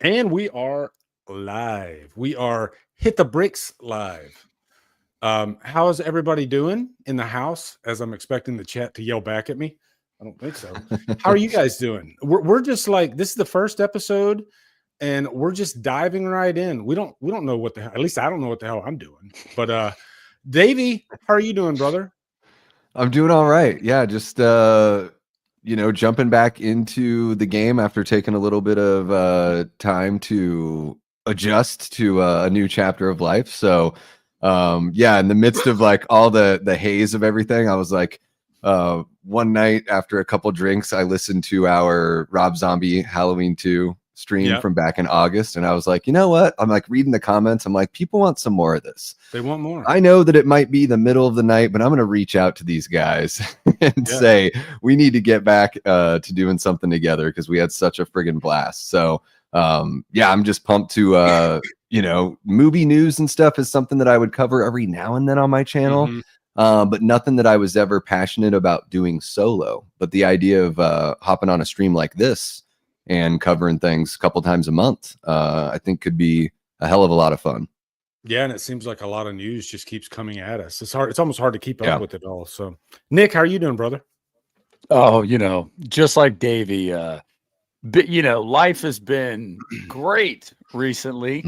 And we are live. We are Hit the Bricks live. How is everybody doing in the house as I'm expecting the chat to yell back at me? I don't think so. How are you guys doing? We're just like, this is the first episode and we're just diving right in. We don't know what the hell, at least I don't know what the hell I'm doing. But Davey, how are you doing, brother? I'm doing all right. Yeah, just jumping back into the game after taking a little bit of time to adjust to a new chapter of life. So yeah, in the midst of like all the haze of everything, I was like, one night after a couple drinks, I listened to our Rob Zombie Halloween 2 stream from back in August, and I was like, you know what? I'm like reading the comments. I'm like, people want some more of this. They want more. I know that it might be the middle of the night, but I'm going to reach out to these guys and say we need to get back to doing something together because we had such a friggin' blast. So yeah, I'm just pumped to movie news and stuff is something that I would cover every now and then on my channel. But nothing that I was ever passionate about doing solo. But the idea of hopping on a stream like this and covering things a couple times a month, I think could be a hell of a lot of fun. Yeah, and it seems like a lot of news just keeps coming at us. It's hard. It's almost hard to keep up with it all. So, Nick, how are you doing, brother? Oh, just like Davey, life has been great recently.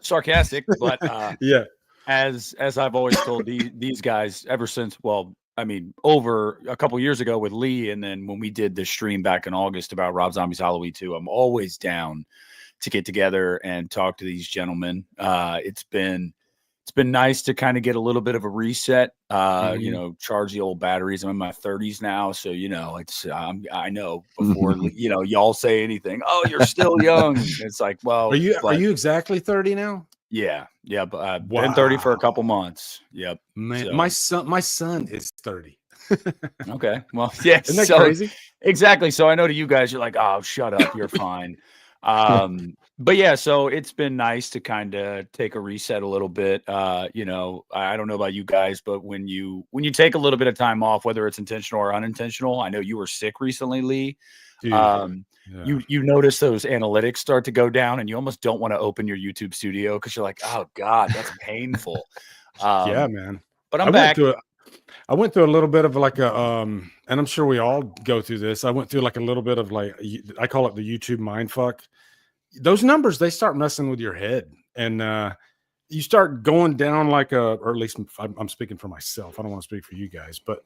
Sarcastic, but yeah. As I've always told these guys ever since, over a couple years ago with Lee, and then when we did the stream back in August about Rob Zombie's Halloween 2, I'm always down to get together and talk to these gentlemen. It's been nice to kind of get a little bit of a reset, charge the old batteries. I'm in my 30s now. So, it's, I know before, y'all say anything, oh, you're still young. It's like, well, are you exactly 30 now? Yeah. Yeah. But I've been 30 for a couple months. Yep. Man, so, my son is 30. Okay. Well, yeah. Isn't that crazy? Exactly. So I know to you guys, you're like, oh, shut up. You're fine. But yeah, so it's been nice to kind of take a reset a little bit. I don't know about you guys, but when you take a little bit of time off, whether it's intentional or unintentional, I know you were sick recently, Lee. Dude, you notice those analytics start to go down and you almost don't want to open your YouTube studio because you're like, oh God, that's painful. Yeah, man. But I'm back. I went through a little bit of like a and I'm sure we all go through this. I went through like a little bit of like, I call it the YouTube mind fuck. Those numbers, they start messing with your head, and you start going down like or at least I'm speaking for myself. I don't want to speak for you guys, but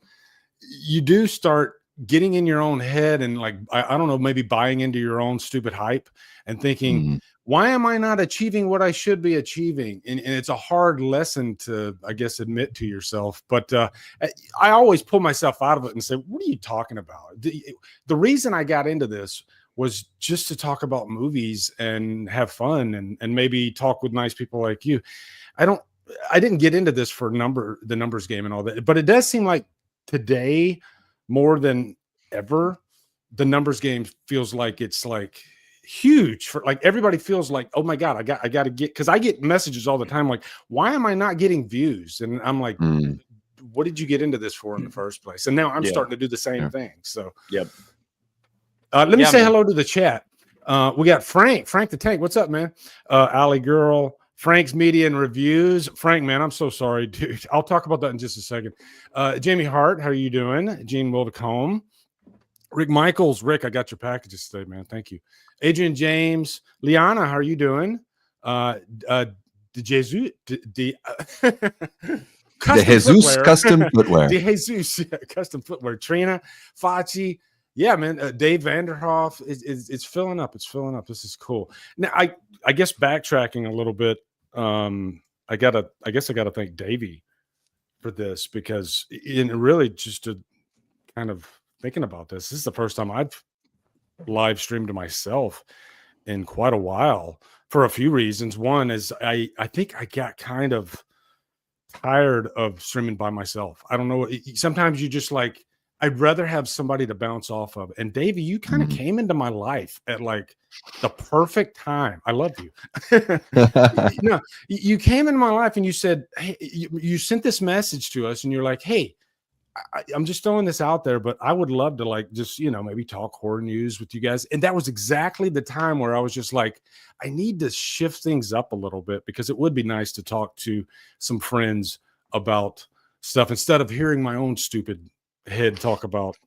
you do start getting in your own head and like, I don't know, maybe buying into your own stupid hype and thinking, why am I not achieving what I should be achieving? And it's a hard lesson to, I guess, admit to yourself. But I always pull myself out of it and say, what are you talking about? The reason I got into this was just to talk about movies and have fun and maybe talk with nice people like you. I didn't get into this for the numbers game and all that, but it does seem like today more than ever, the numbers game feels like it's like huge for like everybody feels like, oh my God, I got to get, because I get messages all the time like, why am I not getting views? And I'm like, what did you get into this for in the first place? And now I'm starting to do the same thing. So let me say hello to the chat. We got Frank the Tank. What's up, man? Alley Girl, Frank's Media and Reviews. Frank, man, I'm so sorry, dude. I'll talk about that in just a second. Jamie Hart, how are you doing? Gene Wildecombe. Rick Michaels. Rick, I got your packages today, man. Thank you. Adrian James. Liana, how are you doing? De Jesus custom footwear. De Jesus custom footwear. Trina, Fachi. Yeah, man. Dave Vanderhoff it's filling up. It's filling up. This is cool. Now, I guess backtracking a little bit. I gotta thank Davey for this because really just to kind of thinking about this. This is the first time I've live streamed to myself in quite a while for a few reasons. One is I think I got kind of tired of streaming by myself. I don't know. Sometimes you just like, I'd rather have somebody to bounce off of. And Davey, you kind of came into my life at like the perfect time. I love you. You came into my life and you said, hey, you sent this message to us and you're like, hey, I'm just throwing this out there, but I would love to like just, you know, maybe talk horror news with you guys. And that was exactly the time where I was just like, I need to shift things up a little bit, because it would be nice to talk to some friends about stuff instead of hearing my own stupid head talk about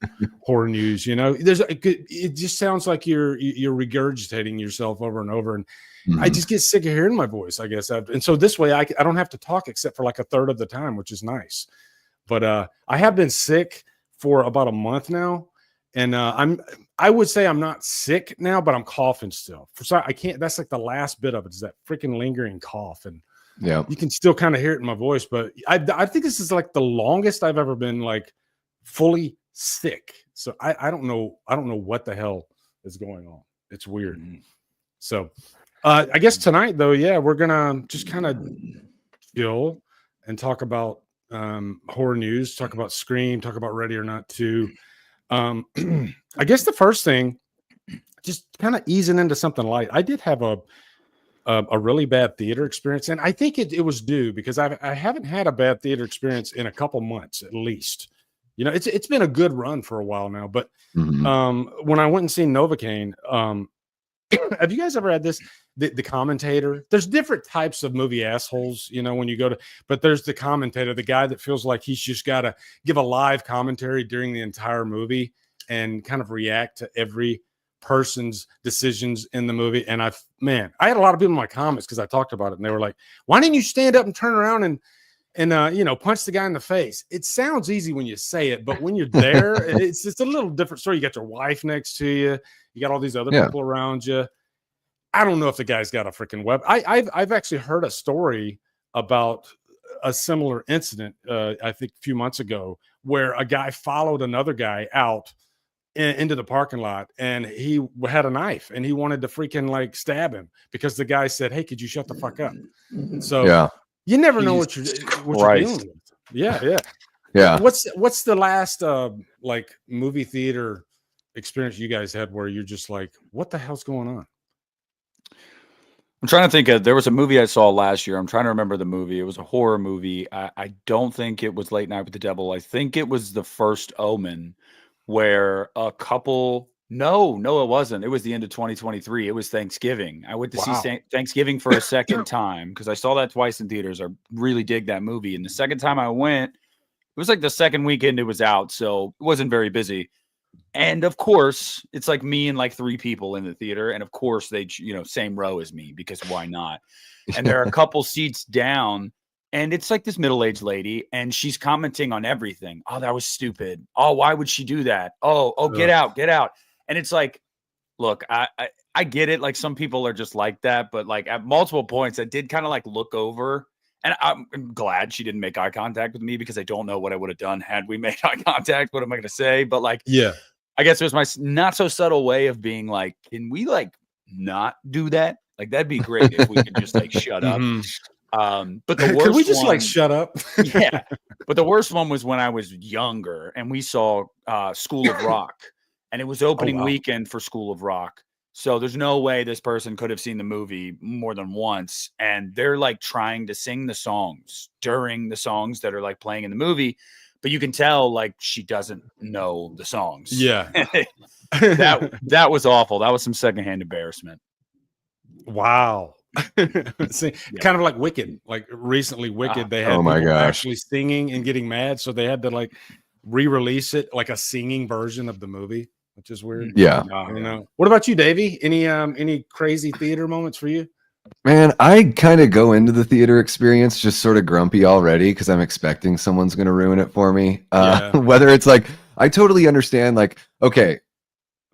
horror news. You know, it just sounds like you're regurgitating yourself over and over. And I just get sick of hearing my voice, I guess. And so this way I don't have to talk except for like a third of the time, which is nice. But I have been sick for about a month now, and I would say I'm not sick now, but I'm coughing still. I can't. That's like the last bit of it, is that freaking lingering cough, and yeah, you can still kind of hear it in my voice. But I think this is like the longest I've ever been like fully sick. So I don't know what the hell is going on. It's weird. So I guess tonight though, yeah, we're gonna just kind of chill and talk about horror news, talk about Scream, talk about Ready or Not 2. I guess the first thing, just kind of easing into something light. I did have a really bad theater experience, and I think it was due because I haven't had a bad theater experience in a couple months at least. You know, it's been a good run for a while now, but when I went and seen Novocaine, have you guys ever had this? The commentator, there's different types of movie assholes, you know, when you go to, but there's the commentator, the guy that feels like he's just got to give a live commentary during the entire movie and kind of react to every person's decisions in the movie. And I had a lot of people in my comments because I talked about it, and they were like, why didn't you stand up and turn around and you know, punch the guy in the face? It sounds easy when you say it, but when you're there, it's a little different story. You got your wife next to you. You got all these other people around you. I don't know if the guy's got a freaking web. I've actually heard a story about a similar incident, I think a few months ago, where a guy followed another guy out into the parking lot, and he had a knife and he wanted to freaking like stab him because the guy said, "Hey, could you shut the fuck up?" So you never know what you're dealing with. Yeah. What's the last like movie theater experience you guys had where you're just like, what the hell's going on? I'm trying to think of, there was a movie I saw last year. I'm trying to remember the movie. It was a horror movie. I don't think it was Late Night with the Devil. I think it was The First Omen, where a couple, no, it wasn't. It was the end of 2023. It was Thanksgiving. I went to see Thanksgiving for a second time because I saw that twice in theaters. I really dig that movie. And the second time I went, it was like the second weekend it was out, so it wasn't very busy. And of course, it's like me and like 3 people in the theater. And of course, they, you know, same row as me, because why not? And there are a couple seats down, and it's like this middle-aged lady, and she's commenting on everything. Oh, that was stupid. Oh, why would she do that? Oh, get out. And it's like, look, I get it. Like, some people are just like that, but like at multiple points, I did kind of like look over. And I'm glad she didn't make eye contact with me, because I don't know what I would have done had we made eye contact. What am I going to say? But like, yeah, I guess it was my not so subtle way of being like, can we like not do that? Like, that'd be great if we could just like shut up. But the worst, could we just like shut up? Yeah. But the worst one was when I was younger and we saw School of Rock, and it was opening weekend for School of Rock. So there's no way this person could have seen the movie more than once. And they're like trying to sing the songs during the songs that are like playing in the movie. But you can tell like she doesn't know the songs. Yeah. that was awful. That was some secondhand embarrassment. Wow. See, kind of like Wicked. Like recently Wicked, they had people actually singing and getting mad. So they had to like re-release it like a singing version of the movie, which is weird. Yeah. I don't know. What about you, Davey? Any crazy theater moments for you? Man, I kind of go into the theater experience just sort of grumpy already because I'm expecting someone's going to ruin it for me. Whether it's like, I totally understand, like, okay,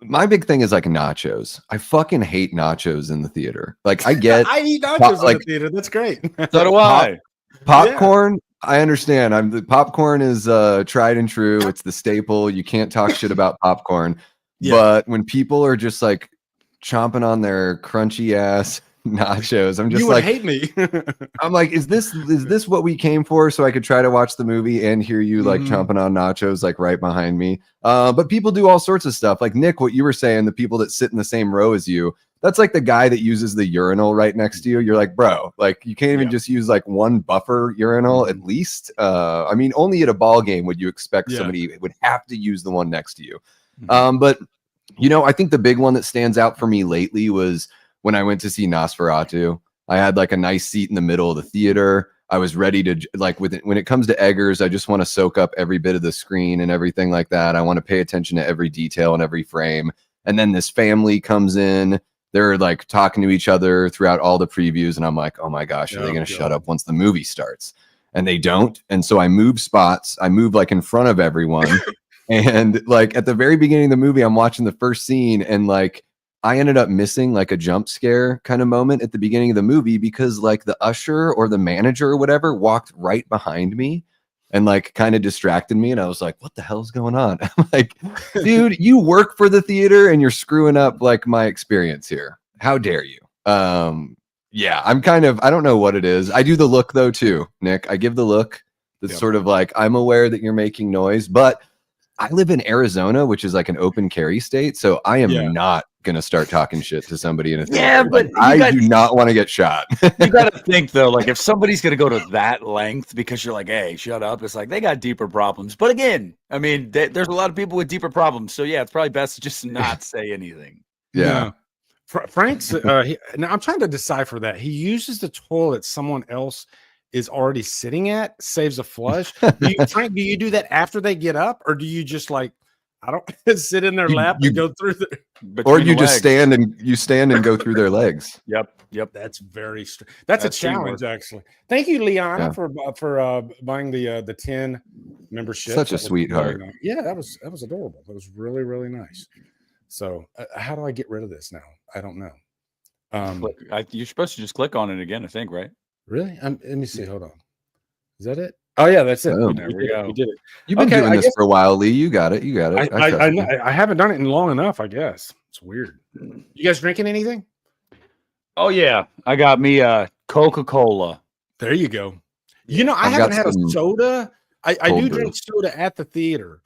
my big thing is like nachos. I fucking hate nachos in the theater. Like, I get I eat nachos in the theater. That's great. So do I. Popcorn, I understand. The popcorn is tried and true. It's the staple. You can't talk shit about popcorn. But when people are just like chomping on their crunchy ass nachos, I'm just you like, hate me. I'm like, is this what we came for? So I could try to watch the movie and hear you like chomping on nachos like right behind me. But people do all sorts of stuff. Like Nick, what you were saying, the people that sit in the same row as you, that's like the guy that uses the urinal right next to you. You're like, bro, like you can't even just use like one buffer urinal at least. I mean, only at a ball game would you expect somebody would have to use the one next to you. But you know, I think the big one that stands out for me lately was when I went to see Nosferatu. I had like a nice seat in the middle of the theater. I was ready to, like, when it comes to Eggers, I just want to soak up every bit of the screen and everything like that. I want to pay attention to every detail and every frame. And then this family comes in. They're like talking to each other throughout all the previews. And I'm like, oh my gosh, are they going to shut up once the movie starts? And they don't. And so I move spots. I move like in front of everyone. And like at the very beginning of the movie, I'm watching the first scene and like, I ended up missing like a jump scare kind of moment at the beginning of the movie because like the usher or the manager or whatever walked right behind me and like kind of distracted me. And I was like, what the hell's going on? I'm like, dude, you work for the theater and you're screwing up like my experience here. How dare you? Yeah, I'm kind of, I don't know what it is. I do the look though too, Nick. I give the look that's sort of like, I'm aware that you're making noise, but I live in Arizona, which is like an open carry state. So I am not going to start talking shit to somebody in a theater. Yeah, but like, I do not want to get shot. You got to think though, like if somebody's going to go to that length because you're like, hey, shut up. It's like they got deeper problems. But again, I mean, there's a lot of people with deeper problems. So yeah, it's probably best to just not say anything. Yeah. Frank's, now I'm trying to decipher that. He uses the toilet someone else is already sitting at, saves a flush. Frank, do you do that after they get up, or do you just like, I don't sit in their lap and go through or you just stand and go through their legs. Yep. That's very that's a challenge, actually. Thank you, Liana, for buying the 10 membership. Such a sweetheart. Nice. Yeah, that was adorable. That was really, really nice. So how do I get rid of this now? I don't know. You're supposed to just click on it again, I think, right? Really? Let me see. Hold on. Is that it? Oh yeah, that's it. There we go. We did it. You've been doing this for a while, Lee. You got it. I haven't done it in long enough, I guess. It's weird. You guys drinking anything? Oh yeah, I got me a Coca-Cola. There you go. You know, I haven't had a soda. I do drink soda at the theater.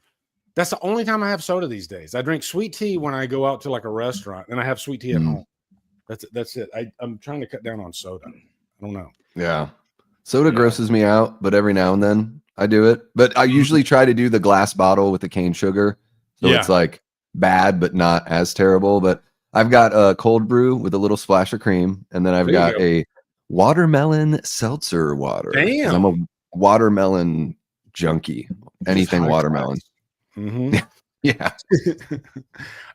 That's the only time I have soda these days. I drink sweet tea when I go out to like a restaurant, and I have sweet tea at home. That's it. I'm trying to cut down on soda. I don't know. Yeah. Soda grosses me out, but every now and then I do it. But I usually try to do the glass bottle with the cane sugar. So it's like bad, but not as terrible. But I've got a cold brew with a little splash of cream. And then I've got a watermelon seltzer water. Damn. I'm a watermelon junkie. Anything watermelon. Yeah.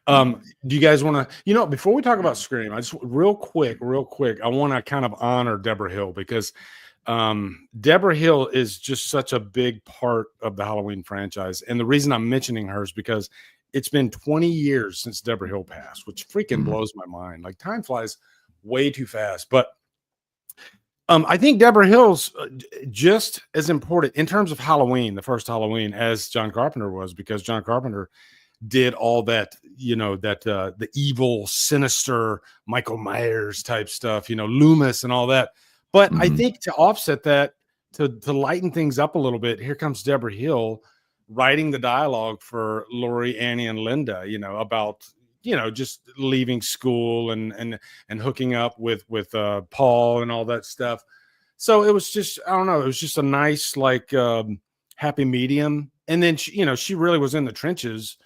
Do you guys want to, before we talk about Scream, I just real quick, I want to kind of honor Deborah Hill because Deborah Hill is just such a big part of the Halloween franchise. And the reason I'm mentioning her is because it's been 20 years since Deborah Hill passed, which freaking blows my mind. Like time flies way too fast. But I think Deborah Hill's just as important in terms of Halloween, the first Halloween, as John Carpenter was, because John Carpenter did all that, the evil, sinister Michael Myers type stuff, Loomis and all that. But I think to offset that, to lighten things up a little bit, here comes Deborah Hill writing the dialogue for Lori, Annie, and Linda, about just leaving school and hooking up with Paul and all that stuff. So it was just, I don't know, it was just a nice, like, happy medium. And then, she really was in the trenches,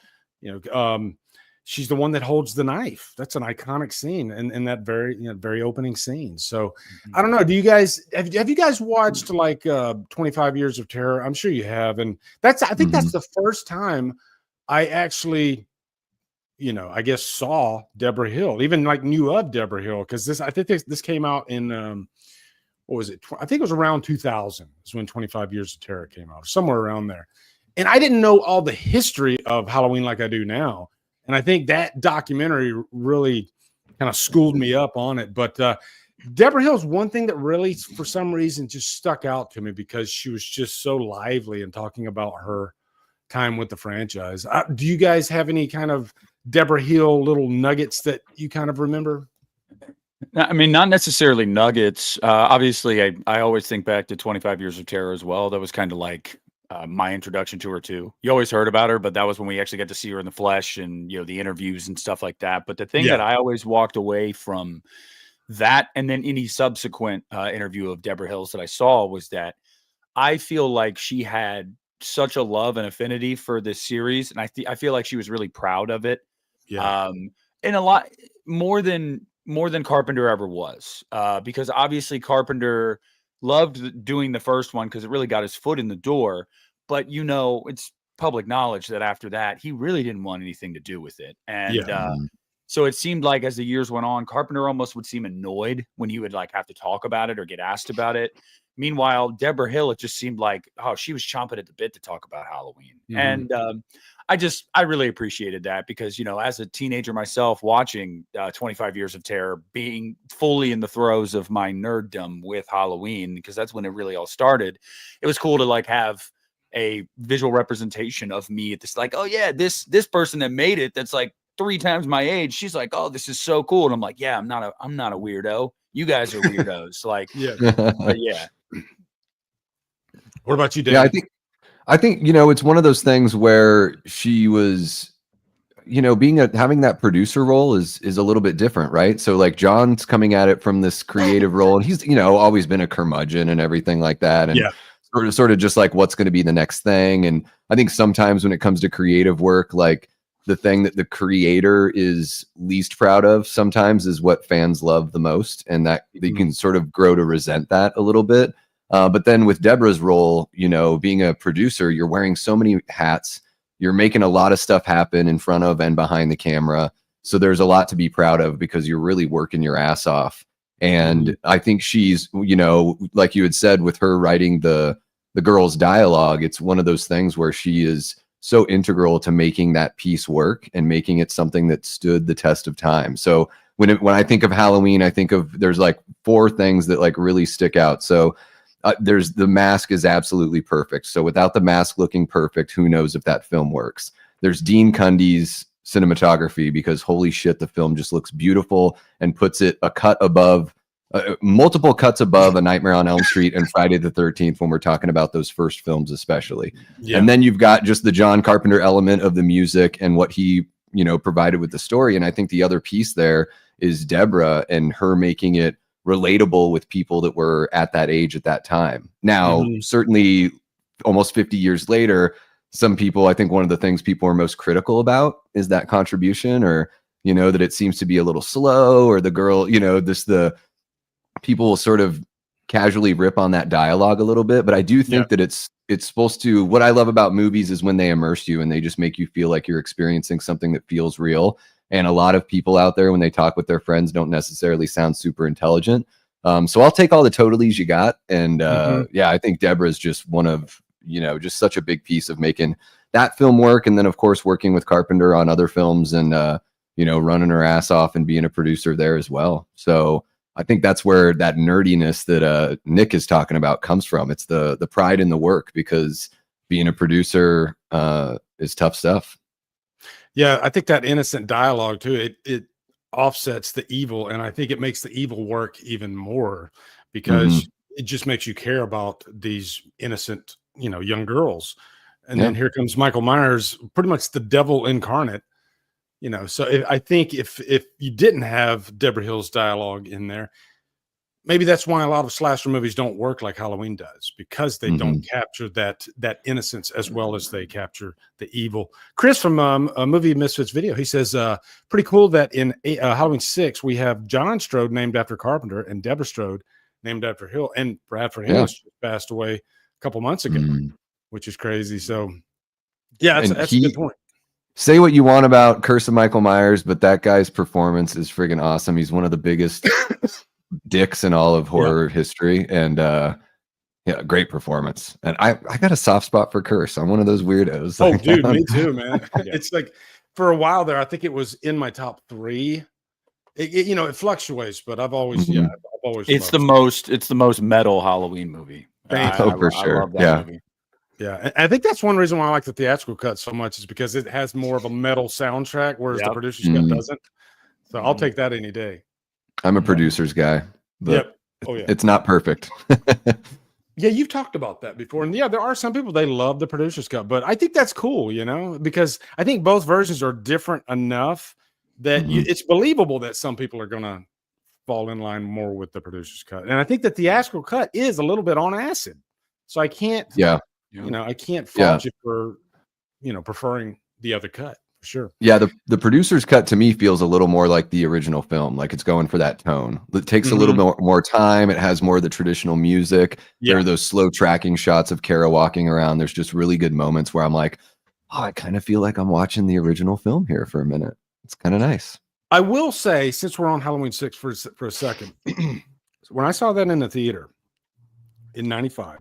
she's the one that holds the knife. That's an iconic scene in that very opening scene. So I don't know. Do you guys, have you guys watched like 25 Years of Terror? I'm sure you have. And I think that's the first time I actually, I guess saw Deborah Hill, even like knew of Deborah Hill. Cause I think this came out in, what was it? I think it was around 2000 is when 25 Years of Terror came out, somewhere around there. And I didn't know all the history of Halloween like I do now. And I think that documentary really kind of schooled me up on it. But Deborah Hill's one thing that really, for some reason, just stuck out to me because she was just so lively and talking about her time with the franchise. Do you guys have any kind of Deborah Hill little nuggets that you kind of remember? I mean, not necessarily nuggets. Obviously, I always think back to 25 Years of Terror as well. That was kind of like my introduction to her too. You always heard about her, but that was when we actually got to see her in the flesh and, the interviews and stuff like that. But the thing that I always walked away from that, and then any subsequent interview of Deborah Hill's that I saw, was that I feel like she had such a love and affinity for this series. And I feel like she was really proud of it. Yeah. And a lot more than Carpenter ever was, because obviously Carpenter loved doing the first one because it really got his foot in the door. But it's public knowledge that after that, he really didn't want anything to do with it. And so it seemed like as the years went on, Carpenter almost would seem annoyed when he would like have to talk about it or get asked about it. Meanwhile, Deborah Hill, it just seemed like, she was chomping at the bit to talk about Halloween. And I really appreciated that because, as a teenager myself, watching 25 Years of Terror, being fully in the throes of my nerddom with Halloween, because that's when it really all started. It was cool to like have a visual representation of me at this, like, oh yeah, this person that made it, that's like 3 times my age. She's like, oh, this is so cool. And I'm like, yeah, I'm not a weirdo. You guys are weirdos. Like, but yeah. What about you, Dan? Yeah, I think it's one of those things where she was, having that producer role is a little bit different, right? So like John's coming at it from this creative role, and he's always been a curmudgeon and everything like that, and sort of just like what's going to be the next thing. And I think sometimes when it comes to creative work, like the thing that the creator is least proud of sometimes is what fans love the most, and that they can sort of grow to resent that a little bit. But then with Deborah's role, being a producer, you're wearing so many hats. You're making a lot of stuff happen in front of and behind the camera. So there's a lot to be proud of because you're really working your ass off. And I think she's, like you had said, with her writing the girl's dialogue, it's one of those things where she is so integral to making that piece work and making it something that stood the test of time. So when I think of Halloween, I think of, there's like 4 things that like really stick out. So there's the mask is absolutely perfect. So without the mask looking perfect, who knows if that film works? There's Dean Cundy's cinematography, because holy shit, the film just looks beautiful and puts it a cut above, multiple cuts above A Nightmare on Elm Street and Friday the 13th when we're talking about those first films especially. And then you've got just the John Carpenter element of the music and what he provided with the story. And I think the other piece there is Deborah and her making it relatable with people that were at that age at that time. Now, certainly almost 50 years later, some people, I think one of the things people are most critical about is that contribution, or, that it seems to be a little slow, or the girl, the people will sort of casually rip on that dialogue a little bit. But I do think that it's supposed to, what I love about movies is when they immerse you and they just make you feel like you're experiencing something that feels real. And a lot of people out there, when they talk with their friends, don't necessarily sound super intelligent. So I'll take all the totalies you got. And I think Deborah is just one of, just such a big piece of making that film work. And then, of course, working with Carpenter on other films and, running her ass off and being a producer there as well. So I think that's where that nerdiness that Nick is talking about comes from. It's the pride in the work, because being a producer is tough stuff. Yeah, I think that innocent dialogue too, it offsets the evil, and I think it makes the evil work even more, because it just makes you care about these innocent, young girls. And then here comes Michael Myers, pretty much the devil incarnate. So I think if you didn't have Deborah Hill's dialogue in there, maybe that's why a lot of slasher movies don't work like Halloween does, because they don't capture that innocence as well as they capture the evil. Chris from a Movie Misfits video, he says, pretty cool that in Halloween 6, we have John Strode named after Carpenter and Deborah Strode named after Hill, and Bradford Hill passed away a couple months ago, which is crazy. So yeah, that's a good point. Say what you want about Curse of Michael Myers, but that guy's performance is friggin' awesome. He's one of the biggest dicks in all of horror history, and great performance. And I got a soft spot for Curse. I'm one of those weirdos. Oh, dude, me too, man. It's like, for a while there, I think it was in my top 3. It fluctuates, but I've always I've always it's the most metal Halloween movie. For sure. I love that movie. Yeah, and I think that's one reason why I like the theatrical cut so much, is because it has more of a metal soundtrack, whereas the producer's cut doesn't. So I'll take that any day. I'm a producer's guy, but Oh, yeah. It's not perfect. Yeah, you've talked about that before. And yeah, there are some people, they love the producer's cut, but I think that's cool, because I think both versions are different enough that it's believable that some people are going to fall in line more with the producer's cut. And I think the theatrical cut is a little bit on acid. So I can't, I can't fault you for, preferring the other cut. Sure. Yeah, the producer's cut to me feels a little more like the original film, like it's going for that tone. It takes a little more time. It has more of the traditional music. There are those slow tracking shots of Kara walking around. There's just really good moments where I'm like, oh, I kind of feel like I'm watching the original film here for a minute. It's kind of nice. I will say, since we're on Halloween 6 for a second, when I saw that in the theater in 95,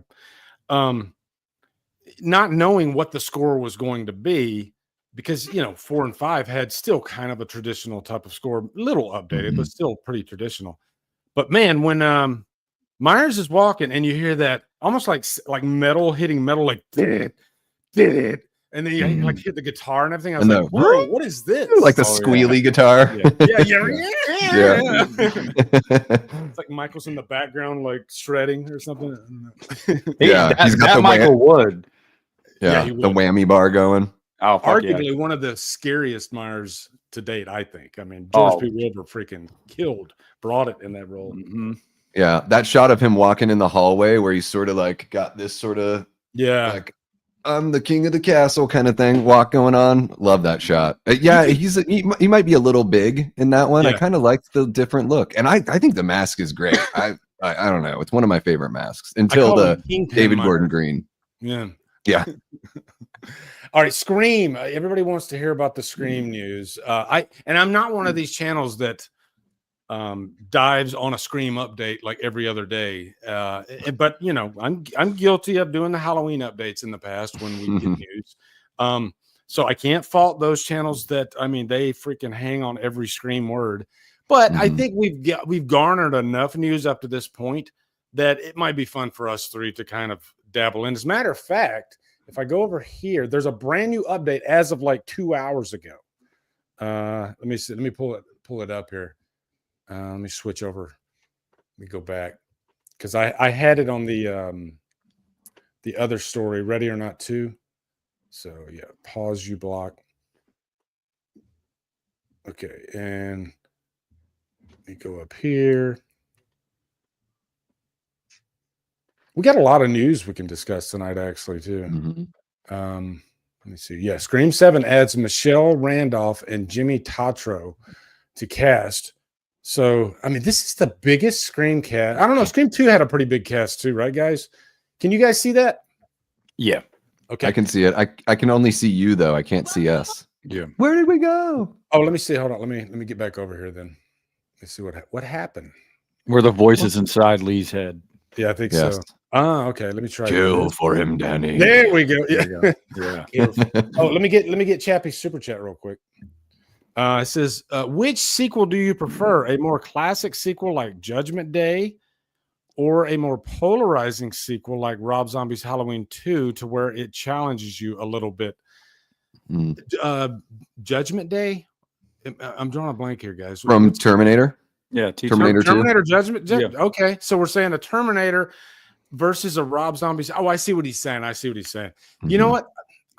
not knowing what the score was going to be, because 4 and 5 had still kind of a traditional type of score, a little updated, but still pretty traditional. But man, when Myers is walking and you hear that almost like metal hitting metal, like did it, and then you like hit the guitar and everything. I was like, whoa, what is this? Like the squealy guitar. Yeah. It's like Michael's in the background, like shredding or something. He's got the Michael Wood. Yeah, the whammy bar going. Oh, arguably one of the scariest Myers to date, I think. I mean, George P. Wilbur freaking brought it in that role. Yeah, that shot of him walking in the hallway where he's sort of like got this sort of like I'm the king of the castle kind of thing walk going on. Love that shot. Yeah, he might be a little big in that one. I kind of like the different look, and I think the mask is great. I don't know, it's one of my favorite masks until the David Gordon Green. Yeah. All right, Scream. Everybody wants to hear about the Scream news. I'm not one of these channels that dives on a Scream update like every other day. But I'm guilty of doing the Halloween updates in the past when we get news. So I can't fault those channels that they freaking hang on every Scream word. But I think we've garnered enough news up to this point that it might be fun for us three to kind of dabble in. As a matter of fact, if I go over here, there's a brand new update as of like 2 hours ago. Let me see. Let me pull it up here. Let me switch over. Let me go back because I had it on the other story, Ready or Not 2. So yeah, pause you block. Okay, and let me go up here. We got a lot of news we can discuss tonight, actually, too. Let me see. Yeah, Scream 7 adds Michelle Randolph and Jimmy Tatro to cast. So, this is the biggest Scream cast. I don't know. Scream 2 had a pretty big cast, too, right, guys? Can you guys see that? Yeah. Okay. I can see it. I can only see you, though. I can't see us. Yeah. Where did we go? Oh, let me see. Hold on. Let me get back over here, then. Let's see what happened. Were the voices inside Lee's head? Yeah, I think so. Okay. Let me try. Kill for him, Danny. There we go. Yeah. Oh, let me get Chappie's super chat real quick. It says, which sequel do you prefer? A more classic sequel like Judgment Day, or a more polarizing sequel like Rob Zombie's Halloween 2, to where it challenges you a little bit? Judgment Day. I'm drawing a blank here, guys. From Terminator. Yeah, Terminator Judgment. Yeah. Okay, so we're saying a Terminator versus a Rob Zombie's. Oh, I see what he's saying. You know what?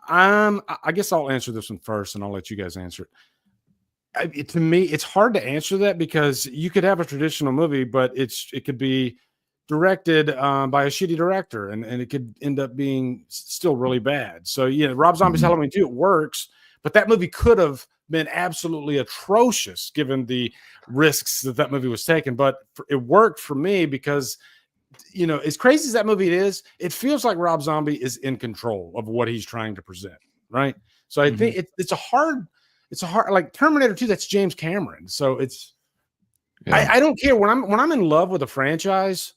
I guess I'll answer this one first, and I'll let you guys answer it. To me, it's hard to answer that because you could have a traditional movie, but it could be directed by a shitty director, and it could end up being still really bad. So yeah, Rob Zombie's Halloween 2, it works, but that movie could have been absolutely atrocious given the risks that movie was taking. But it worked for me because, as crazy as that movie is, it feels like Rob Zombie is in control of what he's trying to present, right? So I think it's a hard, like Terminator 2, that's James Cameron. So I don't care when I'm in love with a franchise,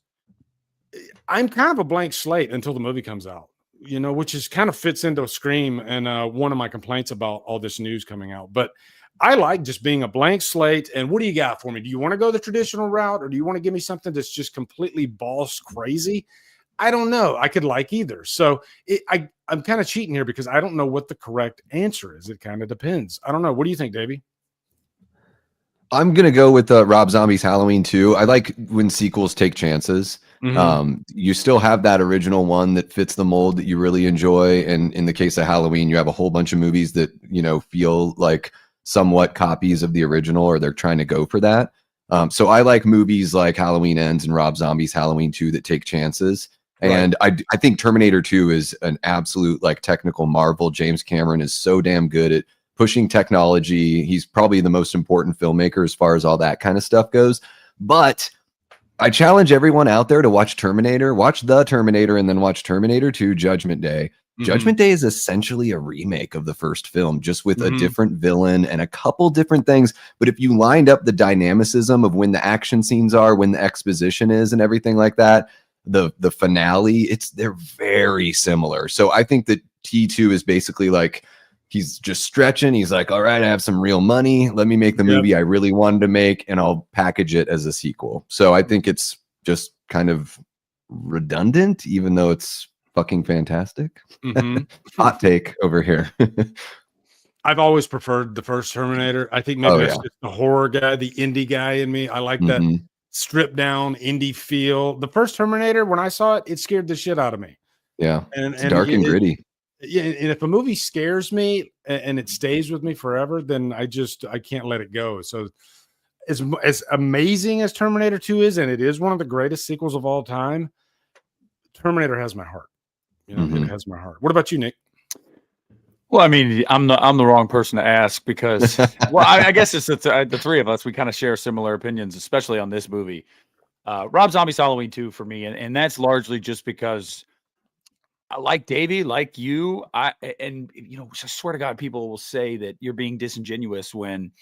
I'm kind of a blank slate until the movie comes out. Which is kind of fits into Scream and one of my complaints about all this news coming out. But I like just being a blank slate. And what do you got for me? Do you want to go the traditional route, or do you want to give me something that's just completely boss crazy? I don't know. I could like either. So I'm kind of cheating here because I don't know what the correct answer is. It kind of depends. I don't know. What do you think, Davey? I'm going to go with Rob Zombie's Halloween 2. I like when sequels take chances. You still have that original one that fits the mold that you really enjoy. And in the case of Halloween, you have a whole bunch of movies that, you know, feel like somewhat copies of the original, or they're trying to go for that. So I like movies like Halloween Ends and Rob Zombie's Halloween 2 that take chances. And I think Terminator 2 is an absolute like technical marvel. James Cameron is so damn good at pushing technology. He's probably the most important filmmaker as far as all that kind of stuff goes. But I challenge everyone out there to watch Terminator, watch The Terminator, and then watch Terminator 2 Judgment Day. Judgment Day is essentially a remake of the first film, just with a different villain and a couple different things. But if you lined up the dynamicism of when the action scenes are, when the exposition is, and everything like that, the finale, they're very similar. So I think that T2 is basically like, he's just stretching. He's like, all right, I have some real money. Let me make the movie I really wanted to make, and I'll package it as a sequel. So I think it's just kind of redundant, even though it's fucking fantastic. Hot take over here. I've always preferred the first Terminator. I think maybe that's just the horror guy, the indie guy in me. I like that stripped down indie feel. The first Terminator, when I saw it, it scared the shit out of me. Yeah, it's dark and gritty. Yeah, and if a movie scares me and it stays with me forever, then I can't let it go. So as amazing as Terminator 2 is, and it is one of the greatest sequels of all time, Terminator has my heart. You know, it has my heart. What about you, Nick? Well, I mean, I'm the wrong person to ask because, well, I guess it's the three of us. We kind of share similar opinions, especially on this movie. Rob Zombie's Halloween 2 for me, and that's largely just because, like Davey, like you, and you know, I swear to God, people will say that you're being disingenuous when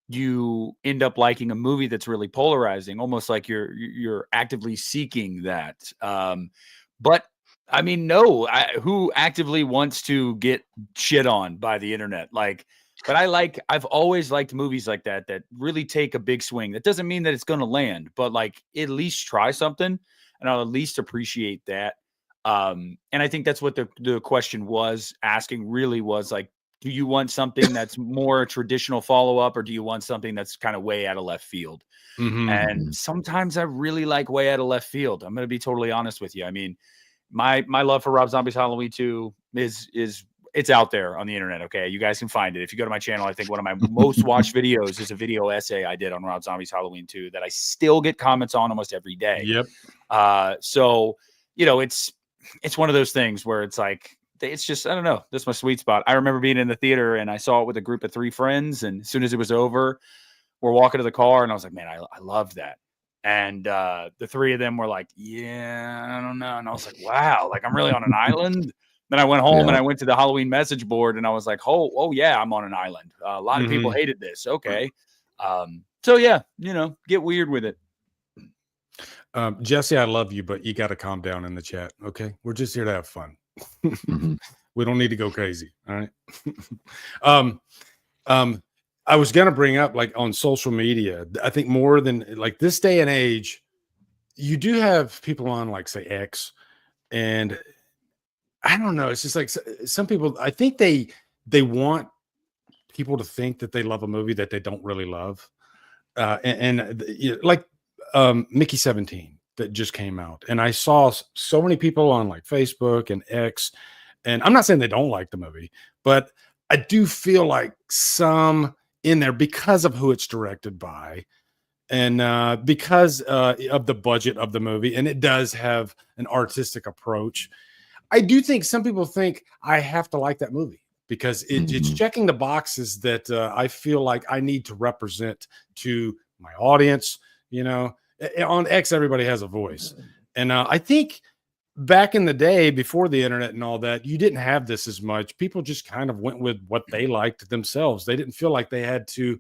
you end up liking a movie that's really polarizing, almost like you're actively seeking that. But I mean, no, who actively wants to get shit on by the internet? Like, but I've always liked movies like that really take a big swing. That doesn't mean that it's going to land, but like at least try something, and I'll at least appreciate that. And I think that's what the question was asking, really was like, do you want something that's more a traditional follow-up, or do you want something that's kind of way out of left field? And sometimes I really like way out of left field. I'm going to be totally honest with you. I mean, my love for Rob Zombie's Halloween 2 it's out there on the internet. Okay. You guys can find it. If you go to my channel, I think one of my most watched videos is a video essay I did on Rob Zombie's Halloween 2 that I still get comments on almost every day. So, you know, it's one of those things where it's like, it's just, I don't know, that's my sweet spot. I remember being in the theater and I saw it with a group of 3 friends. And as soon as it was over, we're walking to the car and I was like, man, I loved that. And the 3 of them were like, yeah, I don't know. And I was like, wow, like I'm really on an island. Then I went home and I went to the Halloween message board and I was like, oh yeah, I'm on an island. A lot of people hated this. Okay. So yeah, you know, get weird with it. Jesse, I love you, but you got to calm down in the chat. Okay. We're just here to have fun. We don't need to go crazy. All right. I was going to bring up, like, on social media, I think more than like this day and age, you do have people on, like, say, X, and I don't know. It's just like some people, I think they want people to think that they love a movie that they don't really love. Like Mickey 17 that just came out. And I saw so many people on like Facebook and X, and I'm not saying they don't like the movie, but I do feel like some in there because of who it's directed by and because of the budget of the movie. And it does have an artistic approach. I do think some people think I have to like that movie because it's checking the boxes that I feel like I need to represent to my audience. You know, on X, everybody has a voice. And I think back in the day, before the internet and all that, you didn't have this as much. People just kind of went with what they liked themselves. They didn't feel like they had to.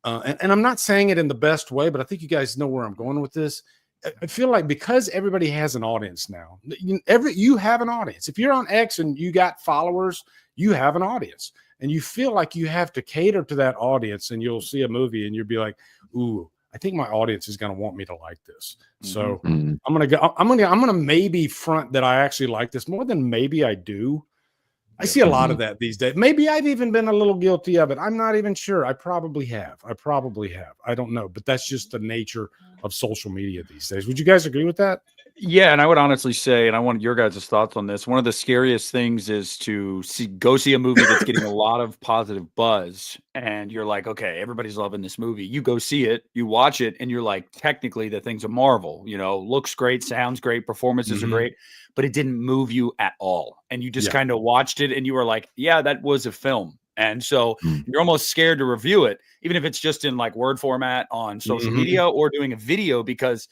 And I'm not saying it in the best way, but I think you guys know where I'm going with this. I feel like because everybody has an audience now, you have an audience. If you're on X and you got followers, you have an audience, and you feel like you have to cater to that audience. And you'll see a movie and you'll be like, "Ooh, I think my audience is going to want me to like this." So I'm gonna maybe front that I actually like this more than maybe I do. I see a lot of that these days. Maybe I've even been a little guilty of it. I'm not even sure. I probably have. I don't know, but that's just the nature of social media these days. Would you guys agree with that? Yeah, and I would honestly say, and I want your guys' thoughts on this. One of the scariest things is to go see a movie that's getting a lot of positive buzz, and you're like, okay, everybody's loving this movie. You go see it, you watch it, and you're like, technically, the thing's a marvel. You know, looks great, sounds great, performances are great, but it didn't move you at all, and you just kind of watched it, and you were like, yeah, that was a film. And so you're almost scared to review it, even if it's just in like Word format on social media or doing a video, because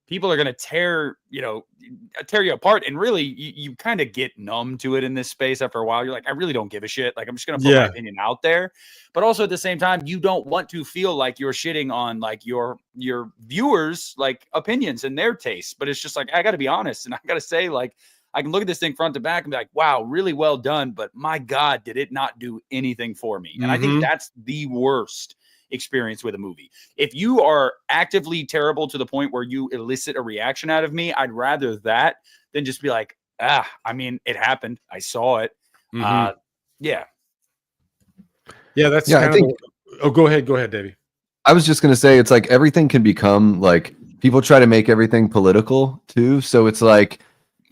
people are going to tear you apart. And really, you kind of get numb to it in this space after a while. You're like, I really don't give a shit. Like, I'm just going to put my opinion out there. But also at the same time, you don't want to feel like you're shitting on like your viewers, like opinions and their tastes. But it's just like, I got to be honest. And I got to say, like, I can look at this thing front to back and be like, wow, really well done. But my God, did it not do anything for me? And I think that's the worst experience with a movie. If you are actively terrible to the point where you elicit a reaction out of me, I'd rather that than just be like, I mean, it happened. I saw it. Yeah. Yeah, that's kind of go ahead, Davey. I was just going to say, it's like everything can become like, people try to make everything political too. So it's like,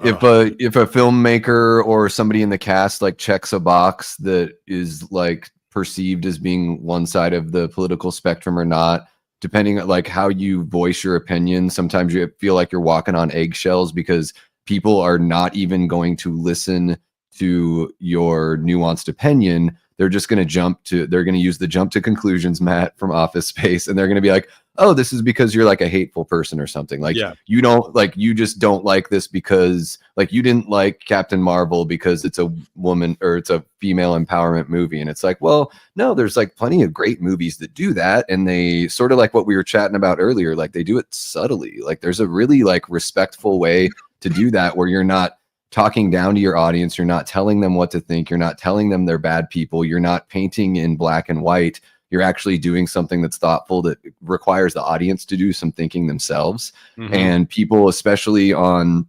if a filmmaker or somebody in the cast like checks a box that is like perceived as being one side of the political spectrum or not, depending on like how you voice your opinion, sometimes you feel like you're walking on eggshells because people are not even going to listen to your nuanced opinion. They're just going to they're going to use the jump to conclusions, Matt, from Office Space. And they're going to be like, oh, this is because you're like a hateful person or something. Like you don't like, you just don't like this because like you didn't like Captain Marvel because it's a woman or it's a female empowerment movie. And it's like, well, no, there's like plenty of great movies that do that. And they sort of like what we were chatting about earlier, like they do it subtly. Like there's a really like respectful way to do that where you're not talking down to your audience. You're not telling them what to think. You're not telling them they're bad people. You're not painting in black and white. You're actually doing something that's thoughtful, that requires the audience to do some thinking themselves. And people, especially on,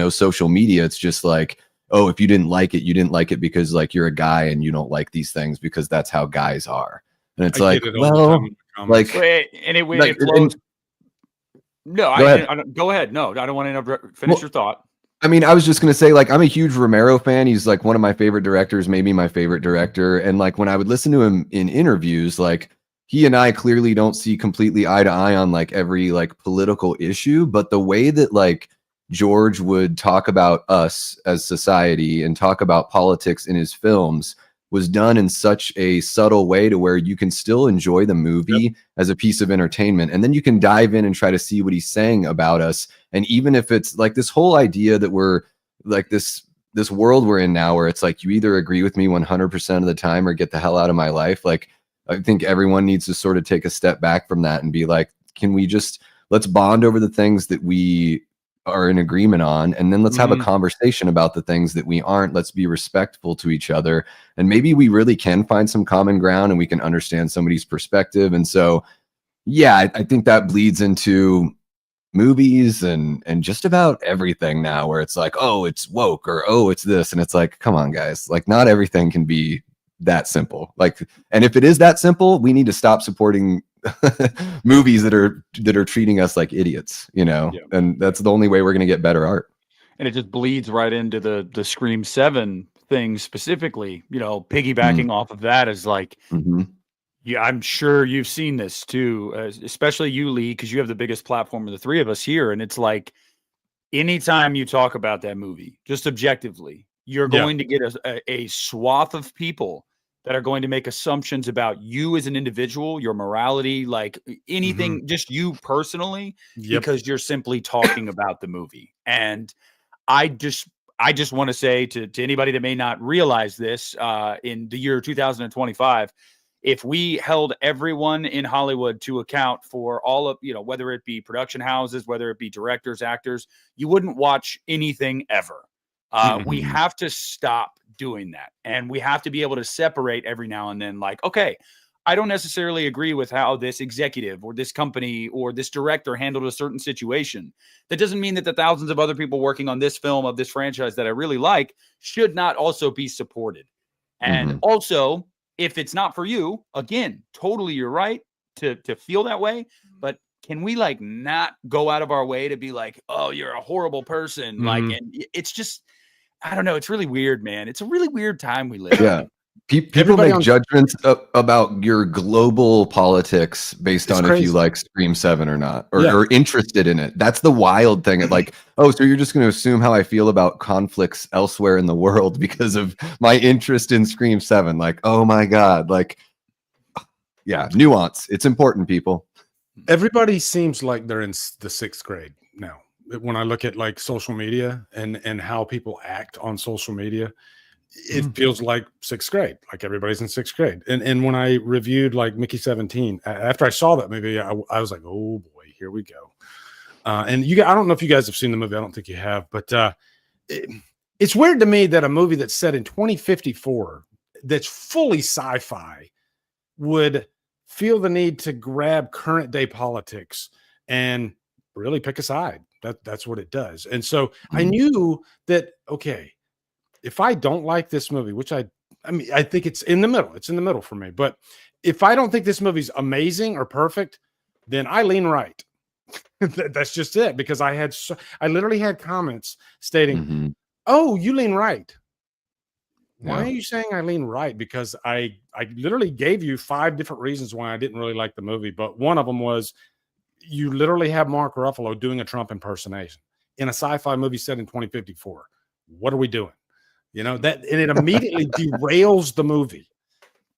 social media, it's just like, oh, if you didn't like it, you didn't like it because like you're a guy and you don't like these things because that's how guys are. And it's like, well, like, it flows. No, go ahead. No, I don't want to interrupt. Finish your thought. I mean, I was just going to say, like, I'm a huge Romero fan. He's like one of my favorite directors, maybe my favorite director. And like when I would listen to him in interviews, like he and I clearly don't see completely eye to eye on like every like political issue. But the way that like George would talk about us as society and talk about politics in his films was done in such a subtle way to where you can still enjoy the movie as a piece of entertainment. And then you can dive in and try to see what he's saying about us. And even if it's like this whole idea that we're like this world we're in now, where it's like, you either agree with me 100% of the time or get the hell out of my life. Like, I think everyone needs to sort of take a step back from that and be like, can we just, let's bond over the things that we are in agreement on, and then let's have a conversation about the things that we aren't. Let's be respectful to each other, and maybe we really can find some common ground and we can understand somebody's perspective. And so I think that bleeds into movies and just about everything now, where it's like, oh, it's woke, or oh, it's this. And it's like, come on guys, like not everything can be that simple. Like, and if it is that simple, we need to stop supporting movies that are treating us like idiots, and that's the only way we're going to get better art. And it just bleeds right into the Scream 7 thing specifically, piggybacking off of that is like, I'm sure you've seen this too, especially you, Lee, because you have the biggest platform of the three of us here. And it's like, anytime you talk about that movie, just objectively, you're going to get a swath of people that are going to make assumptions about you as an individual, your morality, like anything, just you personally, because you're simply talking about the movie. And I just want to say to anybody that may not realize this, in the year 2025, if we held everyone in Hollywood to account for all of, whether it be production houses, whether it be directors, actors, you wouldn't watch anything ever. We have to stop doing that. And we have to be able to separate every now and then, like, okay, I don't necessarily agree with how this executive or this company or this director handled a certain situation. That doesn't mean that the thousands of other people working on this film of this franchise that I really like should not also be supported. And also, if it's not for you, again, totally you're right to feel that way. But can we like not go out of our way to be like, oh, you're a horrible person? Like, and it's just, I don't know. It's really weird, man. It's a really weird time we live in. People make judgments about your global politics based on if you like Scream 7 or not, or interested in it. That's the wild thing. Like, oh, so you're just going to assume how I feel about conflicts elsewhere in the world because of my interest in Scream 7. Like, oh my God. Like, yeah, nuance. It's important, people. Everybody seems like they're in the 6th grade now. When I look at like social media and how people act on social media, it feels like 6th grade, like everybody's in 6th grade. And when I reviewed like Mickey 17, after I saw that movie, I was like, oh boy, here we go. And I don't know if you guys have seen the movie. I don't think you have, but it's weird to me that a movie that's set in 2054, that's fully sci-fi, would feel the need to grab current day politics and really pick a side. That's what it does. And so I knew that, okay, if I don't like this movie, which I mean, I think it's in the middle. It's in the middle for me. But if I don't think this movie's amazing or perfect, then I lean right. That's just it. Because I literally had comments stating, "Oh, you lean right." Why are you saying I lean right? Because I literally gave you 5 different reasons why I didn't really like the movie. But one of them was you literally have Mark Ruffalo doing a Trump impersonation in a sci-fi movie set in 2054. What are we doing? You know, and it immediately derails the movie.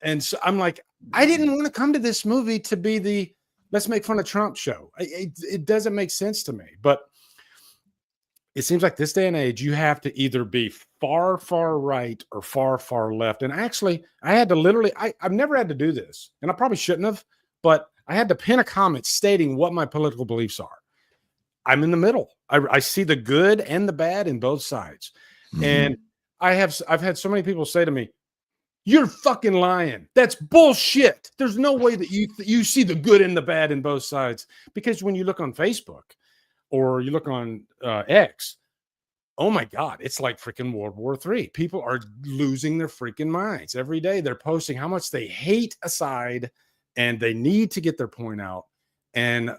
And so I'm like, I didn't want to come to this movie to be the let's make fun of Trump show. It doesn't make sense to me. But it seems like this day and age, you have to either be far, far right or far, far left. And actually, I had to literally, I've never had to do this, and I probably shouldn't have, but I had to pin a comment stating what my political beliefs are. I'm in the middle. I see the good and the bad in both sides. And I've had so many people say to me, "You're fucking lying. That's bullshit. There's no way that you see the good and the bad in both sides." Because when you look on Facebook or you look on X, oh my God, it's like freaking World War III. People are losing their freaking minds every day. They're posting how much they hate a side and they need to get their point out. And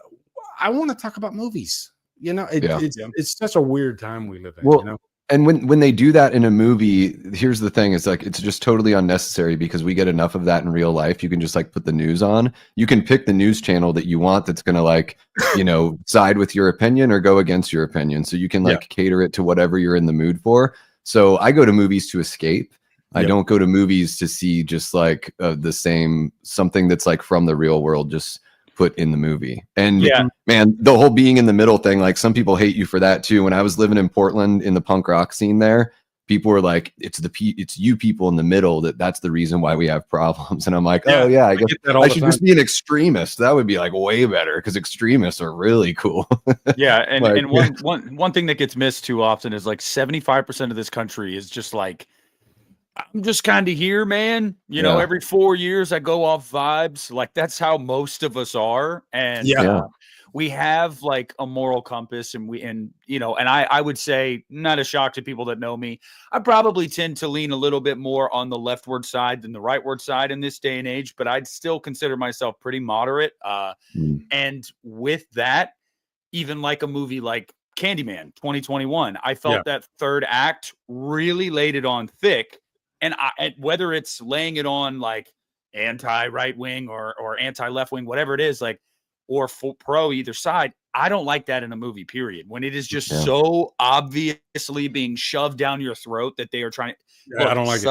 I want to talk about movies. You know, it's such a weird time we live in. Well, you know? And when they do that in a movie, here's the thing: is like it's just totally unnecessary because we get enough of that in real life. You can just like put the news on. You can pick the news channel that you want that's going to like, you know, side with your opinion or go against your opinion. So you can like cater it to whatever you're in the mood for. So I go to movies to escape. I don't go to movies to see just like the same something that's like from the real world just put in the movie. And man, the whole being in the middle thing, like some people hate you for that too. When I was living in Portland in the punk rock scene there, people were like, it's you people in the middle that's the reason why we have problems. And I'm like, oh yeah, I guess I should just be an extremist. That would be like way better because extremists are really cool. Yeah, and like, and one thing that gets missed too often is like 75% of this country is just like, I'm just kind of here, man. You know, every 4 years I go off vibes. Like that's how most of us are. And we have like a moral compass and I would say, not a shock to people that know me, I probably tend to lean a little bit more on the leftward side than the rightward side in this day and age, but I'd still consider myself pretty moderate. And with that, even like a movie like Candyman 2021, I felt that third act really laid it on thick. And whether it's laying it on like anti-right wing or anti-left wing, whatever it is, like, or pro either side, I don't like that in a movie, period. When it is just so obviously being shoved down your throat that they are trying to, I don't like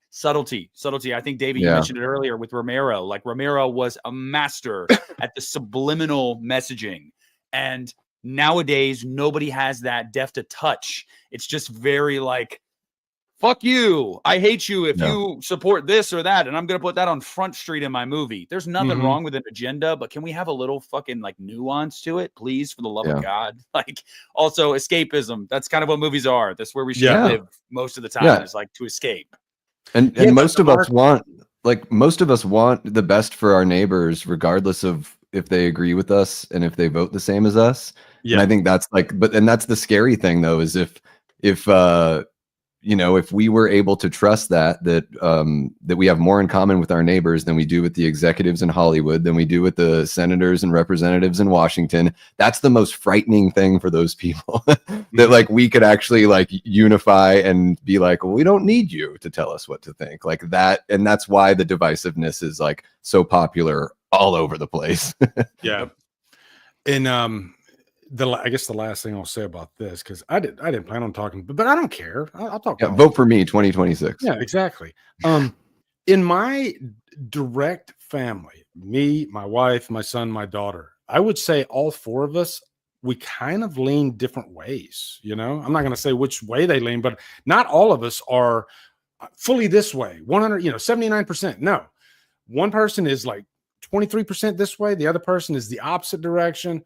subtlety. I think, David, you mentioned it earlier with Romero. Like Romero was a master at the subliminal messaging. And nowadays, nobody has that deft a touch. It's just very like, fuck you. I hate you if you support this or that. And I'm going to put that on Front Street in my movie. There's nothing wrong with an agenda, but can we have a little fucking like nuance to it, please, for the love of God? Like also escapism. That's kind of what movies are. That's where we should live most of the time is like to escape. And most of us want the best for our neighbors, regardless of if they agree with us and if they vote the same as us. And I think that's like, and that's the scary thing though, is if you know, if we were able to trust that we have more in common with our neighbors than we do with the executives in Hollywood, than we do with the senators and representatives in Washington, that's the most frightening thing for those people. That like we could actually like unify and be like, well, we don't need you to tell us what to think, like that. And that's why the divisiveness is like so popular all over the place. Yeah. And I guess the last thing I'll say about this, because I didn't plan on talking, but I don't care. I'll talk. Yeah, vote for me 2026. Yeah, exactly. In my direct family, me, my wife, my son, my daughter, I would say all four of us, we kind of lean different ways. You know, I'm not going to say which way they lean, but not all of us are fully this way. 100, 79%. No, one person is like 23% this way. The other person is the opposite direction.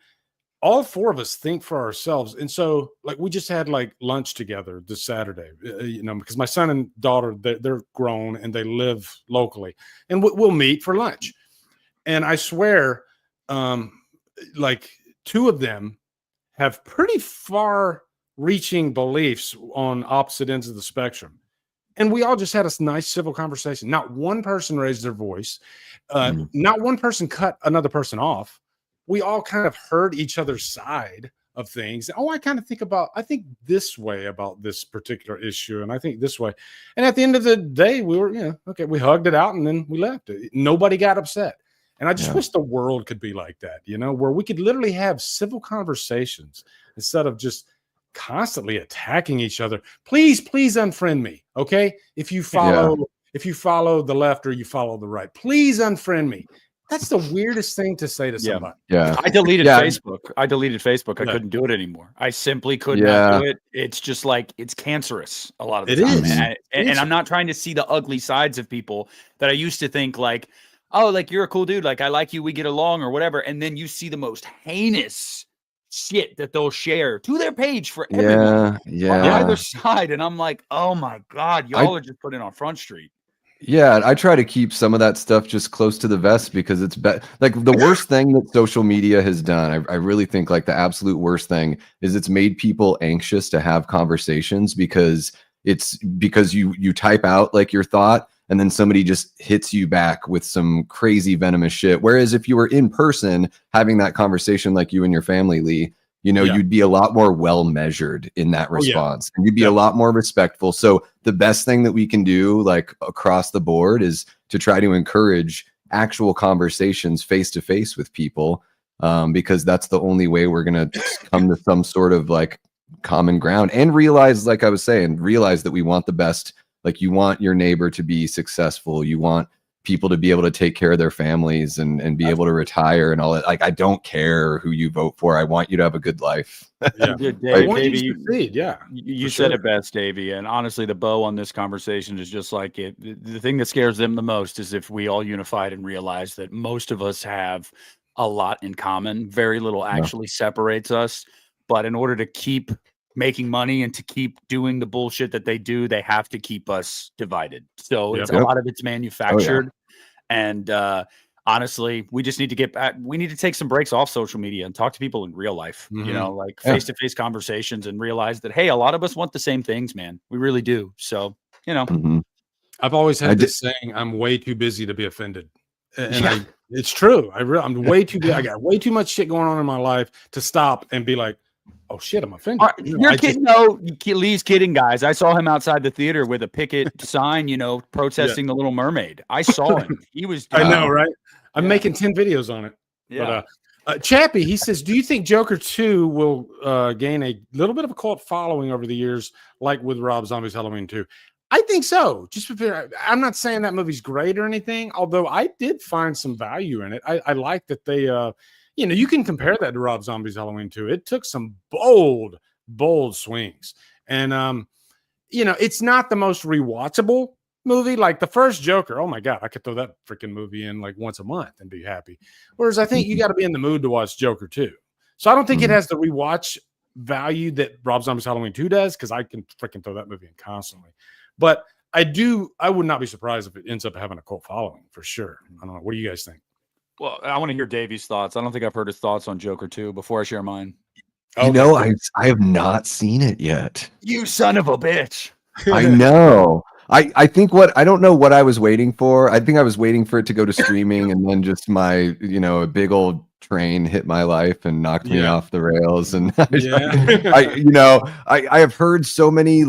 All four of us think for ourselves. And so like we just had like lunch together this Saturday, because my son and daughter, they're grown and they live locally, and we'll meet for lunch. And I swear, like two of them have pretty far reaching beliefs on opposite ends of the spectrum. And we all just had a nice civil conversation. Not one person raised their voice. Not one person cut another person off. We all kind of heard each other's side of things. Oh, I think this way about this particular issue. And I think this way. And at the end of the day, we were, okay, we hugged it out and then we left. Nobody got upset. And I just wish the world could be like that, where we could literally have civil conversations instead of just constantly attacking each other. Please unfriend me. Okay. If you follow the left or you follow the right, please unfriend me. That's the weirdest thing to say to somebody. Yeah. I deleted Facebook. I couldn't do it anymore. I simply could not do it. It's just like, it's cancerous a lot of the time. And I'm not trying to see the ugly sides of people that I used to think like, oh, like you're a cool dude. Like I like you. We get along or whatever. And then you see the most heinous shit that they'll share to their page for everyone on either side. And I'm like, oh my God, y'all are just putting on Front Street. Yeah, I try to keep some of that stuff just close to the vest because it's like the worst thing that social media has done. I really think like the absolute worst thing is it's made people anxious to have conversations because you type out like your thought and then somebody just hits you back with some crazy venomous shit. Whereas if you were in person having that conversation like you and your family, Lee, you'd be a lot more well-measured in that response and you'd be a lot more respectful. So the best thing that we can do like across the board is to try to encourage actual conversations face-to-face with people because that's the only way we're going to come to some sort of like common ground and realize, like I was saying, realize that we want the best. Like you want your neighbor to be successful. You want people to be able to take care of their families and be able to retire and all that. Like, I don't care who you vote for. I want you to have a good life. You said it best, Davey. And honestly, the bow on this conversation is just like it. The thing that scares them the most is if we all unified and realized that most of us have a lot in common. Very little actually separates us. But in order to keep making money and to keep doing the bullshit that they do, they have to keep us divided. So a lot of it's manufactured. And honestly, we just need to get back. We need to take some breaks off social media and talk to people in real life, like face-to-face conversations and realize that, hey, a lot of us want the same things, man. We really do. So, I've always had this saying, I'm way too busy to be offended. And it's true. I'm way too busy. I got way too much shit going on in my life to stop and be like, oh shit, I'm offended. You're kidding. No, Lee's kidding, guys. I saw him outside the theater with a picket sign, protesting the Little Mermaid. I saw him. He was. I know, right? I'm making 10 videos on it. Yeah. But Chappie, he says, do you think Joker 2 will gain a little bit of a cult following over the years, like with Rob Zombie's Halloween 2? I think so. I'm not saying that movie's great or anything, although I did find some value in it. I like that they you can compare that to Rob Zombie's Halloween 2. It took some bold swings. And, it's not the most rewatchable movie. Like the first Joker, oh my God, I could throw that freaking movie in like once a month and be happy. Whereas I think you got to be in the mood to watch Joker 2. So I don't think it has the rewatch value that Rob Zombie's Halloween 2 does, because I can freaking throw that movie in constantly. But I would not be surprised if it ends up having a cult following for sure. I don't know. What do you guys think? Well, I want to hear Davey's thoughts. I don't think I've heard his thoughts on Joker 2 before I share mine. I have not seen it yet. You son of a bitch. I know. I think I don't know what I was waiting for. I think I was waiting for it to go to streaming, and then just my, a big old train hit my life and knocked me off the rails. And I have heard so many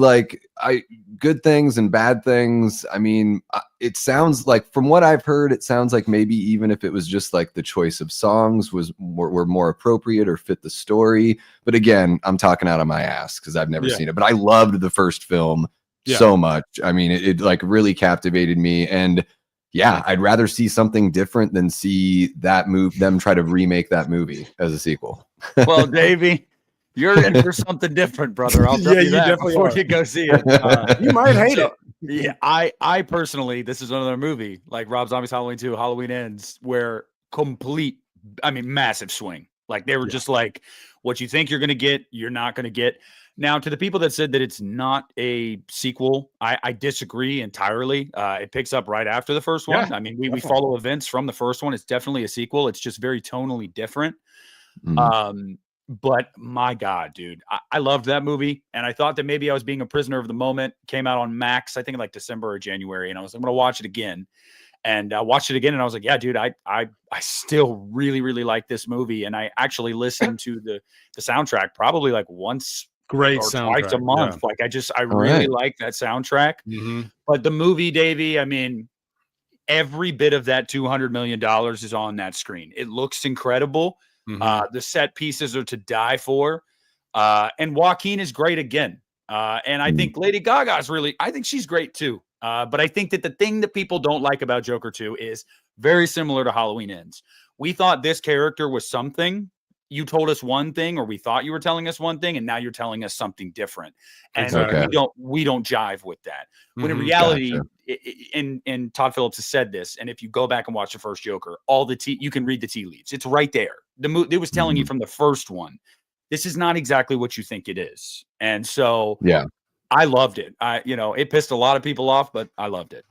good things and bad things. I mean, it sounds like, from what I've heard, it sounds like maybe even if it was just like the choice of songs were more appropriate or fit the story. But again, I'm talking out of my ass because I've never seen it. But I loved the first film so much. I mean, it like really captivated me. And yeah, I'd rather see something different than see them try to remake that movie as a sequel. Well, Davey, you're in for something different, brother. I'll tell you that before you go see it. You might hate it. Yeah, I personally, this is another movie like Rob Zombie's Halloween 2, Halloween Ends, where massive swing. Like they were just like, what you think you're going to get, you're not going to get. Now, to the people that said that it's not a sequel, I disagree entirely. It picks up right after the first one. I mean, we follow events from the first one. It's definitely a sequel. It's just very tonally different. But my God, dude, I loved that movie. And I thought that maybe I was being a prisoner of the moment. Came out on Max, I think in like December or January. And I was like, I'm going to watch it again. And I watched it again. And I was like, yeah, dude, I still really, really like this movie. And I actually listened to the soundtrack probably like once. Great or soundtrack. Twice a month. Like I really like that soundtrack. But the movie, Davey, I mean, every bit of that $200 million is on that screen. It looks incredible. The set pieces are to die for. And Joaquin is great again. And I think Lady Gaga is I think she's great too. But I think that the thing that people don't like about Joker 2 is very similar to Halloween Ends. We thought this character was something. You told us one thing, or we thought you were telling us one thing, and now you're telling us something different. And we don't jive with that. When in reality, and Todd Phillips has said this, and if you go back and watch the first Joker, you can read the tea leaves. It's right there. It was telling you from the first one, this is not exactly what you think it is. And so I loved it. It pissed a lot of people off, but I loved it.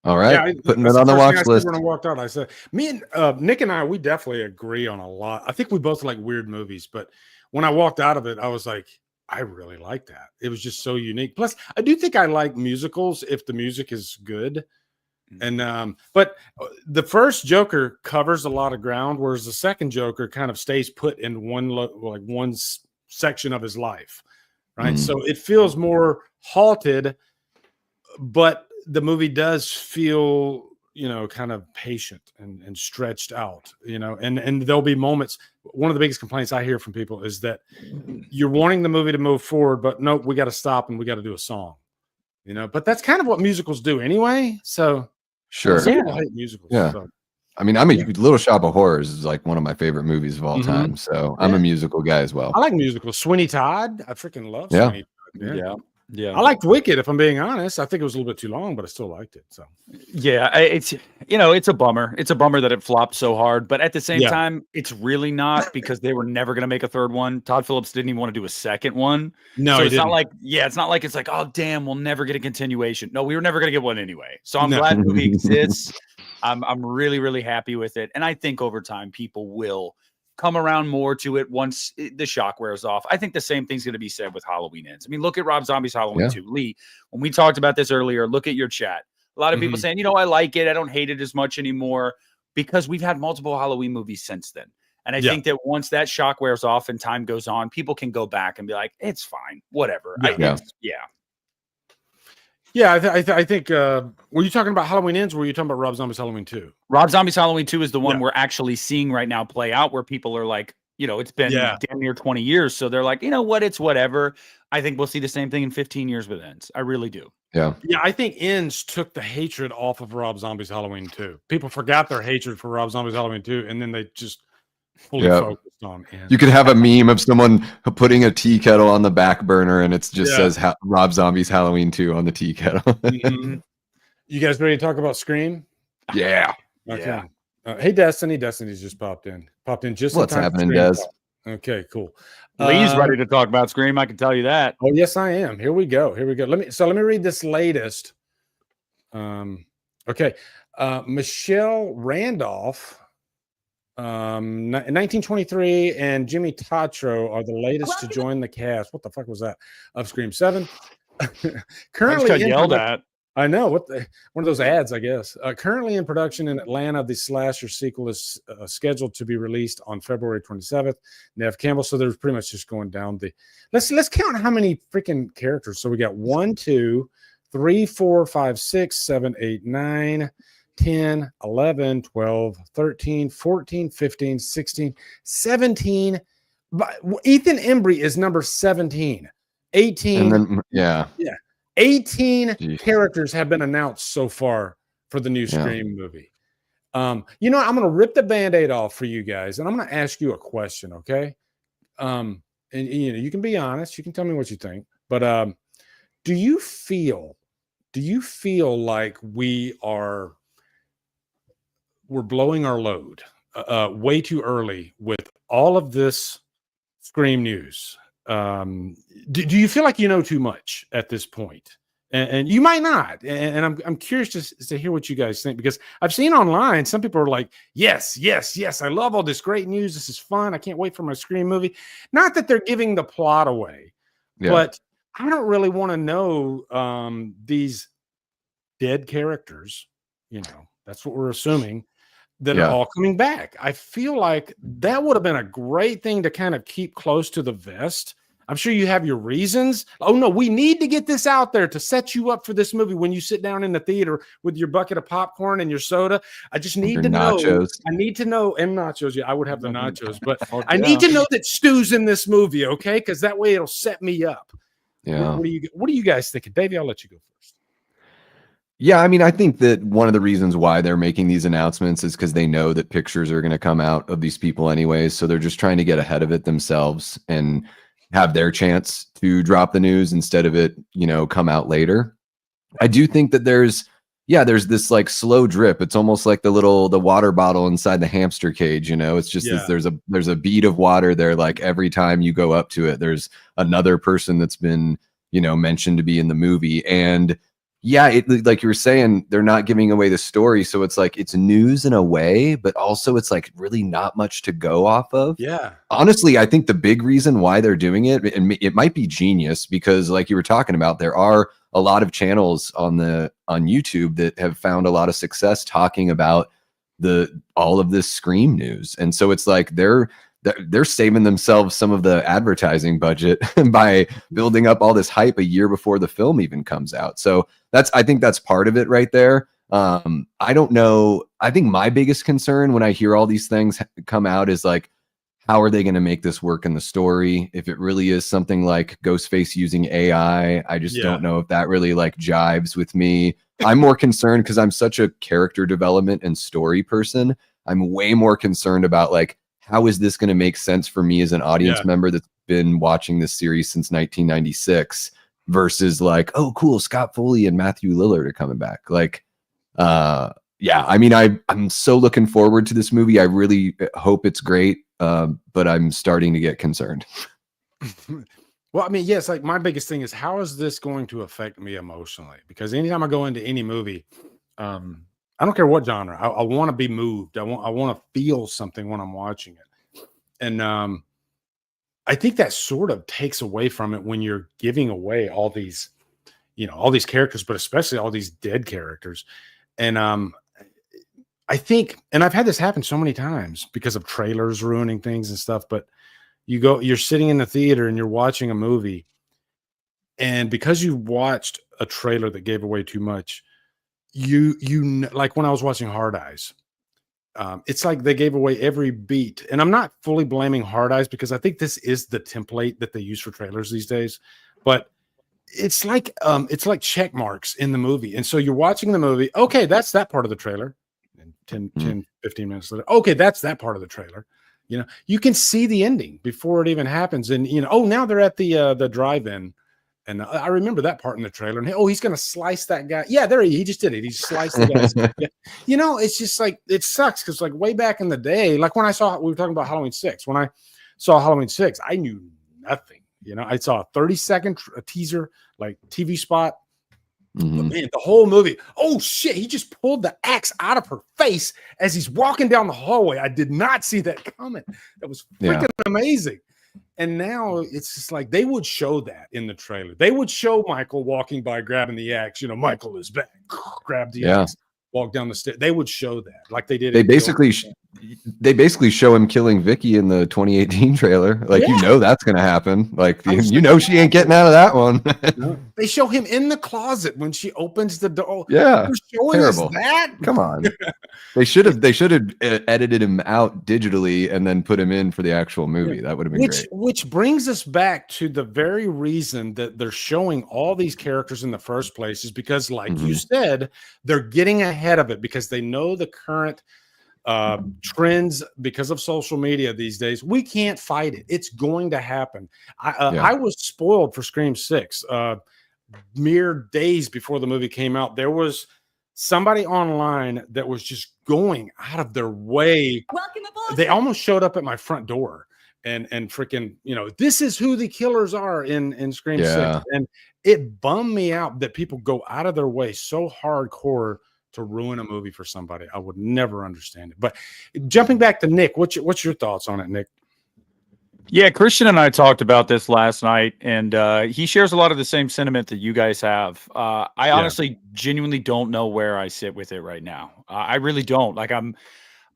All right, putting it on the watch list. When I walked out, I said, me and Nick and I, we definitely agree on a lot. I think we both like weird movies, but when I walked out of it, I was like, I really like that. It was just so unique. Plus, I do think I like musicals if the music is good. And but the first Joker covers a lot of ground, whereas the second Joker kind of stays put in one section of his life, right? So it feels more halted, but the movie does feel, kind of patient and stretched out, and there'll be moments. One of the biggest complaints I hear from people is that you're wanting the movie to move forward, but nope, we got to stop and we got to do a song, but that's kind of what musicals do anyway. So sure. Some people hate musicals. Yeah. So. I mean, Little Shop of Horrors is like one of my favorite movies of all time. So I'm a musical guy as well. I like musicals. Sweeney Todd. I freaking love Sweeney Todd. Yeah. I liked Wicked, if I'm being honest. I think it was a little bit too long, but I still liked it. So yeah, it's a bummer. It's a bummer that it flopped so hard, but at the same time, it's really not, because they were never going to make a third one. Todd Phillips didn't even want to do a second one. No, so it's not like it's like, oh damn, we'll never get a continuation. No, we were never going to get one anyway. So I'm glad the movie exists. I'm really, really happy with it, and I think over time people will come around more to it once the shock wears off. I think the same thing's going to be said with Halloween Ends. I mean, look at Rob Zombie's Halloween 2. Lee, when we talked about this earlier, look at your chat. A lot of people saying, I like it. I don't hate it as much anymore, because we've had multiple Halloween movies since then. And I think that once that shock wears off and time goes on, people can go back and be like, it's fine, whatever. I think, were you talking about Halloween Ends, or were you talking about Rob Zombie's Halloween 2? Rob Zombie's Halloween 2 is the one we're actually seeing right now play out, where people are like, it's been damn near 20 years. So they're like, what, it's whatever. I think we'll see the same thing in 15 years with Ends. I really do. Yeah. Yeah, I think Ends took the hatred off of Rob Zombie's Halloween 2. People forgot their hatred for Rob Zombie's Halloween 2, and then they just fully focused on Ends. You could have a meme of someone putting a tea kettle on the back burner, and it just says Rob Zombie's Halloween 2 on the tea kettle. You guys ready to talk about Scream? Yeah. Okay. Hey, Destiny. Destiny's just popped in. Just what's happening, Des? Okay, cool. Lee's ready to talk about Scream. I can tell you that. Oh, yes, I am. Here we go. Let me read this latest. Okay. Michelle Randolph, 1923, and Jimmy Tatro are the latest to join the cast. What the fuck was that? Of Scream 7. I just Currently got in yelled production. at. I know one of those ads, I guess. Currently in production in Atlanta, the slasher sequel is scheduled to be released on February 27th. Nev Campbell. So there's pretty much just going down the. Let's count how many freaking characters. So we got 1, 2, 3, 4, 5, 6, 7, 8, 9, 10, 11, 12, 13, 14, 15, 16, 17. But Ethan Embry is number 17. 18. And then Yeah. 18 Jeez. characters have been announced so far for the new Yeah. Scream movie. You know, I'm going to rip the Band-Aid off for you guys, and I'm going to ask you a question, okay? And you know, you can be honest. You can tell me what you think. But do you feel like we're blowing our load way too early with all of this Scream news? Do you feel like you know too much at this point? And you might not. And I'm curious to hear what you guys think, because I've seen online some people are like, yes, I love all this great news. This is fun. I can't wait for my Scream movie. Not that they're giving the plot away, but I don't really want to know these dead characters. You know, that's what we're assuming, that are all coming back. I feel like that would have been a great thing to kind of keep close to the vest. I'm sure you have your reasons. Oh no, we need to get this out there to set you up for this movie when you sit down in the theater with your bucket of popcorn and your soda. I just need to know. I need to know, and nachos. Yeah, I would have the nachos, but I need to know that Stu's in this movie, okay? Because that way it'll set me up. Yeah. What are you guys thinking? Davey, I'll let you go first. Yeah, I mean, I think that one of the reasons why they're making these announcements is because they know that pictures are going to come out of these people anyways. So they're just trying to get ahead of it themselves and have their chance to drop the news instead of it, you know, come out later. I do think that there's this like slow drip. It's almost like the water bottle inside the hamster cage, you know. It's just there's a bead of water there. Like every time you go up to it, there's another person that's been, you know, mentioned to be in the movie. And yeah, like you were saying, they're not giving away the story. So it's like, it's news in a way, but also it's like really not much to go off of. Yeah. Honestly, I think the big reason why they're doing it, and it might be genius, because like you were talking about, there are a lot of channels on YouTube that have found a lot of success talking about all of this Scream news. And so it's like they're saving themselves some of the advertising budget by building up all this hype a year before the film even comes out. So I think that's part of it right there. I don't know. I think my biggest concern when I hear all these things come out is like, how are they going to make this work in the story? If it really is something like Ghostface using AI, I just don't know if that really like jives with me. I'm more concerned because I'm such a character development and story person. I'm way more concerned about like, how is this going to make sense for me as an audience member that's been watching this series since 1996 versus like, oh, cool, Scott Foley and Matthew Lillard are coming back. Like, I mean, I'm so looking forward to this movie. I really hope it's great, but I'm starting to get concerned. Well, I mean, yes, like my biggest thing is, how is this going to affect me emotionally? Because anytime I go into any movie, I don't care what genre. I want to be moved. I want to feel something when I'm watching it. And I think that sort of takes away from it when you're giving away all these, you know, all these characters, but especially all these dead characters. And I think, and I've had this happen so many times because of trailers ruining things and stuff, but you're sitting in the theater and you're watching a movie, and because you watched a trailer that gave away too much, you like when I was watching Hard Eyes, it's like they gave away every beat. And I'm not fully blaming Hard Eyes because I think this is the template that they use for trailers these days, but it's like check marks in the movie. And so you're watching the movie, okay, that's that part of the trailer. And 10, 15 minutes later, okay, that's that part of the trailer. You know, you can see the ending before it even happens. And, you know, oh, now they're at the drive-in. And I remember that part in the trailer. And he's going to slice that guy. Yeah, he just did it. He sliced the guy. Yeah. You know, it's just like, it sucks because like way back in the day, like when we were talking about Halloween 6, when I saw Halloween 6, I knew nothing. You know, I saw a 30-second teaser, like TV spot. Mm-hmm. But man, the whole movie, oh shit, he just pulled the axe out of her face as he's walking down the hallway. I did not see that coming. That was freaking amazing. And now it's just like they would show that in the trailer. They would show Michael walking by grabbing the axe. You know, Michael is back, grab the axe, walk down the stairs. They would show that like they did. They basically show him killing Vicky in the 2018 trailer. Like, you know, that's going to happen. Like, you know, she ain't getting out of that one. No. They show him in the closet when she opens the door. Yeah. They're showing terrible. us that. Come on. They should have edited him out digitally and then put him in for the actual movie. That would have been great. Which brings us back to the very reason that they're showing all these characters in the first place is because, like you said, they're getting ahead of it because they know the current trends because of social media these days. We can't fight it. It's going to happen. I was spoiled for Scream 6. Mere days before the movie came out, there was somebody online that was just going out of their way. They almost showed up at my front door and freaking, you know, this is who the killers are in Scream 6. And it bummed me out that people go out of their way so hardcore to ruin a movie for somebody. I would never understand it. But jumping back to Nick, what's your thoughts on it, Nick? Yeah, Christian and I talked about this last night, and he shares a lot of the same sentiment that you guys have. I honestly genuinely don't know where I sit with it right now. I really don't. Like,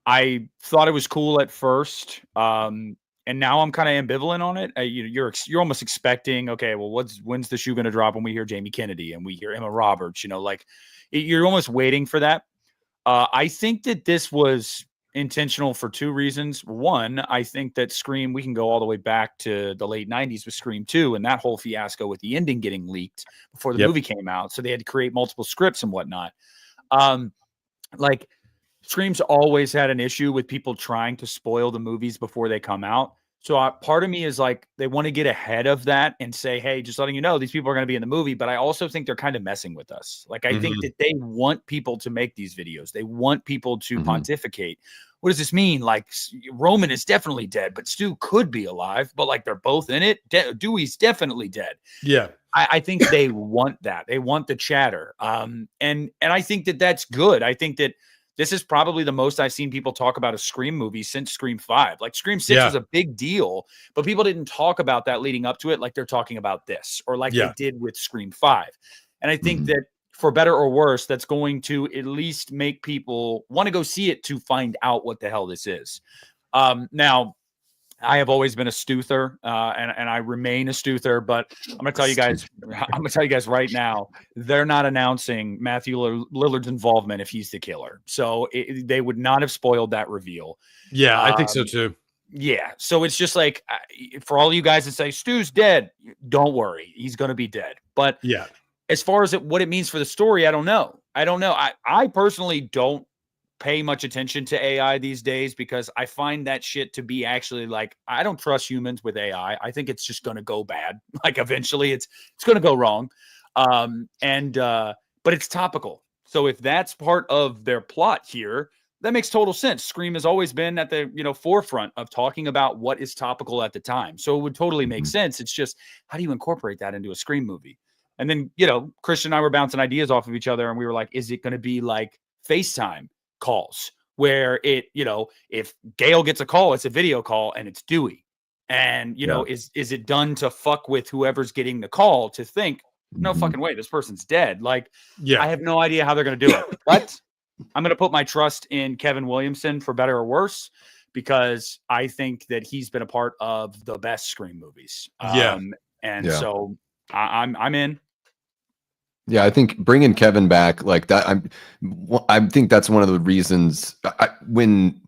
I thought it was cool at first, and now I'm kind of ambivalent on it. You're almost expecting, okay, well, when's the shoe going to drop when we hear Jamie Kennedy and we hear Emma Roberts? You know, like you're almost waiting for that. I think that this was intentional for two reasons. One, I think that Scream, we can go all the way back to the late 90s with Scream 2 and that whole fiasco with the ending getting leaked before the movie came out. So they had to create multiple scripts and whatnot. Like, Scream's always had an issue with people trying to spoil the movies before they come out. So part of me is like, they want to get ahead of that and say, hey, just letting you know, these people are going to be in the movie. But I also think they're kind of messing with us. Like, I think that they want people to make these videos. They want people to pontificate. What does this mean? Like, Roman is definitely dead, but Stu could be alive. But like, they're both in it. Dewey's definitely dead. Yeah. I think they want that. They want the chatter. And I think that that's good. I think that this is probably the most I've seen people talk about a Scream movie since Scream 5. Like, Scream 6 was a big deal, but people didn't talk about that leading up to it like they're talking about this, or like they did with Scream 5. And I think that, for better or worse, that's going to at least make people want to go see it to find out what the hell this is. Now, I have always been a Stuther, and I remain a Stuther, but I'm going to tell you guys right now, they're not announcing Matthew Lillard's involvement if he's the killer. So they would not have spoiled that reveal. Yeah, I think so too. Yeah. So it's just like, for all you guys that say Stu's dead, don't worry. He's going to be dead. But as far as what it means for the story, I don't know. I personally don't pay much attention to AI these days because I find that shit to be actually like, I don't trust humans with AI. I think it's just going to go bad. Like, eventually it's going to go wrong. But it's topical. So if that's part of their plot here, that makes total sense. Scream has always been at the forefront of talking about what is topical at the time. So it would totally make sense. It's just, how do you incorporate that into a Scream movie? And then, Christian and I were bouncing ideas off of each other, and we were like, is it going to be like FaceTime calls where if Gail gets a call, it's a video call and it's Dewey, and is it done to fuck with whoever's getting the call to think, no fucking way, this person's dead? Like, I have no idea how they're going to do it, but I'm going to put my trust in Kevin Williamson, for better or worse, because I think that he's been a part of the best Scream movies. So I'm in. Yeah, I think bringing Kevin back like that, I think that's one of the reasons. When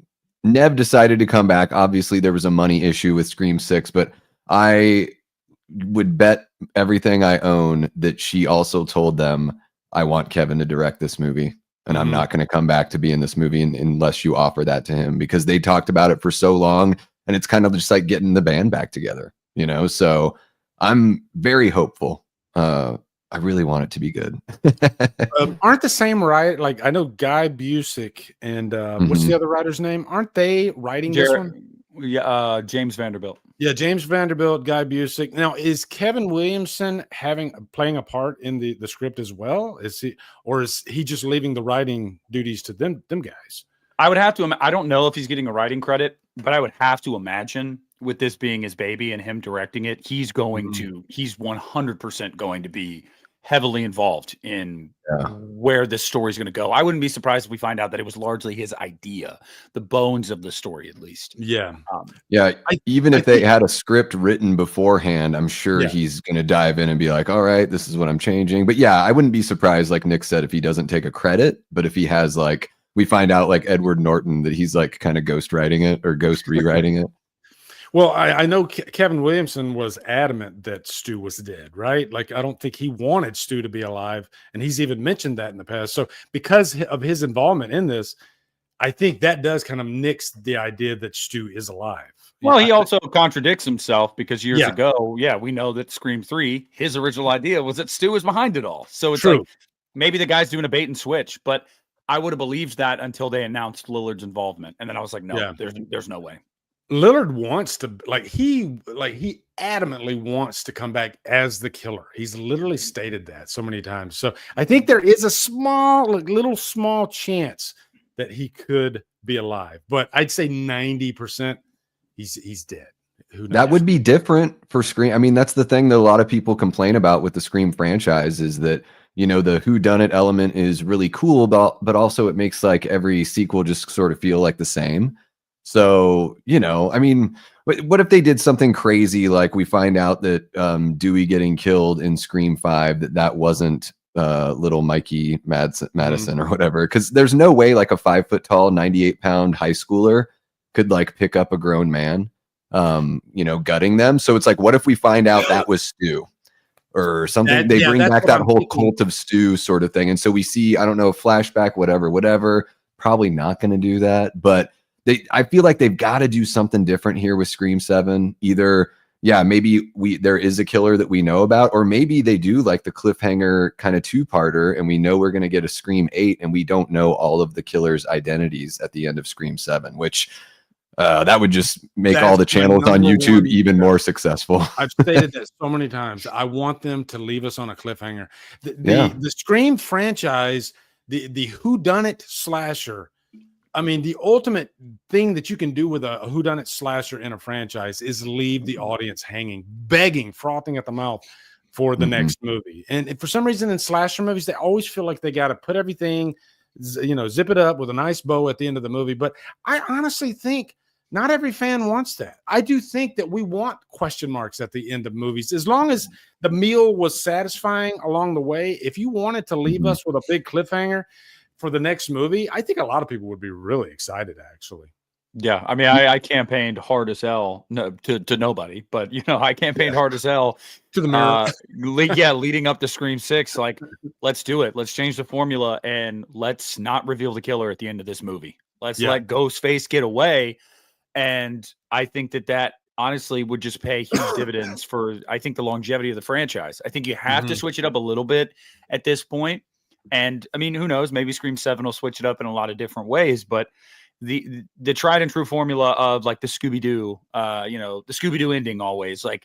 Neb decided to come back, obviously there was a money issue with Scream 6, but I would bet everything I own that she also told them, I want Kevin to direct this movie, and I'm not going to come back to be in this movie unless you offer that to him, because they talked about it for so long, and it's kind of just like getting the band back together, So I'm very hopeful. I really want it to be good. Aren't the same writer? Like, I know Guy Busick and what's the other writer's name? Aren't they writing this one? Yeah, James Vanderbilt. Yeah, James Vanderbilt, Guy Busick. Now, is Kevin Williamson playing a part in the script as well? Is he just leaving the writing duties to them guys? I would have to. I don't know if he's getting a writing credit, but I would have to imagine. with this being his baby and him directing it, he's going Mhm. to, he's 100% going to be heavily involved in Yeah. where this story is going to go. I wouldn't be surprised if we find out that it was largely his idea, the bones of the story, at least. Yeah. Yeah, even I if they think- had a script written beforehand, I'm sure Yeah. he's going to dive in and be like, all right, this is what I'm changing. But yeah, I wouldn't be surprised, like Nick said, if he doesn't take a credit, but if he has like, we find out like Edward Norton that he's like kind of ghost writing it or ghost rewriting it. Well, I know Kevin Williamson was adamant that Stu was dead, right? Like, I don't think he wanted Stu to be alive. And he's even mentioned that in the past. So because of his involvement in this, I think that does kind of nix the idea that Stu is alive. Well, he also contradicts himself because years Yeah. ago, we know that Scream 3, his original idea was that Stu was behind it all. So it's True. like maybe the guy's doing a bait and switch, but I would have believed that until they announced Lillard's involvement. And then I was like, no, Yeah. there's no way. Lillard wants to, he adamantly wants to come back as the killer. He's literally stated that so many times. So I think there is a little small chance that he could be alive, but I'd say 90% he's dead. Who knows? That would be different for Scream. I mean, that's the thing that a lot of people complain about with the Scream franchise is that, you know, the whodunit element is really cool, but also it makes like every sequel just sort of feel like the same. So, you know, I mean, what if they did something crazy like we find out that Dewey getting killed in Scream 5 that wasn't little Mikey Madison or whatever? Because there's no way like a 5 foot tall, 98-pound high schooler could like pick up a grown man, you know, gutting them. So it's like, what if we find out that was Stu or something? They bring back that whole cult of Stu sort of thing. And so we see, I don't know, flashback, whatever. Probably not going to do that, but I feel like they've got to do something different here with Scream 7. Either, maybe there is a killer that we know about, or maybe they do like the cliffhanger kind of two-parter, and we know we're going to get a Scream 8, and we don't know all of the killers' identities at the end of Scream 7, which that would just make all the channels on YouTube even more successful. I've stated that so many times. I want them to leave us on a cliffhanger. The Scream franchise, the whodunit slasher, I mean, the ultimate thing that you can do with a whodunit slasher in a franchise is leave the audience hanging, begging, frothing at the mouth for the next movie. And for some reason in slasher movies, they always feel like they got to put everything, you know, zip it up with a nice bow at the end of the movie. But I honestly think not every fan wants that. I do think that we want question marks at the end of movies. As long as the meal was satisfying along the way, if you wanted to leave us with a big cliffhanger for the next movie, I think a lot of people would be really excited, actually. Yeah, I mean, I campaigned hard as hell to nobody, but you know, I campaigned hard as hell to the mirror. Leading up to Scream 6, like, let's do it. Let's change the formula and let's not reveal the killer at the end of this movie. Let's let Ghostface get away. And I think that honestly would just pay huge dividends for, I think, the longevity of the franchise. I think you have to switch it up a little bit at this point. And I mean, who knows? Maybe Scream 7 will switch it up in a lot of different ways, but the tried and true formula of like the Scooby-Doo, you know, the Scooby-Doo ending always, like,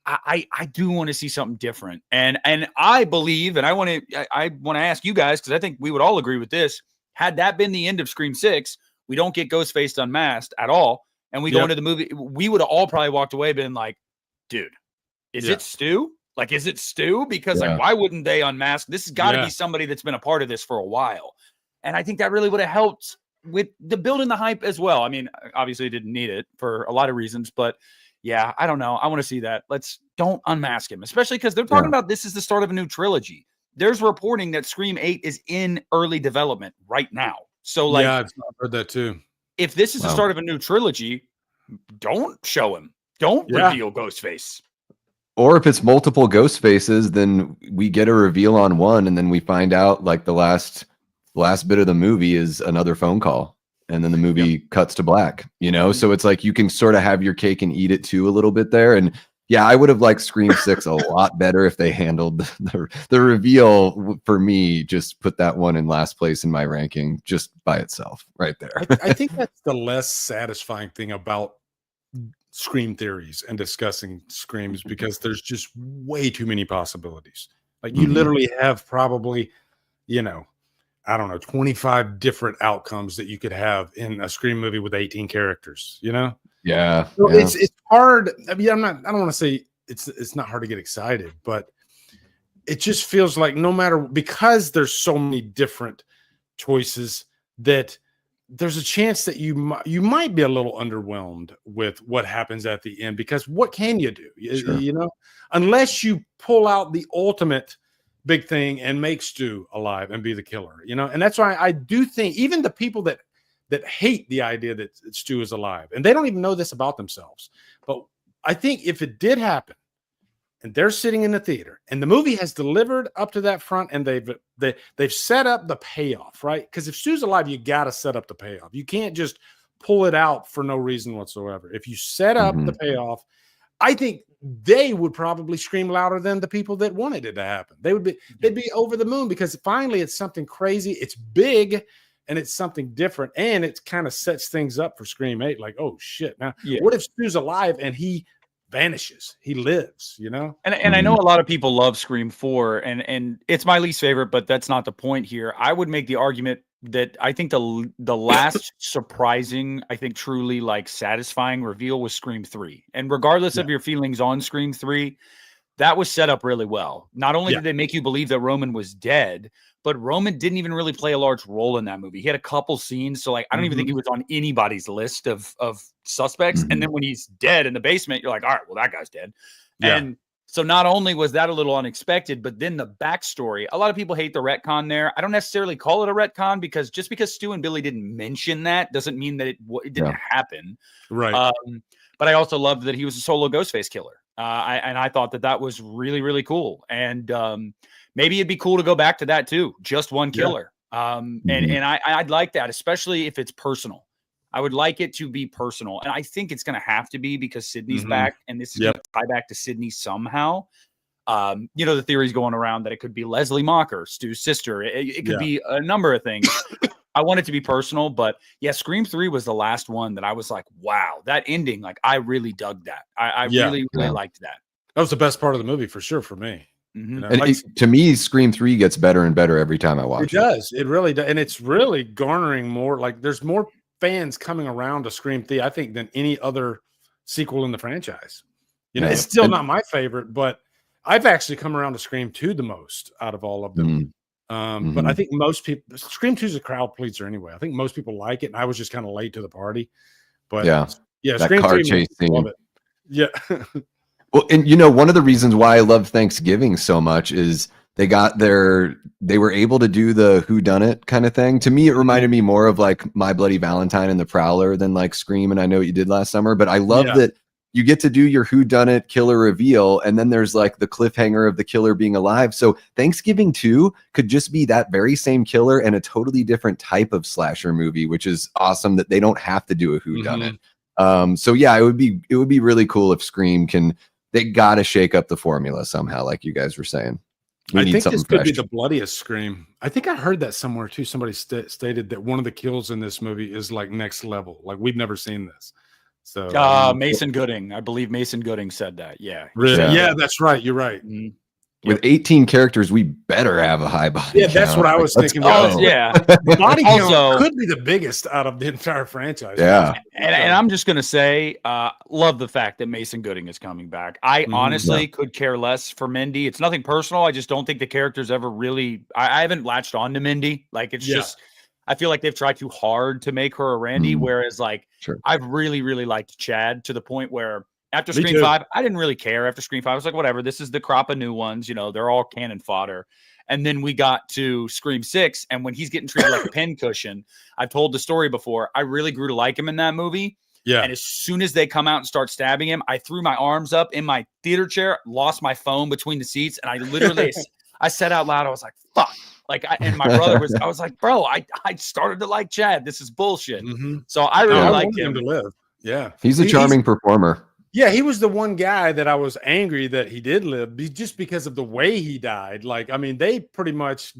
I do want to see something different. And I believe, and I want to ask you guys, because I think we would all agree with this. Had that been the end of Scream 6, we don't get Ghostface unmasked at all, and we go into the movie, we would have all probably walked away been like, dude, is it Stu? Like, is it Stu? Because like, why wouldn't they unmask? This has got to be somebody that's been a part of this for a while. And I think that really would have helped with the building the hype as well. I mean, obviously didn't need it for a lot of reasons, but yeah, I don't know. I want to see that. Don't unmask him, especially because they're talking about this is the start of a new trilogy. There's reporting that Scream 8 is in early development right now. So like, I've heard that too. If this is the start of a new trilogy, don't show him. Don't reveal Ghostface. Or if it's multiple ghost faces, then we get a reveal on one, and then we find out like the last bit of the movie is another phone call, and then the movie cuts to black, you know? So it's like you can sort of have your cake and eat it too a little bit there. And yeah, I would have liked Scream 6 a lot better if they handled the reveal. For me, just put that one in last place in my ranking just by itself right there. I think that's the less satisfying thing about Scream theories and discussing Screams, because there's just way too many possibilities. Like you literally have probably, you know, I don't know, 25 different outcomes that you could have in a Scream movie with 18 characters, you know? Yeah. So Yeah. it's hard. I mean, I don't want to say it's not hard to get excited, but it just feels like no matter, because there's so many different choices, that there's a chance that you might be a little underwhelmed with what happens at the end, because what can you do? Sure. You know, unless you pull out the ultimate big thing and make Stu alive and be the killer, you know? And that's why I do think even the people that hate the idea that Stu is alive, and they don't even know this about themselves, but I think if it did happen and they're sitting in the theater and the movie has delivered up to that front and they've set up the payoff, right? Because if Stu's alive, you got to set up the payoff. You can't just pull it out for no reason whatsoever. If you set up the payoff, I think they would probably scream louder than the people that wanted it to happen. They'd be over the moon, because finally it's something crazy. It's big and it's something different. And it kind of sets things up for Scream 8. Like, oh shit. Now, what if Stu's alive and he vanishes? He lives, you know? And I know a lot of people love Scream 4, and it's my least favorite, but that's not the point here. I would make the argument that I think the last surprising, I think truly like satisfying reveal was Scream 3. And regardless of your feelings on Scream 3, that was set up really well. Not only did they make you believe that Roman was dead, but Roman didn't even really play a large role in that movie. He had a couple scenes, so like I don't even think he was on anybody's list of suspects. And then when he's dead in the basement, you're like, all right, well, that guy's dead. And so not only was that a little unexpected, but then the backstory. A lot of people hate the retcon there. I don't necessarily call it a retcon, because just because Stu and Billy didn't mention that doesn't mean that it didn't happen. Right. But I also loved that he was a solo Ghostface killer. I thought that was really, really cool. And maybe it'd be cool to go back to that too. Just one killer. And I'd like that, especially if it's personal. I would like it to be personal. And I think it's going to have to be, because Sydney's back, and this is going to tie back to Sydney somehow. You know, the theory's going around that it could be Leslie Mocker, Stu's sister. It could be a number of things. I want it to be personal, but yeah, Scream 3 was the last one that I was like, wow, that ending. Like, I really dug that. I really liked that. That was the best part of the movie for sure for me. You know, and to me, Scream 3 gets better and better every time I watch it. It does. It really does. And it's really garnering more, like there's more fans coming around to Scream 3, I think, than any other sequel in the franchise. You know, it's still not my favorite, but I've actually come around to Scream 2 the most out of all of them. But I think most people, Scream 2 is a crowd pleaser anyway. I think most people like it, and I was just kind of late to the party. But yeah, that Scream car 3, chase scene. love it. Yeah. Well, and you know, one of the reasons why I love Thanksgiving so much is they were able to do the whodunit kind of thing. To me, it reminded me more of like My Bloody Valentine and The Prowler than like Scream and I Know What You Did Last Summer. But I love that you get to do your whodunit killer reveal, and then there's like the cliffhanger of the killer being alive. So Thanksgiving 2 could just be that very same killer and a totally different type of slasher movie, which is awesome that they don't have to do a whodunit. So yeah, it would be really cool if Scream they got to shake up the formula somehow, like you guys were saying. I think this could be the bloodiest Scream. I think I heard that somewhere too. Somebody stated that one of the kills in this movie is like next level. Like, we've never seen this. So Mason Gooding, I believe Mason Gooding said that. Yeah. Really? Yeah, that's right. You're right. With 18 characters, we better have a high body count. That's what I was thinking. Oh, yeah. The body count could be the biggest out of the entire franchise. Yeah. And I'm just going to say, love the fact that Mason Gooding is coming back. I honestly could care less for Mindy. It's nothing personal. I just don't think the character's ever really, I haven't latched on to Mindy. Like, it's just, I feel like they've tried too hard to make her a Randy. Whereas like, I've really, really liked Chad to the point where, after Scream 5, I didn't really care. After Scream 5, I was like, whatever. This is the crop of new ones. You know, they're all cannon fodder. And then we got to Scream 6, and when he's getting treated like a pincushion, I've told the story before. I really grew to like him in that movie. Yeah. And as soon as they come out and start stabbing him, I threw my arms up in my theater chair, lost my phone between the seats, and I literally, I said out loud, I was like, fuck. Like, and my brother was, I was like, bro, I started to like Chad. This is bullshit. So I really liked him to live. Yeah. He's a charming performer. Yeah, he was the one guy that I was angry that he did live just because of the way he died. Like, I mean, they pretty much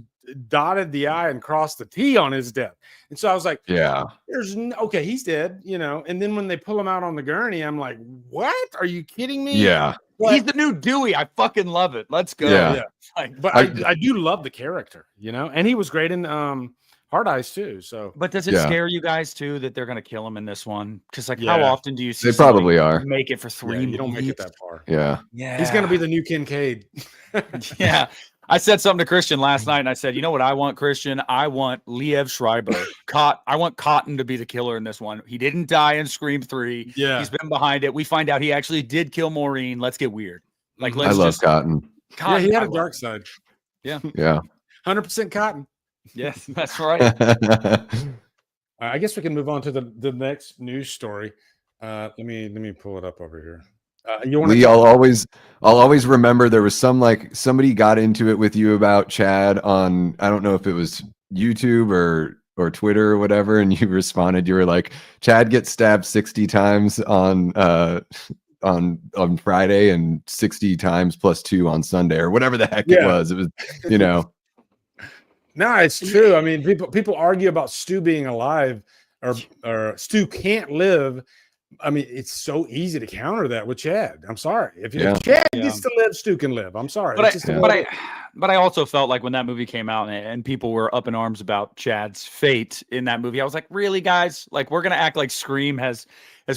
dotted the I and crossed the T on his death. And so I was like, Yeah. okay, he's dead, you know. And then when they pull him out on the gurney, I'm like, what? Are you kidding me? Yeah. But, he's the new Dewey. I fucking love it. Let's go. Yeah. Like, but I do love the character, you know, and he was great in Hard Eyes too. So, but does it scare you guys too that they're gonna kill him in this one? Because like, how often do you see they probably are make it for 3 you don't make it that far. Yeah. He's gonna be the new Kincaid. Yeah. I said something to Christian last night, and I said, you know what I want, Christian? I want Liev Schreiber. I want Cotton to be the killer in this one. He didn't die in Scream 3. Yeah. He's been behind it. We find out he actually did kill Maureen. Let's get weird. Like, I love Cotton. Yeah, he had a dark side. Yeah. Yeah. 100% Cotton. Yes, that's right. I guess we can move on to the next news story. Let me pull it up over here. I'll always remember there was somebody got into it with you about Chad on, I don't know if it was YouTube or Twitter or whatever, and you responded, you were like, Chad gets stabbed 60 times on Friday and 60 times plus 2 on Sunday, or whatever the heck it was. It was, you know. No, it's true. I mean, people argue about Stu being alive or Stu can't live. I mean, it's so easy to counter that with Chad. I'm sorry. If Chad gets to live, Stu can live. I'm sorry. But I also felt like when that movie came out and people were up in arms about Chad's fate in that movie, I was like, really, guys? Like, we're gonna act like Scream has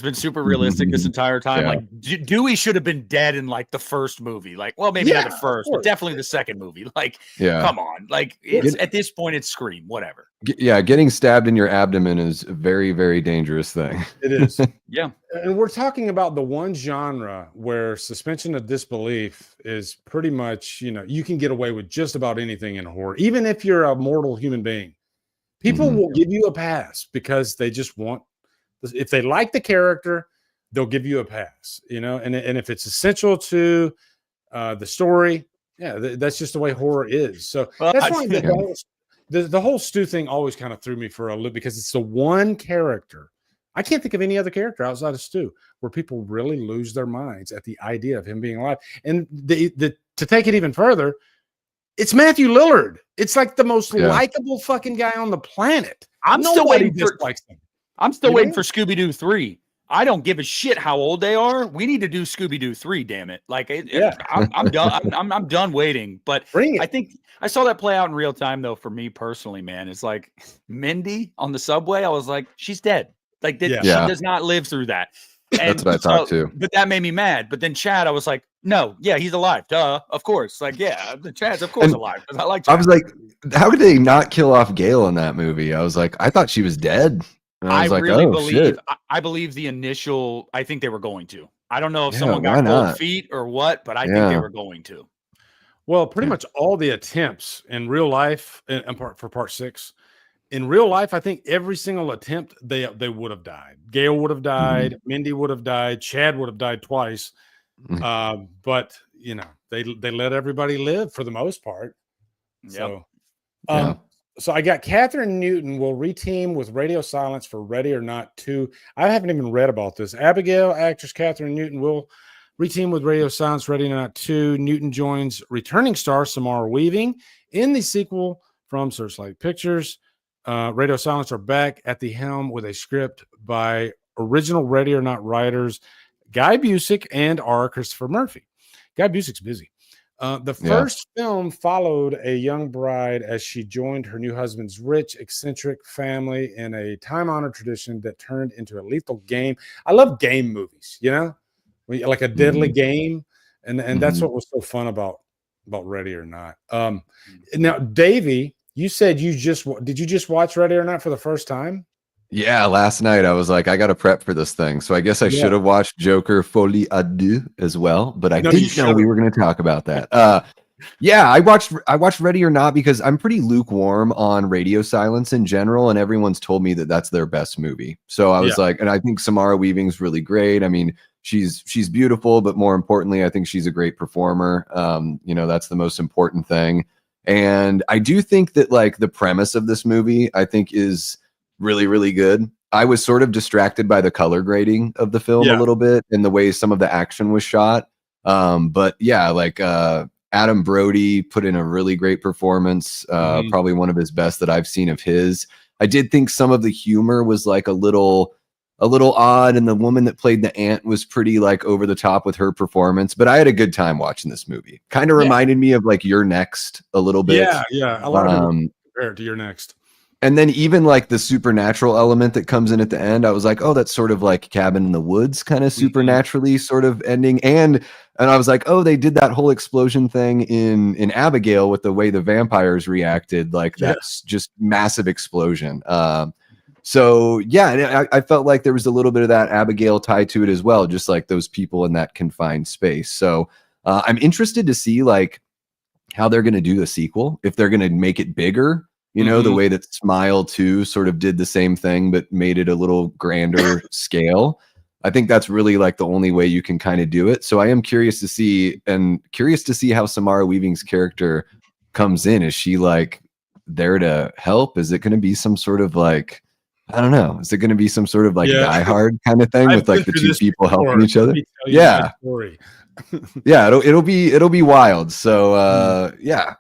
been super realistic this entire time. Yeah. Like, Dewey should have been dead in like the first movie. Like, well, maybe not the first, but definitely the second movie. Like, come on. Like, at this point, it's Scream. Whatever. Yeah, getting stabbed in your abdomen is a very, very dangerous thing. It is. Yeah. And we're talking about the one genre where suspension of disbelief is pretty much, you know, you can get away with just about anything in horror, even if you're a mortal human being. People will give you a pass because they just want, if they like the character, they'll give you a pass, you know, and if it's essential to the story, that's just the way horror is. So that's why the whole Stu thing always kind of threw me for a loop, because it's the one character. I can't think of any other character outside of Stu where people really lose their minds at the idea of him being alive. And to take it even further, it's Matthew Lillard. It's like the most likable fucking guy on the planet. I'm still waiting for Scooby-Doo 3. I don't give a shit how old they are. We need to do Scooby-Doo 3, damn it. Like, I'm done. I'm done waiting. But I think I saw that play out in real time, though, for me personally, man. It's like Mindy on the subway. I was like, she's dead. Like, she does not live through that. And that's what I thought too. But that made me mad. But then Chad, I was like, no, he's alive. Duh, of course. Like, Chad's of course alive. I like Chad. I was like, how could they not kill off Gail in that movie? I was like, I thought she was dead. And I was like, really believe shit. I believe the initial. I think they were going to. I don't know if someone got cold feet or what, but I think they were going to. Well, pretty much all the attempts in real life, for part 6, in real life, I think every single attempt they would have died. Gail would have died. Mindy would have died. Chad would have died twice. But you know, they let everybody live for the most part. So, so I got Catherine Newton will reteam with Radio Silence for Ready or Not 2. I haven't even read about this. Abigail actress Catherine Newton will reteam with Radio Silence, Ready or Not 2. Newton joins returning star Samara Weaving in the sequel from Searchlight Pictures. Radio Silence are back at the helm with a script by original Ready or Not writers Guy Busick and R. Christopher Murphy. Guy Busick's busy. The first film followed a young bride as she joined her new husband's rich, eccentric family in a time-honored tradition that turned into a lethal game. I love game movies, you know, like a deadly game, and that's what was so fun about Ready or Not. Now, Davey, you said did you just watch Ready or Not for the first time? Yeah, last night I was like, I got to prep for this thing. So I guess I should have watched Joker Folie à Deux as well, but I didn't know we were going to talk about that. I watched Ready or Not because I'm pretty lukewarm on Radio Silence in general, and everyone's told me that that's their best movie. So I was like, and I think Samara Weaving's really great. I mean, she's beautiful, but more importantly, I think she's a great performer. You know, that's the most important thing. And I do think that like the premise of this movie, I think is really, really good. I was sort of distracted by the color grading of the film a little bit and the way some of the action was shot. But yeah, like Adam Brody put in a really great performance, probably one of his best that I've seen of his. I did think some of the humor was like a little odd, and the woman that played the aunt was pretty like over the top with her performance, but I had a good time watching this movie. Kind of reminded me of like You're Next a little bit. Yeah. A lot of people compare it to You're Next. And then even like the supernatural element that comes in at the end, I was like, oh, that's sort of like Cabin in the Woods kind of supernaturally sort of ending. And I was like, oh, they did that whole explosion thing in Abigail with the way the vampires reacted, like that's just massive explosion. So yeah, I felt like there was a little bit of that Abigail tie to it as well, just like those people in that confined space. So I'm interested to see like how they're going to do the sequel, if they're going to make it bigger. You know, the way that Smile 2 sort of did the same thing, but made it a little grander scale. I think that's really like the only way you can kind of do it. So I am curious to see how Samara Weaving's character comes in. Is she like there to help? Is it going to be some sort of like, I don't know. Is it going to be some sort of like Die Hard kind of thing with like the two people helping each other? Yeah. Yeah. It'll be wild. So yeah,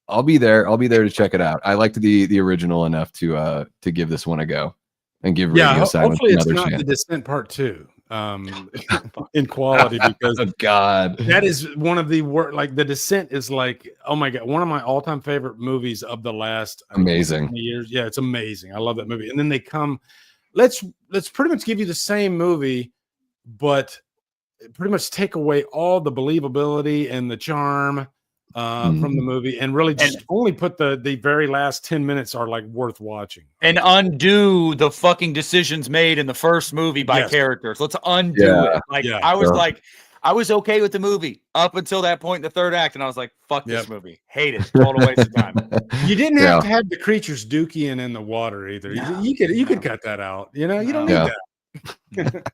I'll be there. I'll be there to check it out. I liked the original enough to give this one a go and give Radio Silence hopefully another it's not chance. The Descent Part 2 in quality, because oh God, that is one of the worst. Like The Descent is like, oh my God, one of my all-time favorite movies of the last amazing 20 years. Yeah, it's amazing. I love that movie. And then they come, let's pretty much give you the same movie, but pretty much take away all the believability and the charm from the movie, and really just only put the very last 10 minutes are like worth watching, and undo the fucking decisions made in the first movie by characters. Let's undo it. Like I was okay with the movie up until that point in the third act, and I was like, fuck this movie. Hate it. Total waste of time. You didn't have to have the creatures dookie in the water either. No. You could cut that out. You know, you don't need that.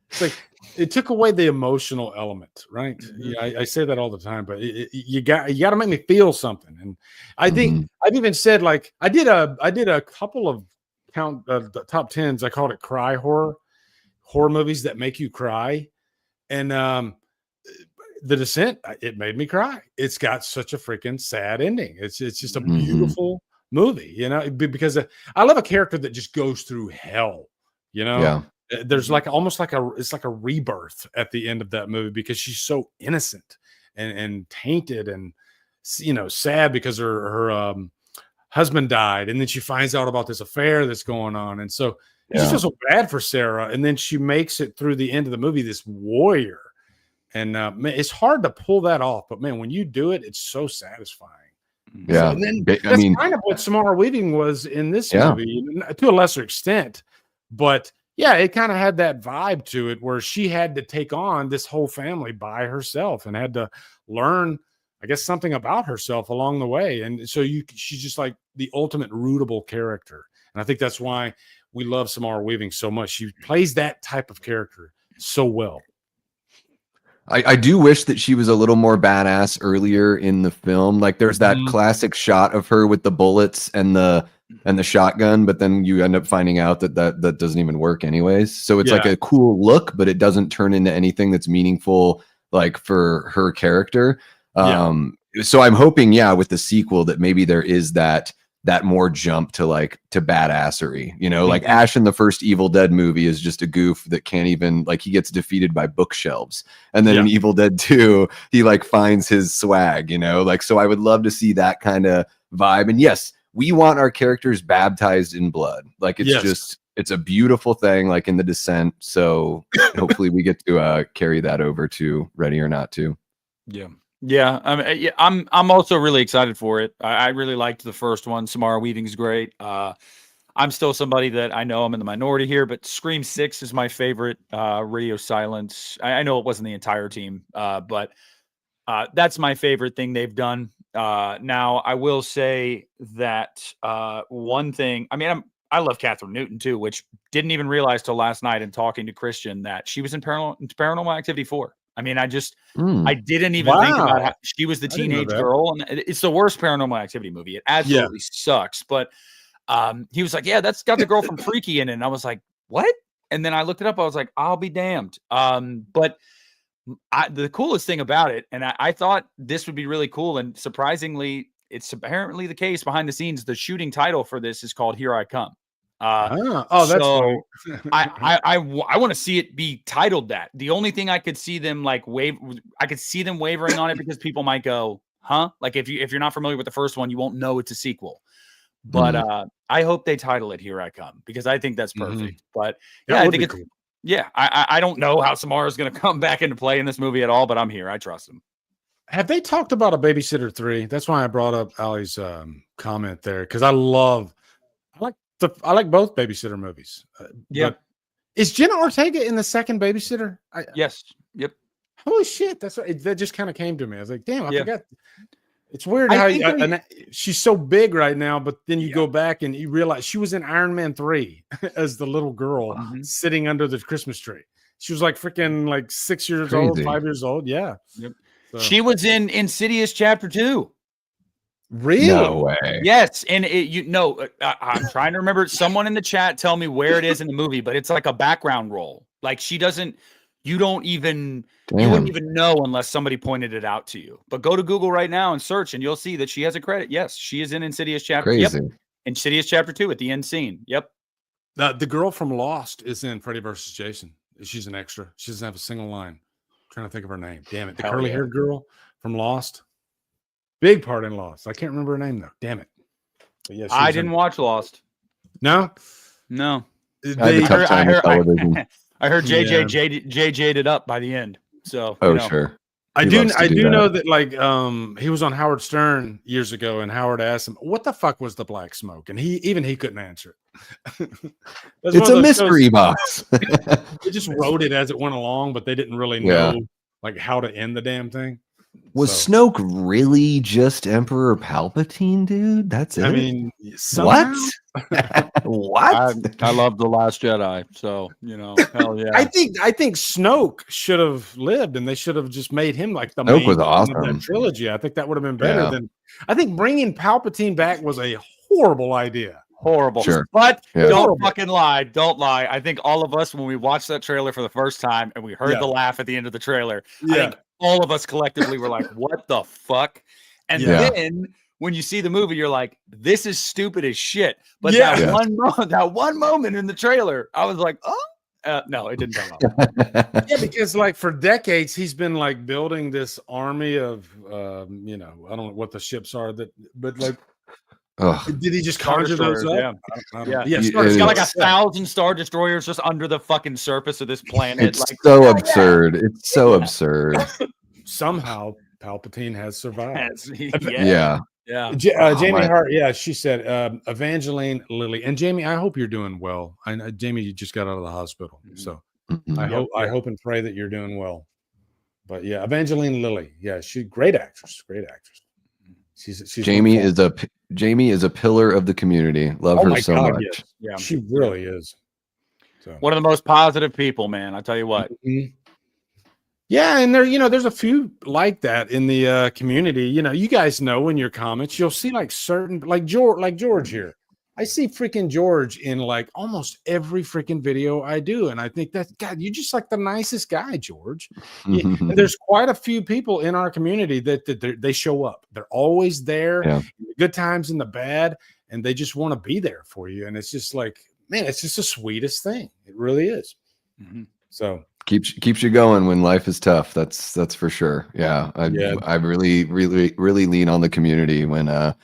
It's like it took away the emotional element, right? Yeah, I say that all the time, but you got to make me feel something. And I think I've even said, like, I did a couple of the top tens. I called it cry horror movies that make you cry. And The Descent, it made me cry. It's got such a freaking sad ending. It's just a beautiful movie, you know, because I love a character that just goes through hell, you know. Yeah. There's like almost like it's like a rebirth at the end of that movie, because she's so innocent and tainted and, you know, sad because her husband died, and then she finds out about this affair that's going on, and so you just feel so bad for Sarah, and then she makes it through the end of the movie, this warrior, and man, it's hard to pull that off, but man, when you do it, it's so satisfying. Yeah, so, and then that's kind of what Samara Weaving was in this movie, to a lesser extent, but yeah, it kind of had that vibe to it where she had to take on this whole family by herself and had to learn, I guess, something about herself along the way. And so she's just like the ultimate rootable character. And I think that's why we love Samara Weaving so much. She plays that type of character so well. I do wish that she was a little more badass earlier in the film. Like there's that classic shot of her with the bullets and the shotgun, but then you end up finding out that doesn't even work anyways. So it's like a cool look, but it doesn't turn into anything that's meaningful, like for her character. So I'm hoping, with the sequel, that maybe there is that more jump to badassery, you know, like Ash in the first Evil Dead movie is just a goof that can't even, like, he gets defeated by bookshelves. And then in Evil Dead 2, he like finds his swag, you know, like, so I would love to see that kind of vibe. And yes, we want our characters baptized in blood. Like it's it's a beautiful thing, like in The Descent. So hopefully we get to carry that over to Ready or Not too. Yeah, I'm also really excited for it. I really liked the first one. Samara Weaving's great. I'm still somebody that I know I'm in the minority here, but Scream 6 is my favorite. Radio Silence. I know it wasn't the entire team, but that's my favorite thing they've done. Now, I will say that one thing. I mean, I love Catherine Newton too, which didn't even realize till last night in talking to Christian that she was in Paranormal Activity 4. I mean, I didn't even think about how she was the teenage girl, and it's the worst Paranormal Activity movie. It absolutely sucks. But he was like, "Yeah, that's got the girl from Freaky in it." And I was like, "What?" And then I looked it up. I was like, "I'll be damned." But The coolest thing about it, and I thought this would be really cool, and surprisingly, it's apparently the case behind the scenes. The shooting title for this is called "Here I Come." That's funny. I want to see it be titled that. The only thing I could see them like I could see them wavering on it because people might go, "Huh?" Like if you're not familiar with the first one, you won't know it's a sequel. But I hope they title it "Here I Come" because I think that's perfect. But yeah, I think it's cool. Yeah, I don't know how Samara's going to come back into play in this movie at all, but I'm here. I trust him. Have they talked about a Babysitter 3? That's why I brought up Allie's comment there because I like both Babysitter movies. Yeah, is Jenna Ortega in the second Babysitter? Yes. Yep. Holy shit! That's right. That just kind of came to me. I was like, damn, I forgot. It's weird how she's so big right now, but then you go back and you realize she was in Iron Man 3 as the little girl sitting under the Christmas tree. She was like freaking like 6 years old, 5 years old. Yeah. Yep. So. She was in Insidious Chapter 2. Really? No way. Yes. And I'm trying to remember. Someone in the chat tell me where it is in the movie, but it's like a background role. Like you wouldn't even know unless somebody pointed it out to you. But go to Google right now and search, and you'll see that she has a credit. Yes, she is in Insidious Chapter. Crazy. Yep. Insidious Chapter 2 at the end scene. Yep. The girl from Lost is in Freddy vs. Jason. She's an extra. She doesn't have a single line. I'm trying to think of her name. Damn it. The curly-haired girl from Lost. Big part in Lost. I can't remember her name, though. Damn it. But yeah, I didn't watch Lost. No? No. I heard JJ jaded up by the end. So sure. I do know that like he was on Howard Stern years ago, and Howard asked him, "What the fuck was the black smoke?" And he couldn't answer it. It's a mystery box. They just wrote it as it went along, but they didn't really know like how to end the damn thing. Was Snoke really just Emperor Palpatine, dude? That's it. I mean, what? What? I love The Last Jedi, so hell yeah. I think Snoke should have lived, and they should have just made him like the Snoke main was awesome. of that trilogy. I think that would have been better than. I think bringing Palpatine back was a horrible idea. Horrible. Sure. But don't fucking lie. Don't lie. I think all of us, when we watched that trailer for the first time and we heard the laugh at the end of the trailer, I think all of us collectively were like, what the fuck? And then when you see the movie, you're like, this is stupid as shit. But that one moment in the trailer, I was like, oh, no, it didn't come up. Because like for decades, he's been like building this army of, I don't know what the ships are but like, did he just conjure those up? Yeah. It's got like 1,000 Star Destroyers just under the fucking surface of this planet. It's so absurd. It's so absurd. Somehow Palpatine has survived. Yeah. Jamie Hart. Yeah, she said Evangeline Lilly. And Jamie, I hope you're doing well. I know Jamie, you just got out of the hospital, so I hope and pray that you're doing well. But yeah, Evangeline Lilly. Yeah, she's great actress. Great actress. She's Jamie is a pillar of the community. Love her so much. Yes. Yeah, she really is. So. One of the most positive people, man. I tell you what. Yeah, and there's a few like that in the community. You guys know in your comments, you'll see like certain like George here. I see freaking George in like almost every freaking video I do, and I think that God, you're just like the nicest guy, George. And there's quite a few people in our community that they show up. They're always there, in the good times and the bad, and they just want to be there for you. And it's just like, man, it's just the sweetest thing. It really is. So keeps you going when life is tough. That's for sure. Yeah, I really lean on the community when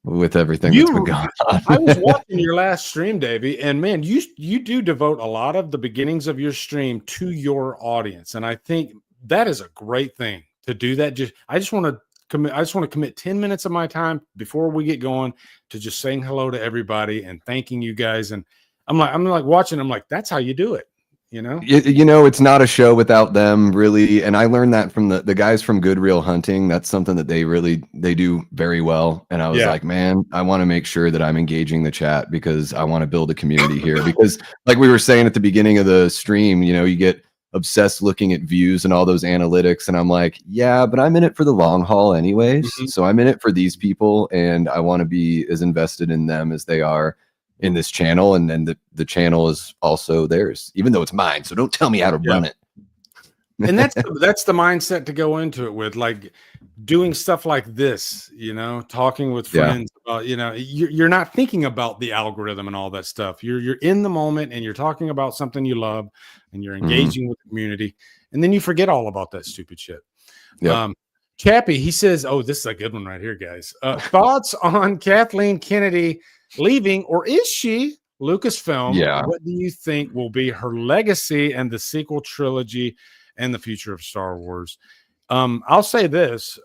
with everything that's been going on. I was watching your last stream, Davey, and man, you do devote a lot of the beginnings of your stream to your audience, and I think that is a great thing to do that. I just want to commit 10 minutes of my time before we get going to just saying hello to everybody and thanking you guys. And I'm like watching. I'm like, that's how you do it. It's not a show without them, really. And I learned that from the guys from Good Real Hunting. That's something that they do very well. And I was like, man, I want to make sure that I'm engaging the chat because I want to build a community here. Because like we were saying at the beginning of the stream, you get obsessed looking at views and all those analytics. And I'm like, yeah, but I'm in it for the long haul anyways. So I'm in it for these people, and I want to be as invested in them as they are in this channel. And then the channel is also theirs, even though it's mine. So don't tell me how to run it. And that's the mindset to go into it with, like doing stuff like this, talking with friends about, you're not thinking about the algorithm and all that stuff. You're in the moment and you're talking about something you love and you're engaging with the community, and then you forget all about that stupid shit. Yep. Chappie, he says, oh, this is a good one right here, guys. Thoughts on Kathleen Kennedy leaving, or is she Lucasfilm? Yeah. What do you think will be her legacy and the sequel trilogy and the future of Star Wars? I'll say this.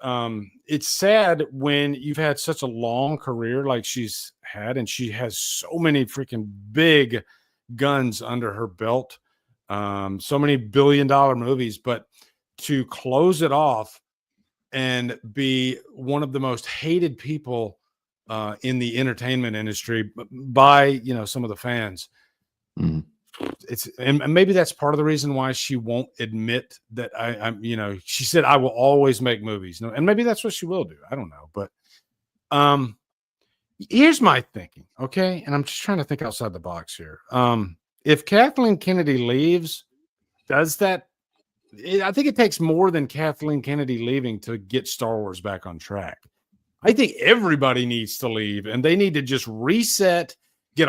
It's sad when you've had such a long career like she's had, and she has so many freaking big guns under her belt, so many billion-dollar movies, but to close it off and be one of the most hated people in the entertainment industry by some of the fans. It's and maybe that's part of the reason why she won't admit that I'm she said I will always make movies, and maybe that's what she will do. I don't know, but here's my thinking, okay? And I'm just trying to think outside the box here. If Kathleen Kennedy leaves, does that? I think it takes more than Kathleen Kennedy leaving to get Star Wars back on track. I think everybody needs to leave, and they need to just reset, and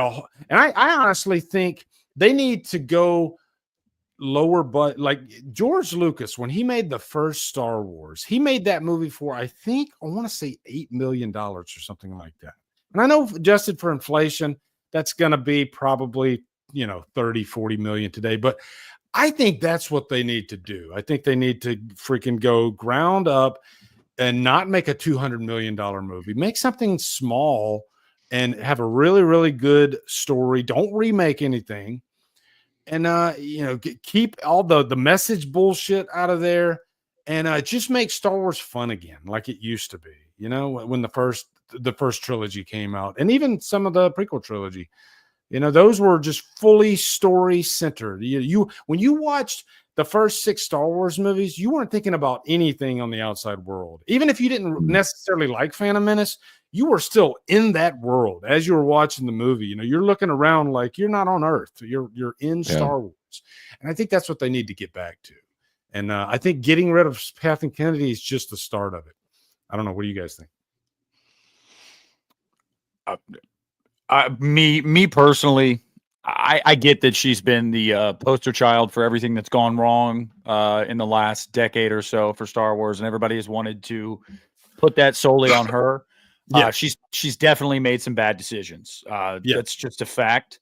I honestly think they need to go lower, but like George Lucas, when he made the first Star Wars, he made that movie for, I want to say $8 million or something like that. And I know adjusted for inflation, that's going to be probably, 30, 40 million today, but I think that's what they need to do. I think they need to freaking go ground up and not make a $200 million movie. Make something small and have a really, really good story. Don't remake anything. And, keep all the message bullshit out of there, and just make Star Wars fun again, like it used to be, when the first trilogy came out, and even some of the prequel trilogy. Those were just fully story centered. When you watched the first 6 Star Wars movies, you weren't thinking about anything on the outside world. Even if you didn't necessarily like Phantom Menace, you were still in that world as you were watching the movie. You're looking around like you're not on Earth. You're in Star Wars. And I think that's what they need to get back to. And I think getting rid of Kathleen Kennedy is just the start of it. I don't know. What do you guys think? Me personally, I get that she's been the poster child for everything that's gone wrong in the last decade or so for Star Wars, and everybody has wanted to put that solely on her. Yeah, she's definitely made some bad decisions. That's just a fact.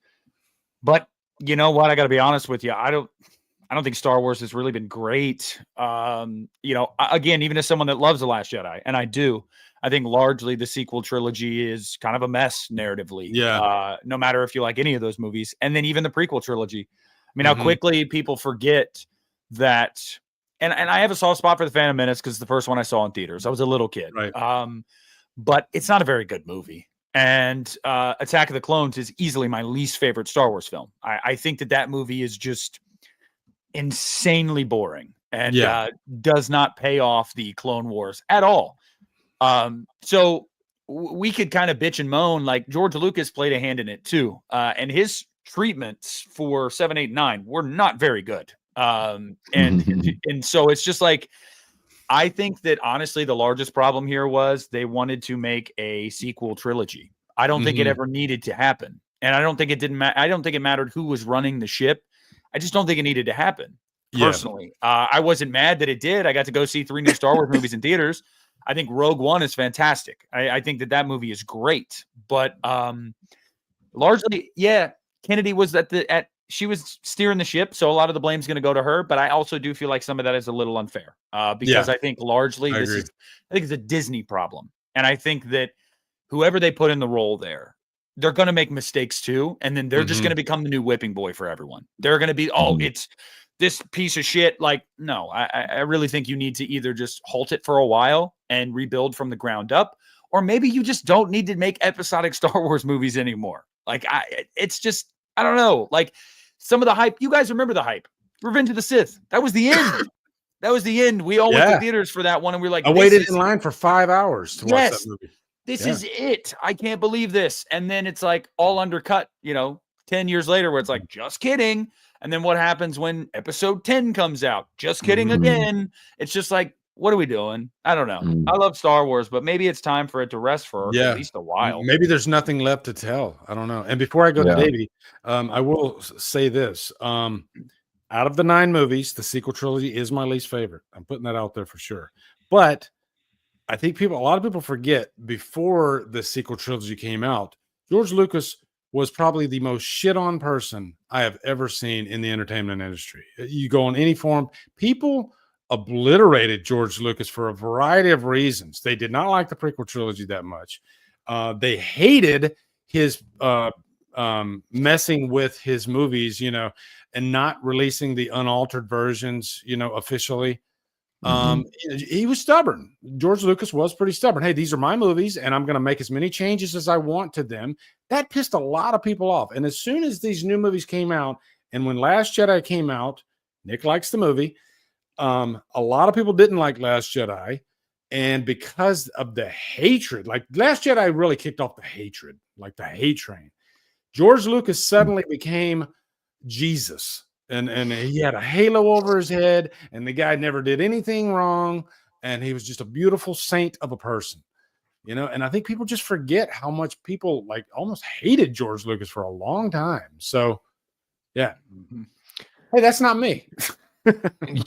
But you know what? I got to be honest with you. I don't think Star Wars has really been great. Again, even as someone that loves The Last Jedi, and I do, I think largely the sequel trilogy is kind of a mess narratively. Yeah. No matter if you like any of those movies, and then even the prequel trilogy. I mean, how quickly people forget that. And I have a soft spot for the Phantom Menace because it's the first one I saw in theaters. I was a little kid. Right. But it's not a very good movie. And Attack of the Clones is easily my least favorite Star Wars film. I think that movie is just insanely boring and does not pay off the Clone Wars at all. So we could kind of bitch and moan, like George Lucas played a hand in it too. And his treatments for 7, 8, 9 were not very good. And so it's just like, I think that honestly, the largest problem here was they wanted to make a sequel trilogy. I don't think it ever needed to happen. And I don't think I don't think it mattered who was running the ship. I just don't think it needed to happen personally. I wasn't mad that it did. I got to go see 3 new Star Wars movies in theaters. I think Rogue One is fantastic. I think that movie is great, but largely, Kennedy was she was steering the ship, so a lot of the blame is going to go to her. But I also do feel like some of that is a little unfair because I think largely I think it's a Disney problem, and I think that whoever they put in the role there, they're going to make mistakes too, and then they're just going to become the new whipping boy for everyone. They're going to be, it's this piece of shit. Like, no, I really think you need to either just halt it for a while and rebuild from the ground up, or maybe you just don't need to make episodic Star Wars movies anymore. Like, it's just, I don't know. Like, some of the hype, you guys remember the hype. Revenge of the Sith. That was the end. That was the end. We all went to theaters for that one, and we were like, I waited in line for 5 hours to watch that movie. This is it. I can't believe this. And then it's like all undercut, 10 years later, where it's like, just kidding. And then what happens when episode 10 comes out? Just kidding Mhm. again. It's just like, what are we doing? I don't know. Mm. I love Star Wars, but maybe it's time for it to rest for Yeah. at least a while. Maybe there's nothing left to tell. I don't know. And before I go to Yeah. Davey, I will say this. Out of the 9 movies, the sequel trilogy is my least favorite. I'm putting that out there for sure. But I think a lot of people forget, before the sequel trilogy came out, George Lucas was probably the most shit on person I have ever seen in the entertainment industry. You go on any forum, people obliterated George Lucas for a variety of reasons. They did not like the prequel trilogy that much. They hated his messing with his movies, and not releasing the unaltered versions, officially. He was stubborn. George Lucas was pretty stubborn. Hey, these are my movies, and I'm going to make as many changes as I want to them. That pissed a lot of people off. And as soon as these new movies came out, and when Last Jedi came out, Nick likes the movie. A lot of people didn't like Last Jedi, and because of the hatred, like Last Jedi really kicked off the hatred, like the hate train. George Lucas suddenly became Jesus. And he had a halo over his head, and the guy never did anything wrong, and he was just a beautiful saint of a person, and I think people just forget how much people like almost hated George Lucas for a long time. So yeah. Hey, that's not me.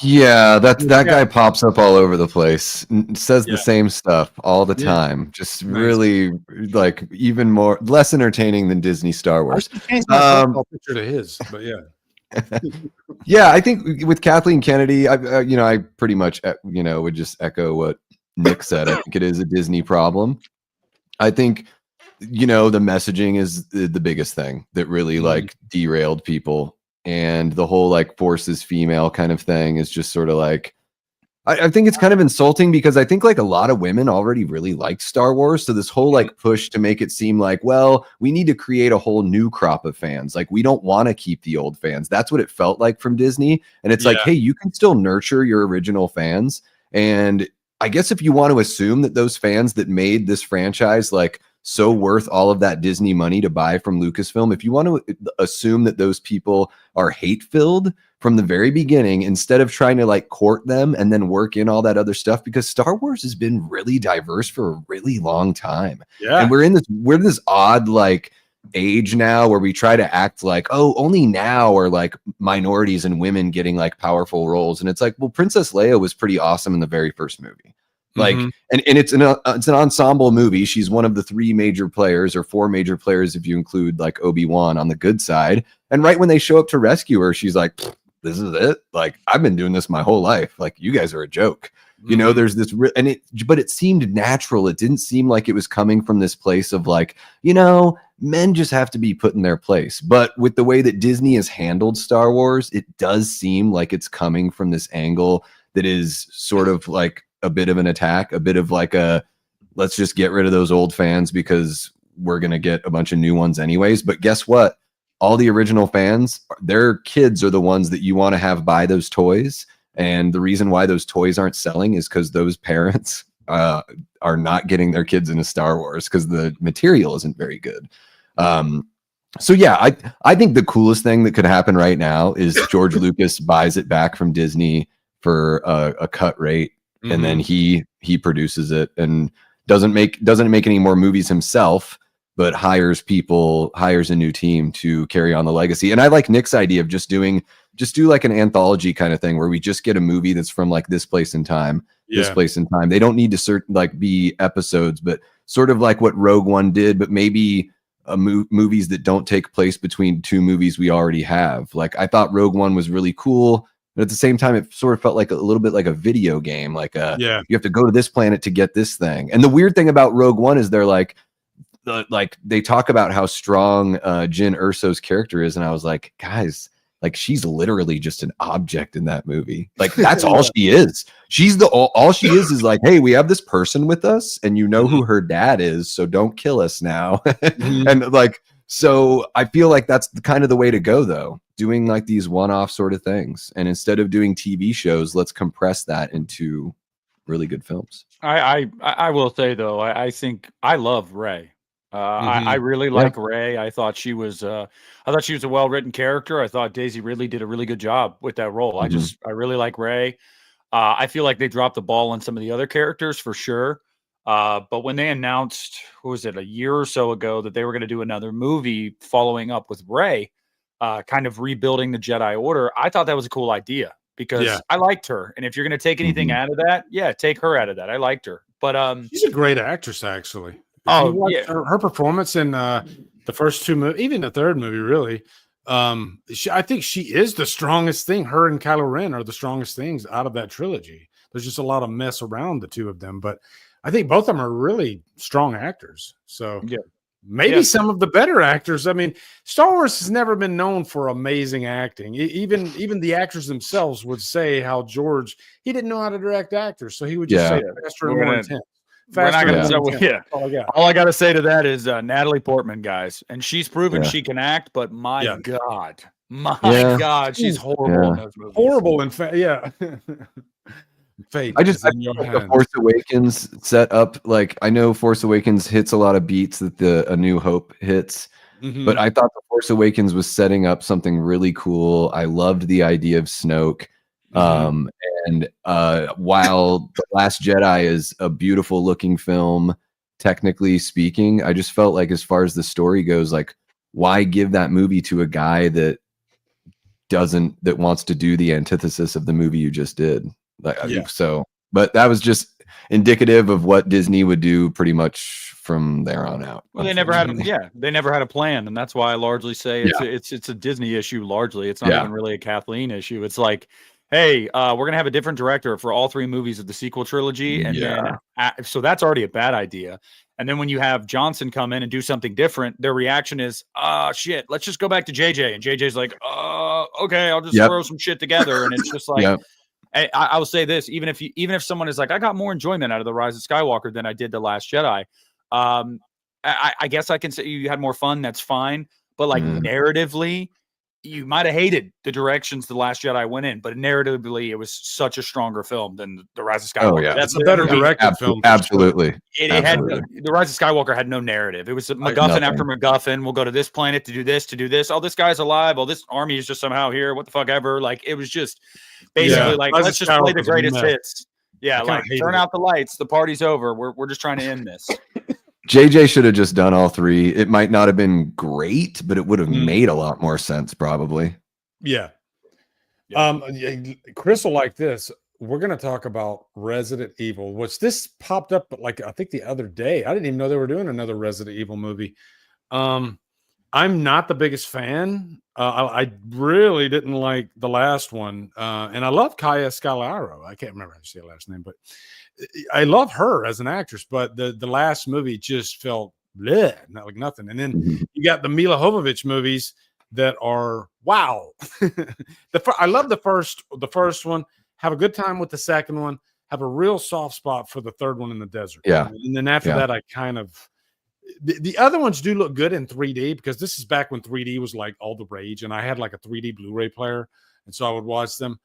Yeah, that guy pops up all over the place, says the same stuff all the time. Just really like even less entertaining than Disney Star Wars. I changed my profile picture to his, but yeah. Yeah, I think with Kathleen Kennedy, I pretty much would just echo what Nick said. I think it is a Disney problem. I think the messaging is the biggest thing that really like derailed people, and the whole like forces female kind of thing is just sort of like, I think it's kind of insulting, because I think like a lot of women already really like Star Wars. So this whole like push to make it seem like, well, we need to create a whole new crop of fans. Like we don't want to keep the old fans. That's what it felt like from Disney. And it's like, hey, you can still nurture your original fans. And I guess if you want to assume that those fans that made this franchise like so worth all of that Disney money to buy from Lucasfilm, if you want to assume that those people are hate-filled from the very beginning, instead of trying to like court them and then work in all that other stuff, because Star Wars has been really diverse for a really long time. Yeah. And we're in this odd like age now where we try to act like, oh, only now are like minorities and women getting like powerful roles. And it's like, well, Princess Leia was pretty awesome in the very first movie. Like, and it's an ensemble movie. She's one of the 3 major players, or 4 major players if you include like Obi-Wan on the good side. And right when they show up to rescue her, she's like, this is it. Like, I've been doing this my whole life. Like, you guys are a joke. There's this, but it seemed natural. It didn't seem like it was coming from this place of like, men just have to be put in their place. But with the way that Disney has handled Star Wars, it does seem like it's coming from this angle that is sort of like a bit of an attack, a bit of like a, let's just get rid of those old fans because we're going to get a bunch of new ones anyways. But guess what? All the original fans, their kids are the ones that you want to have buy those toys. And the reason why those toys aren't selling is because those parents are not getting their kids into Star Wars because the material isn't very good. So yeah, I think the coolest thing that could happen right now is George Lucas buys it back from Disney for a cut rate. And then he produces it and doesn't make any more movies himself, but hires a new team to carry on the legacy. And I like Nick's idea of just do like an anthology kind of thing where we just get a movie that's from like this place in time, this place in time. They don't need to be episodes, but sort of like what Rogue One did, but maybe movies that don't take place between 2 movies we already have. Like, I thought Rogue One was really cool, but at the same time, it sort of felt like a little bit like a video game. Like, you have to go to this planet to get this thing. And the weird thing about Rogue One is they're like they talk about how strong Jyn Erso's character is, and I was like, guys, like, she's literally just an object in that movie. Like, that's all she is. She's all she is like, hey, we have this person with us, and you know who her dad is, so don't kill us now. And like, so I feel like that's kind of the way to go, though, doing like these one-off sort of things. And instead of doing TV shows, let's compress that into really good films. I will say, though, I think I love Rey. I really like Ray. I thought she was a well-written character. I thought Daisy Ridley did a really good job with that role. I really like Ray. I feel like they dropped the ball on some of the other characters for sure. But when they announced, what was it, a year or so ago, that they were going to do another movie following up with Ray, kind of rebuilding the Jedi Order, I thought that was a cool idea because I liked her. And if you're going to take anything out of that, take her out of that. I liked her. But she's a great actress, actually. Her performance in the first two movies, even the third movie, really. I think she is the strongest thing. Her and Kylo Ren are the strongest things out of that trilogy. There's just a lot of mess around the two of them, but I think both of them are really strong actors. So maybe some of the better actors. I mean, Star Wars has never been known for amazing acting. Even the actors themselves would say how George, he didn't know how to direct actors, so he would just say faster and more intense. We're not gonna say, all I gotta say to that is Natalie Portman, guys, and she's proven she can act. But my God, she's horrible in those movies. Horrible, in fact, Fate. I think the Force Awakens set up, like, I know Force Awakens hits a lot of beats that A New Hope hits, but I thought the Force Awakens was setting up something really cool. I loved the idea of Snoke. And while The Last Jedi is a beautiful looking film, technically speaking, I just felt like, as far as the story goes, like, why give that movie to a guy that wants to do the antithesis of the movie you just did? So, but that was just indicative of what Disney would do pretty much from there on out. Well, they never had a plan, and that's why I largely say it's a Disney issue. Largely, it's not even really a Kathleen issue. It's like, hey, we're gonna have a different director for all three movies of the sequel trilogy, and then so that's already a bad idea. And then when you have Johnson come in and do something different, their reaction is, shit, let's just go back to JJ. And JJ's like, okay, I'll just throw some shit together. And it's just like, I will say this, even if someone is like, I got more enjoyment out of The Rise of Skywalker than I did The Last Jedi, I guess I can say you had more fun. That's fine. But like narratively, you might have hated the directions The Last Jedi went in, but narratively, it was such a stronger film than The Rise of Skywalker. Oh, yeah. That's a better directed film. Absolutely. It had The Rise of Skywalker had no narrative. It was MacGuffin after MacGuffin. We'll go to this planet to do this, to do this. Oh, this guy's alive. Oh, this army is just somehow here. What the fuck ever. Like, it was just basically like, let's just play the greatest hits. Yeah, like, turn out the lights. The party's over. We're just trying to end this. JJ should have just done all three. It might not have been great, but it would have made a lot more sense, probably. Yeah. Chris will like this. We're going to talk about Resident Evil, which this popped up, like, I think the other day. I didn't even know they were doing another Resident Evil movie. I'm not the biggest fan. I really didn't like the last one. And I love Kaya Scalaro. I can't remember how to say her last name, but I love her as an actress, but the last movie just felt bleh, not like nothing. And then you got the Mila Jovovich movies that are wow. I love the first one. Have a good time with the second one. Have a real soft spot for the third one in the desert. Yeah, and then after that, I kind of the other ones do look good in 3D because this is back when 3D was like all the rage, and I had like a 3D Blu-ray player, and so I would watch them.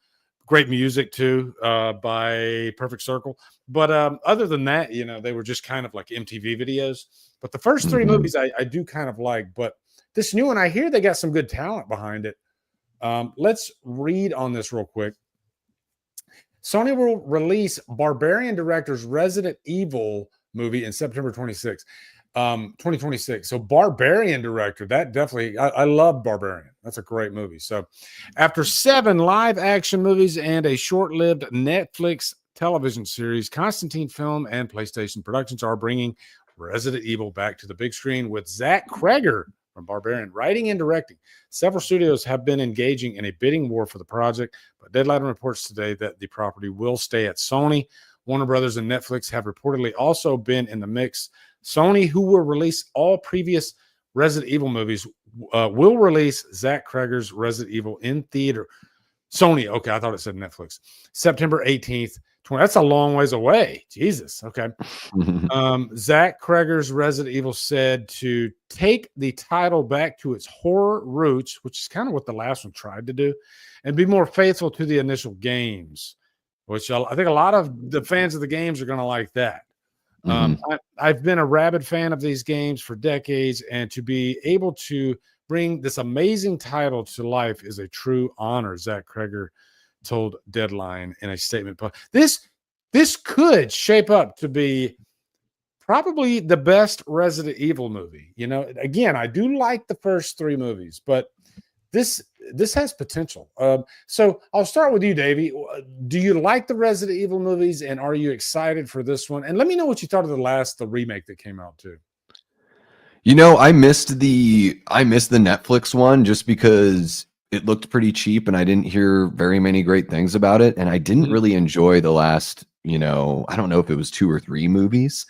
Great music too, by Perfect Circle. But other than that, they were just kind of like MTV videos. But the first three movies I do kind of like. But this new one, I hear they got some good talent behind it. Let's read on this real quick. Sony will release Barbarian director's Resident Evil movie in September 2026. So Barbarian director, that definitely, I love Barbarian. That's a great movie. So after 7 live action movies and a short-lived Netflix television series, Constantine Film and PlayStation Productions are bringing Resident Evil back to the big screen with Zach Kreger from Barbarian writing and directing. Several studios have been engaging in a bidding war for the project, but Deadline reports today that the property will stay at Sony. Warner Brothers and Netflix have reportedly also been in the mix. Sony, who will release all previous Resident Evil movies, will release Zach Kreger's Resident Evil in theater. Sony, okay, I thought it said Netflix. September 18th. That's a long ways away. Jesus, okay. Zach Kreger's Resident Evil said to take the title back to its horror roots, which is kind of what the last one tried to do, and be more faithful to the initial games, which I think a lot of the fans of the games are going to like that. I've been a rabid fan of these games for decades, and to be able to bring this amazing title to life is a true honor, Zach Kreger told Deadline in a statement. But this could shape up to be probably the best Resident Evil movie. You know, again, I do like the first 3 movies, but this has potential. So I'll start with you, Davey. Do you like the Resident Evil movies, and are you excited for this one? And let me know what you thought of the remake that came out too. You know, I missed the Netflix one just because it looked pretty cheap and I didn't hear very many great things about it. And I didn't really enjoy the last, I don't know if it was 2 or 3 movies.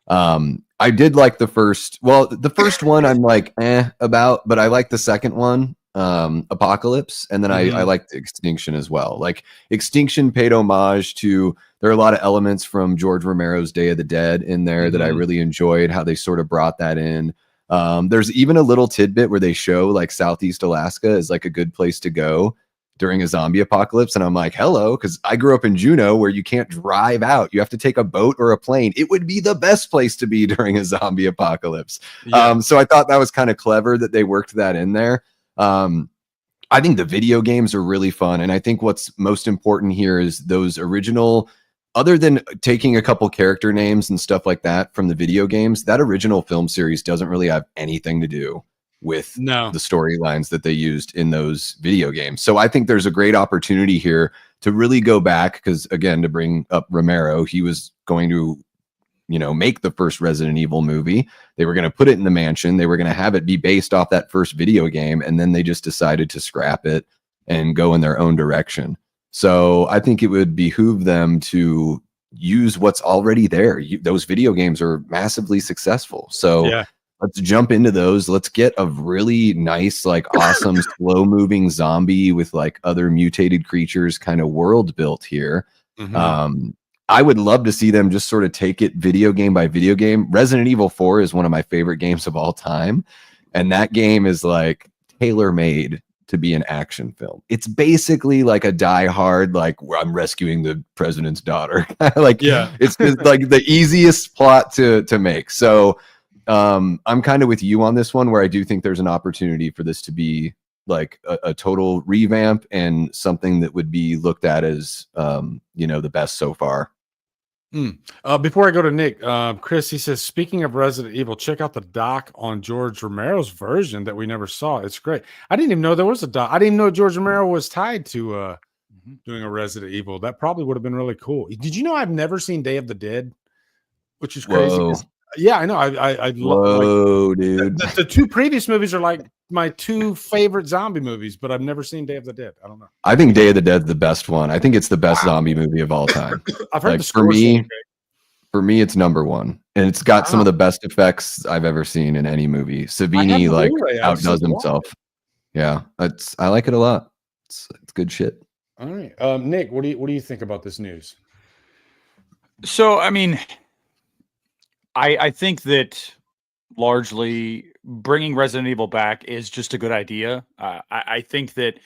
I did like the first one I'm like, about, but I like the second one, Apocalypse. And then I liked Extinction as well. Like Extinction paid homage to, there are a lot of elements from George Romero's Day of the Dead in there that I really enjoyed how they sort of brought that in. There's even a little tidbit where they show like Southeast Alaska is like a good place to go during a zombie apocalypse. And I'm like, hello, because I grew up in Juneau where you can't drive out. You have to take a boat or a plane. It would be the best place to be during a zombie apocalypse. Yeah. So I thought that was kind of clever that they worked that in there. I think the video games are really fun. And I think what's most important here is those original, other than taking a couple character names and stuff like that from the video games, that original film series doesn't really have anything to do with the storylines that they used in those video games. So I think there's a great opportunity here to really go back, because again, to bring up Romero, he was going to, make the first Resident Evil movie. They were going to put it in the mansion. They were going to have it be based off that first video game. And then they just decided to scrap it and go in their own direction. So I think it would behoove them to use what's already there. Those video games are massively successful. So let's jump into those. Let's get a really nice, like awesome, slow moving zombie with like other mutated creatures kind of world built here. I would love to see them just sort of take it video game by video game. Resident Evil 4 is one of my favorite games of all time. And that game is like tailor-made to be an action film. It's basically like a Die Hard, like I'm rescuing the president's daughter. It's just like the easiest plot to make. So I'm kind of with you on this one, where I do think there's an opportunity for this to be like a total revamp and something that would be looked at as, the best so far. Before I go to Nick, Chris, he says, speaking of Resident Evil, check out the doc on George Romero's version that we never saw. It's great. I didn't even know there was a doc. I didn't even know George Romero was tied to doing a Resident Evil. That probably would have been really cool. Did you know I've never seen Day of the Dead, which is crazy? Yeah, I know. I love, dude. The 2 previous movies are like my 2 favorite zombie movies, but I've never seen Day of the Dead. I don't know. I think Day of the Dead's the best one. I think it's the best zombie movie of all time. I've heard like, for me, it's number 1, and it's got some of the best effects I've ever seen in any movie. Savini like outdoes himself. Yeah, I like it a lot. It's good shit. All right, Nick, what do you think about this news? So, I mean, I think that largely bringing Resident Evil back is just a good idea. I think that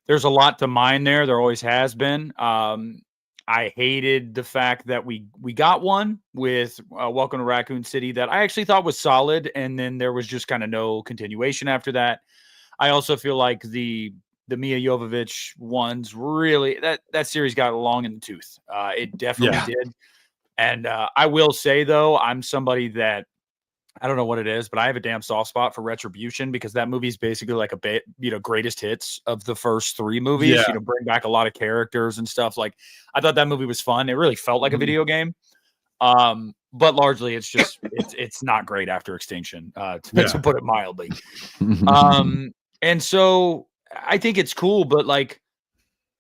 there's a lot to mine there. There always has been. I hated the fact that we got one with Welcome to Raccoon City that I actually thought was solid, and then there was just kind of no continuation after that. I also feel like the Mia Jovovich ones really that series got long in the tooth. It definitely did. And I will say, though, I'm somebody that I don't know what it is, but I have a damn soft spot for Retribution, because that movie is basically like a greatest hits of the first 3 movies. Bring back a lot of characters and stuff. Like, I thought that movie was fun. It really felt like a video game. But largely, it's just it's not great after Extinction, to put it mildly. And so I think it's cool, but like,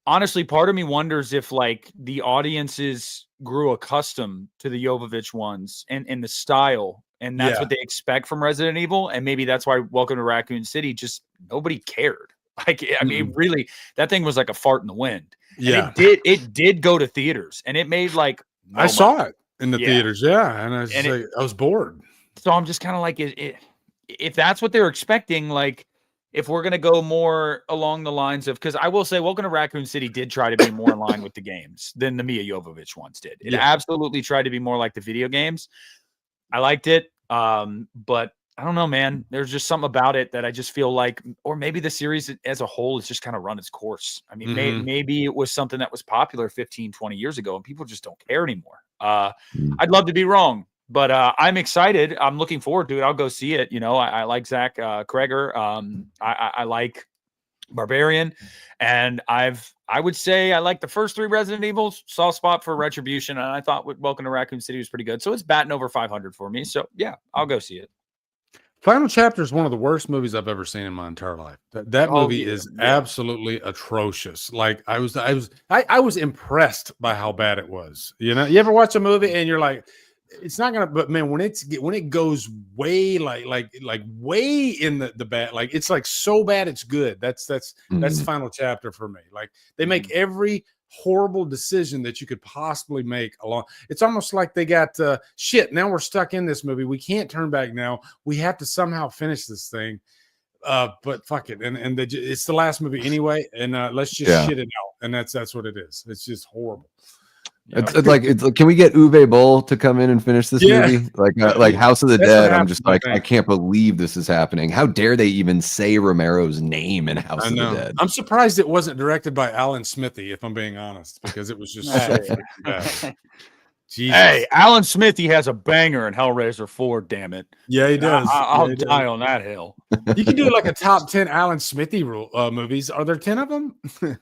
honestly, part of me wonders if like the audiences grew accustomed to the Jovovich ones and the style, and that's what they expect from Resident Evil, and maybe that's why Welcome to Raccoon City just nobody cared. Like, I mean, really, that thing was like a fart in the wind. And it did go to theaters, and it made like I saw it in the theaters, and I was bored. So I'm just kind of like, if that's what they're expecting, like, if we're going to go more along the lines of, because I will say Welcome to Raccoon City did try to be more in line with the games than the Mia Jovovich ones did. It absolutely tried to be more like the video games. I liked it. But I don't know, man. There's just something about it that I just feel like, or maybe the series as a whole has just kind of run its course. I mean, maybe it was something that was popular 15, 20 years ago and people just don't care anymore. I'd love to be wrong. But I'm excited. I'm looking forward to it. I'll go see it. You know, I like Zach Kreger. I like Barbarian, and I would say I like the first 3 Resident Evils. Soft spot for Retribution, and I thought Welcome to Raccoon City was pretty good. So it's batting over 500 for me. So yeah, I'll go see it. Final Chapter is one of the worst movies I've ever seen in my entire life. That movie is absolutely atrocious. Like I was impressed by how bad it was. You know, you ever watch a movie and you're like, it's not gonna, but man, when it goes way like way in the bad, like it's like so bad it's good. That's Final Chapter for me. Like they make every horrible decision that you could possibly make along. It's almost like they got shit. Now we're stuck in this movie. We can't turn back now. We have to somehow finish this thing. But fuck it, and it's the last movie anyway. And let's just shit it out. And that's what it is. It's just horrible. It's like can we get Uwe Boll to come in and finish this movie? Like House of the Dead. I'm just like, I can't believe this is happening. How dare they even say Romero's name in House of the Dead? I'm surprised it wasn't directed by Alan Smithy, if I'm being honest, because it was just so freaking bad. Jesus. Hey, Alan Smithy has a banger in Hellraiser 4, damn it. Yeah, he does. I'll die on that hill. You can do like a top 10 Alan Smithy movies. Are there 10 of them? There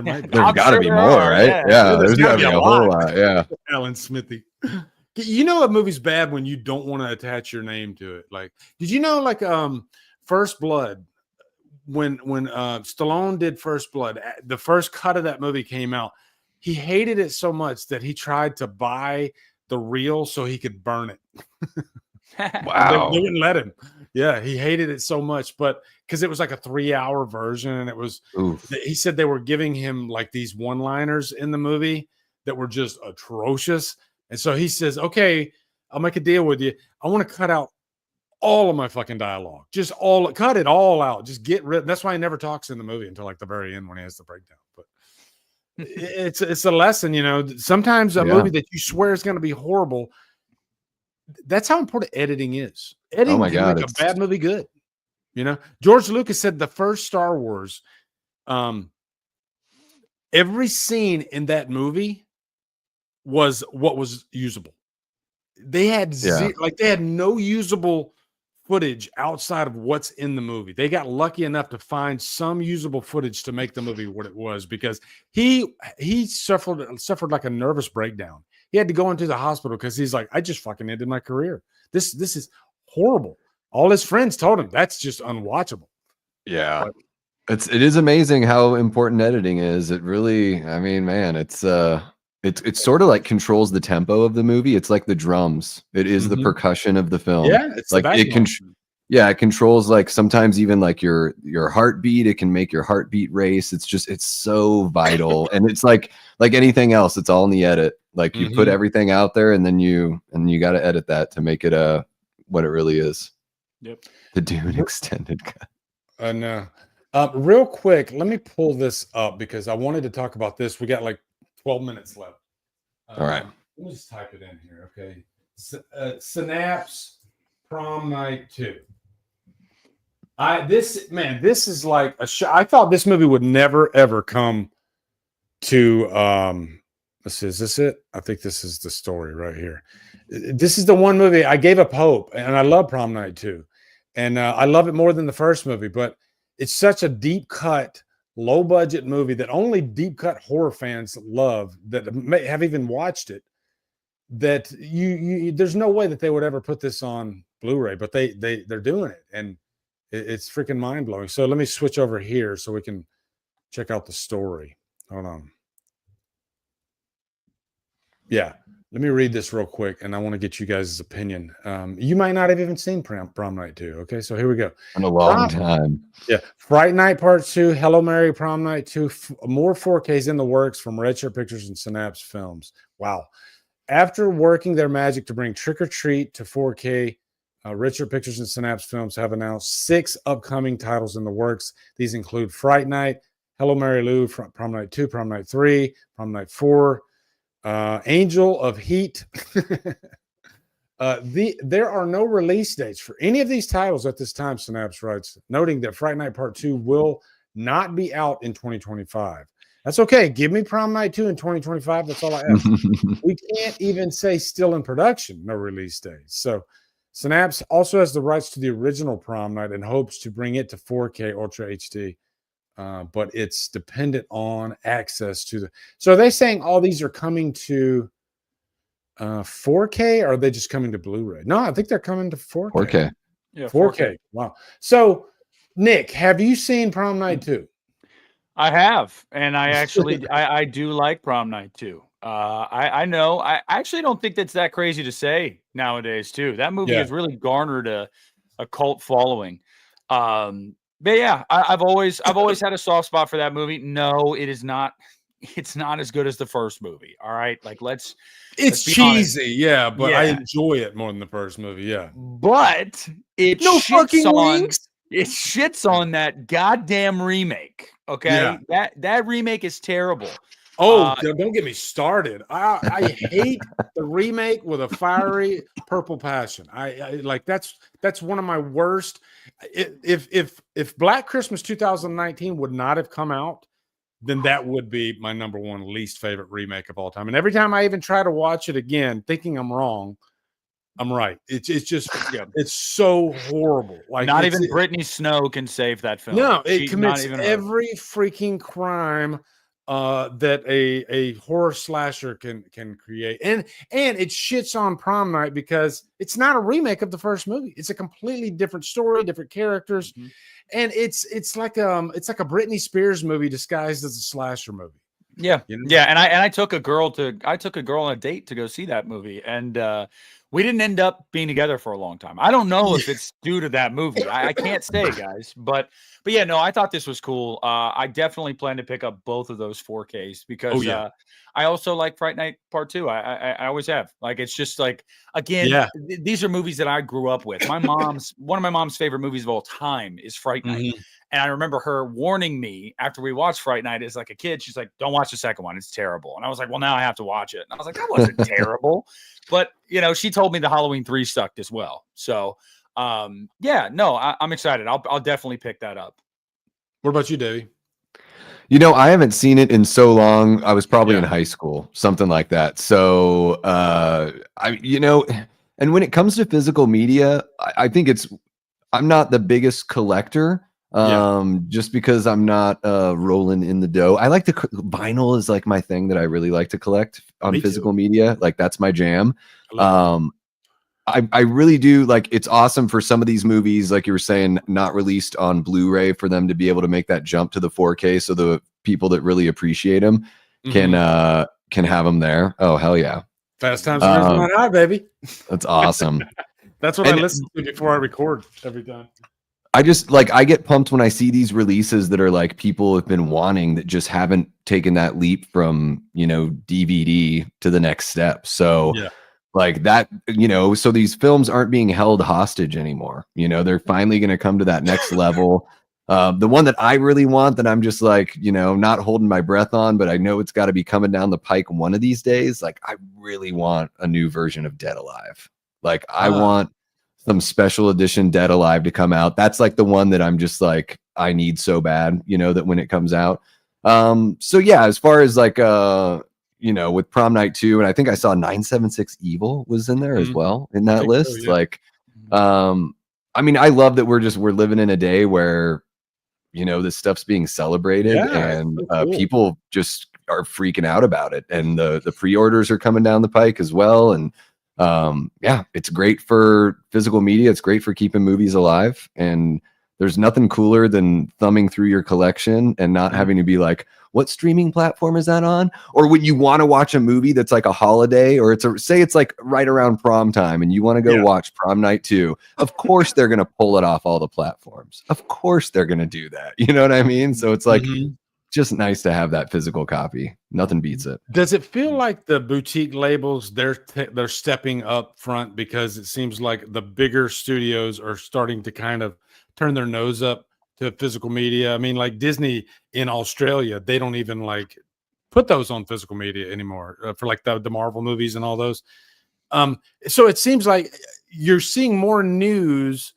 might be. There's got to be more, right? Yeah, there's got to be a whole lot. Yeah. Alan Smithy. You know a movie's bad when you don't want to attach your name to it. Like, did you know like First Blood, when Stallone did First Blood, the first cut of that movie came out, he hated it so much that he tried to buy the reel so he could burn it. Wow. They wouldn't let him. Yeah, he hated it so much, but because it was like a 3-hour version, and it was, he said they were giving him like these one-liners in the movie that were just atrocious. And so he says, okay, I'll make a deal with you. I want to cut out all of my fucking dialogue. Just cut it all out. Just get rid. That's why he never talks in the movie until like the very end when he has the breakdown. But it's a lesson, you know. Sometimes a movie that you swear is going to be horrible, that's how important editing is. Editing can make a bad movie good. You know, George Lucas said the first Star Wars, every scene in that movie was what was usable. They had they had no usable footage outside of what's in the movie. They got lucky enough to find some usable footage to make the movie what it was, because he suffered like a nervous breakdown. He had to go into the hospital because he's like, I just fucking ended my career. This is horrible. All his friends told him that's just unwatchable. Yeah. It is amazing how important editing is. It really, I mean, man, it's sort of like controls the tempo of the movie. It's like the drums. It is the percussion of the film. Yeah, it's like it controls like sometimes even like your heartbeat. It can make your heartbeat race. It's so vital. And it's like anything else, it's all in the edit. Like you put everything out there, and then you got to edit that to make it what it really is. Yep. The Dune extended cut. No. Real quick, let me pull this up because I wanted to talk about this. We got like 12 minutes left. All right. Let me just type it in here. Okay. Synapse Prom Night 2. This is like a show. I thought this movie would never ever come to let's see, is this it? I think this is the story right here. This is the one movie I gave up hope, and I love Prom Night 2. And I love it more than the first movie, but it's such a deep cut, low budget movie that only deep cut horror fans love, that may have even watched it, that you there's no way that they would ever put this on Blu-ray, but they're doing it, and it's freaking mind-blowing. So let me switch over here so we can check out the story. Hold on. Yeah, let me read this real quick, and I want to get you guys' opinion. You might not have even seen Prom Night 2. Okay, so here we go. In a long time. Yeah. Fright Night Part 2, Hello Mary, Prom Night 2, more 4Ks in the works from Red Shirt Pictures and Synapse Films. Wow. After working their magic to bring Trick or Treat to 4K Richard Pictures and Synapse Films have announced 6 upcoming titles in the works. These include Fright Night, Hello Mary Lou, Prom Night 2, Prom Night 3, Prom Night 4, Angel of Heat. There are no release dates for any of these titles at this time, Synapse writes, noting that Fright Night Part 2 will not be out in 2025. That's okay. Give me Prom Night 2 in 2025. That's all I ask. We can't even say still in production, no release dates. So Synapse also has the rights to the original Prom Night and hopes to bring it to 4K Ultra HD. But it's dependent on access to the. So are they saying all these are coming to 4K, or are they just coming to Blu-ray? No, I think they're coming to 4K. 4K. Yeah, 4K. Wow. So, Nick, have you seen Prom Night 2? I have, and I actually I do like Prom Night 2. I know. I actually don't think that's that crazy to say nowadays too. That movie has really garnered a cult following. But yeah, I've always had a soft spot for that movie. No, it is not. It's not as good as the first movie. All right, like let's cheesy, yeah, but yeah. I enjoy it more than the first movie. Yeah, but it shits on that goddamn remake. Okay, that remake is terrible. Oh, don't get me started. I hate the remake with a fiery purple passion. I like that's one of my worst. If Black Christmas 2019 would not have come out, then that would be my number one least favorite remake of all time. And every time I even try to watch it again, thinking I'm wrong, I'm right. It's just it's so horrible. Like not even Brittany Snow can save that film. No, it commits every freaking crime that a horror slasher can create, and it shits on Prom Night because it's not a remake of the first movie. It's a completely different story, different characters, and it's like a Britney Spears movie disguised as a slasher movie. Yeah, you know? Yeah, and I took a girl on a date to go see that movie, and we didn't end up being together for a long time. I don't know if it's due to that movie. I can't say, guys, but yeah, no, I thought this was cool. I definitely plan to pick up both of those 4Ks because I also like Fright Night Part 2. I always have. Like, it's just like, again, these are movies that I grew up with. One of my mom's favorite movies of all time is Fright Night. And I remember her warning me after we watched Fright Night as like a kid. She's like, don't watch the second one. It's terrible. And I was like, well, now I have to watch it. And I was like, that wasn't terrible. But, you know, she told me the Halloween 3 sucked as well. So, yeah, no, I'm excited. I'll definitely pick that up. What about you, Davey? You know, I haven't seen it in so long. I was probably in high school, something like that. So, and when it comes to physical media, I think I'm not the biggest collector. Just because I'm not rolling in the dough. I like vinyl is like my thing that I really like to collect on physical media. Like that's my jam. I really do like, it's awesome for some of these movies, like you were saying, not released on Blu-ray, for them to be able to make that jump to the 4K. So the people that really appreciate them can have them there. Oh, hell yeah. Fast Times at Ridgemont High, baby. That's awesome. That's what I listen to before I record every time. I just like, I get pumped when I see these releases that are like people have been wanting that just haven't taken that leap from, DVD to the next step. So like that, so these films aren't being held hostage anymore. They're finally going to come to that next level. The one that I really want, that I'm just like, not holding my breath on, but I know it's got to be coming down the pike one of these days. Like I really want a new version of Dead Alive. Like I want some special edition Dead Alive to come out. That's like the one that I'm just like, I need so bad, that when it comes out. So yeah, as far as like, with Prom Night 2, and I think I saw 976 Evil was in there as well in that list. So, like, I mean, I love that we're living in a day where, this stuff's being celebrated and people just are freaking out about it. And the pre-orders are coming down the pike as well. And it's great for physical media. It's great for keeping movies alive. And there's nothing cooler than thumbing through your collection and not having to be like, what streaming platform is that on? Or when you want to watch a movie that's like a holiday, or say it's like right around prom time and you want to go watch Prom Night 2. Of course, they're going to pull it off all the platforms. Of course, they're going to do that. You know what I mean? So it's like, just nice to have that physical copy. Nothing beats it. Does it feel like the boutique labels they're stepping up front, because it seems like the bigger studios are starting to kind of turn their nose up to physical media? I mean, like Disney in Australia, they don't even like put those on physical media anymore for like the Marvel movies and all those. So it seems like you're seeing more news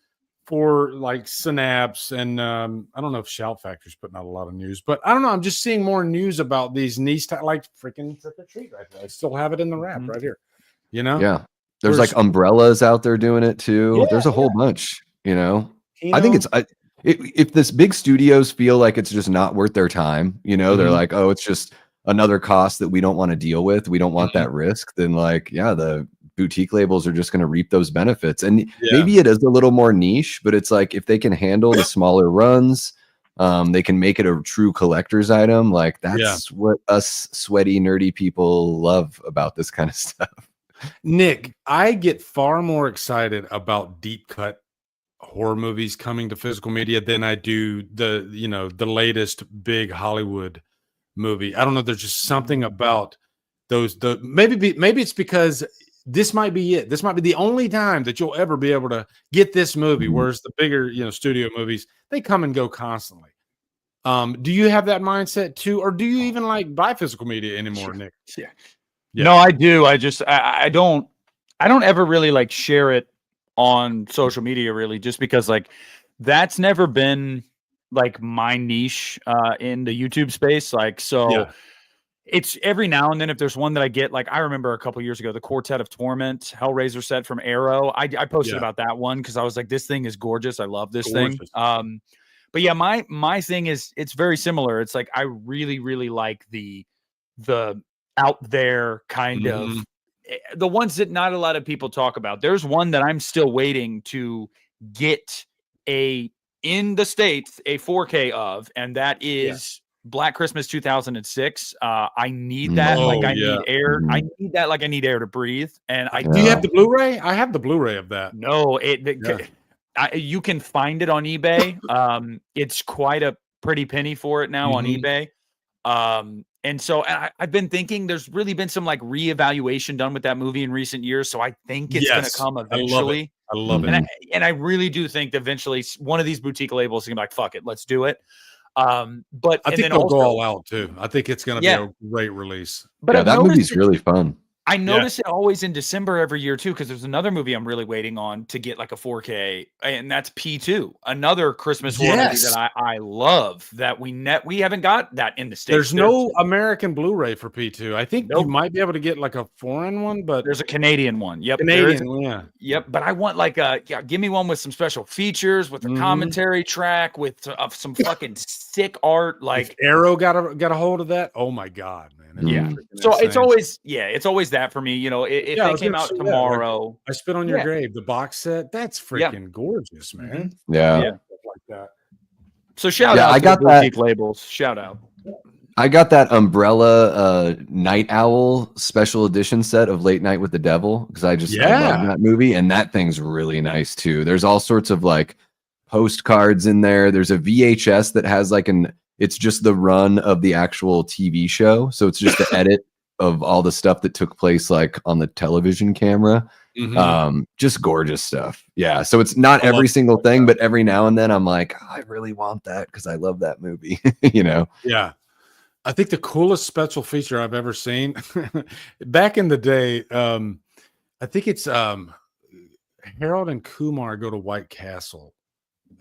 for like Synapse and I don't know if Shout Factory's putting out a lot of news, but I don't know. I'm just seeing more news about these niche like freaking Trick or Treat right there. I still have it in the wrap right here. You know? Yeah. There's like umbrellas out there doing it too. Yeah, there's a whole bunch, you know. Kino. I think it's if this big studios feel like it's just not worth their time, you know, they're like, oh, it's just another cost that we don't want to deal with. We don't want that risk. Then like, yeah, the boutique labels are just going to reap those benefits. And maybe it is a little more niche, but it's like if they can handle the smaller runs, they can make it a true collector's item. Like that's what us sweaty, nerdy people love about this kind of stuff. Nick, I get far more excited about deep cut horror movies coming to physical media than I do the latest big Hollywood movie. I don't know. There's just something about those. Maybe it's because this might be it. This might be the only time that you'll ever be able to get this movie. Whereas the bigger, studio movies, they come and go constantly. Do you have that mindset too, or do you even like buy physical media anymore, Nick? Yeah. No, I do. I don't ever really like share it on social media, really, just because like that's never been like my niche in the YouTube space. Like, so it's every now and then if there's one that I get, like I remember a couple years ago, the Quartet of Torment Hellraiser set from Arrow. I posted about that one because I was like, this thing is gorgeous. I love this thing. But yeah, my thing is it's very similar. It's like I really, really like the out there kind of the ones that not a lot of people talk about. There's one that I'm still waiting to get in the States a 4K of, and that is Black Christmas 2006. I need that. I need air. I need that. Like I need air to breathe. And do you have the Blu-ray? I have the Blu-ray of that. No, you can find it on eBay. It's quite a pretty penny for it now on eBay. And so I've been thinking there's really been some like reevaluation done with that movie in recent years. So I think it's going to come eventually. I love it. And I really do think that eventually one of these boutique labels is going to be like, fuck it, let's do it. But I think they'll go all out too. I think it's going to be a great release. But that movie's really fun. I notice it always in December every year too, because there's another movie I'm really waiting on to get like a 4K, and that's P2, another Christmas horror movie that I love. That we haven't got that in the States. There's no American Blu-ray for P2. I think you might be able to get like a foreign one, but there's a Canadian one. Yep, Canadian, Yep, but I want like give me one with some special features, with a commentary track, with some fucking sick art. Like if Arrow got a hold of that. Oh my god, man! So it's always that for me. If they came out tomorrow, I Spit on Your Grave, the box set. That's freaking gorgeous, man. Yeah. Like that. So shout out to the boutique labels. Shout out. I got that Umbrella Night Owl special edition set of Late Night with the Devil because I love that movie, and that thing's really nice too. There's all sorts of like postcards in there. There's a VHS that has like it's just the run of the actual TV show. So it's just the edit of all the stuff that took place like on the television camera. Just gorgeous stuff. Yeah. So it's not every single thing, but every now and then I'm like, I really want that because I love that movie, Yeah. I think the coolest special feature I've ever seen back in the day, I think it's Harold and Kumar Go to White Castle.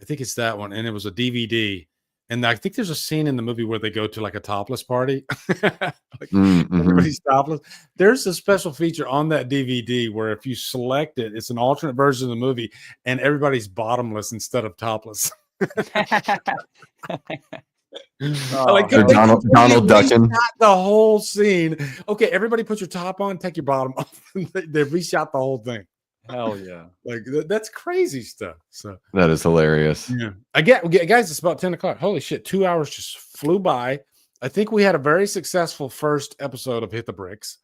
I think it's that one. And it was a DVD. And I think there's a scene in the movie where they go to like a topless party. Everybody's topless. There's a special feature on that DVD where if you select it, it's an alternate version of the movie and everybody's bottomless instead of topless. Donald Ducking. The whole scene. Okay, everybody put your top on, take your bottom off. They reshot the whole thing. Hell yeah. Like that's crazy stuff. So that is hilarious. Yeah. Guys, it's about 10 o'clock. Holy shit. 2 hours just flew by. I think we had a very successful first episode of Hit the Bricks.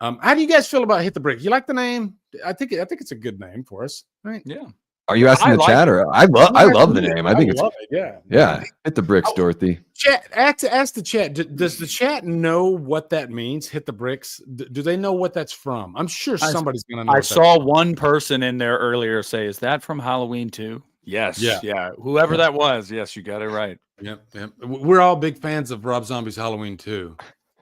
How do you guys feel about Hit the Brick? You like the name? I think it's a good name for us, right? Yeah. Are you asking I the like chat, it. or I love the name. I think it's love it. yeah. Hit the bricks, Oh, Dorothy. Chat, ask the chat. Does the chat know what that means? Hit the bricks. Do they know what that's from? I'm sure somebody's gonna know. I what saw that's one person in there earlier say, "Is that from Halloween too?" Yes. Yeah. Whoever that was. Yes, you got it right. Yep. We're all big fans of Rob Zombie's Halloween too.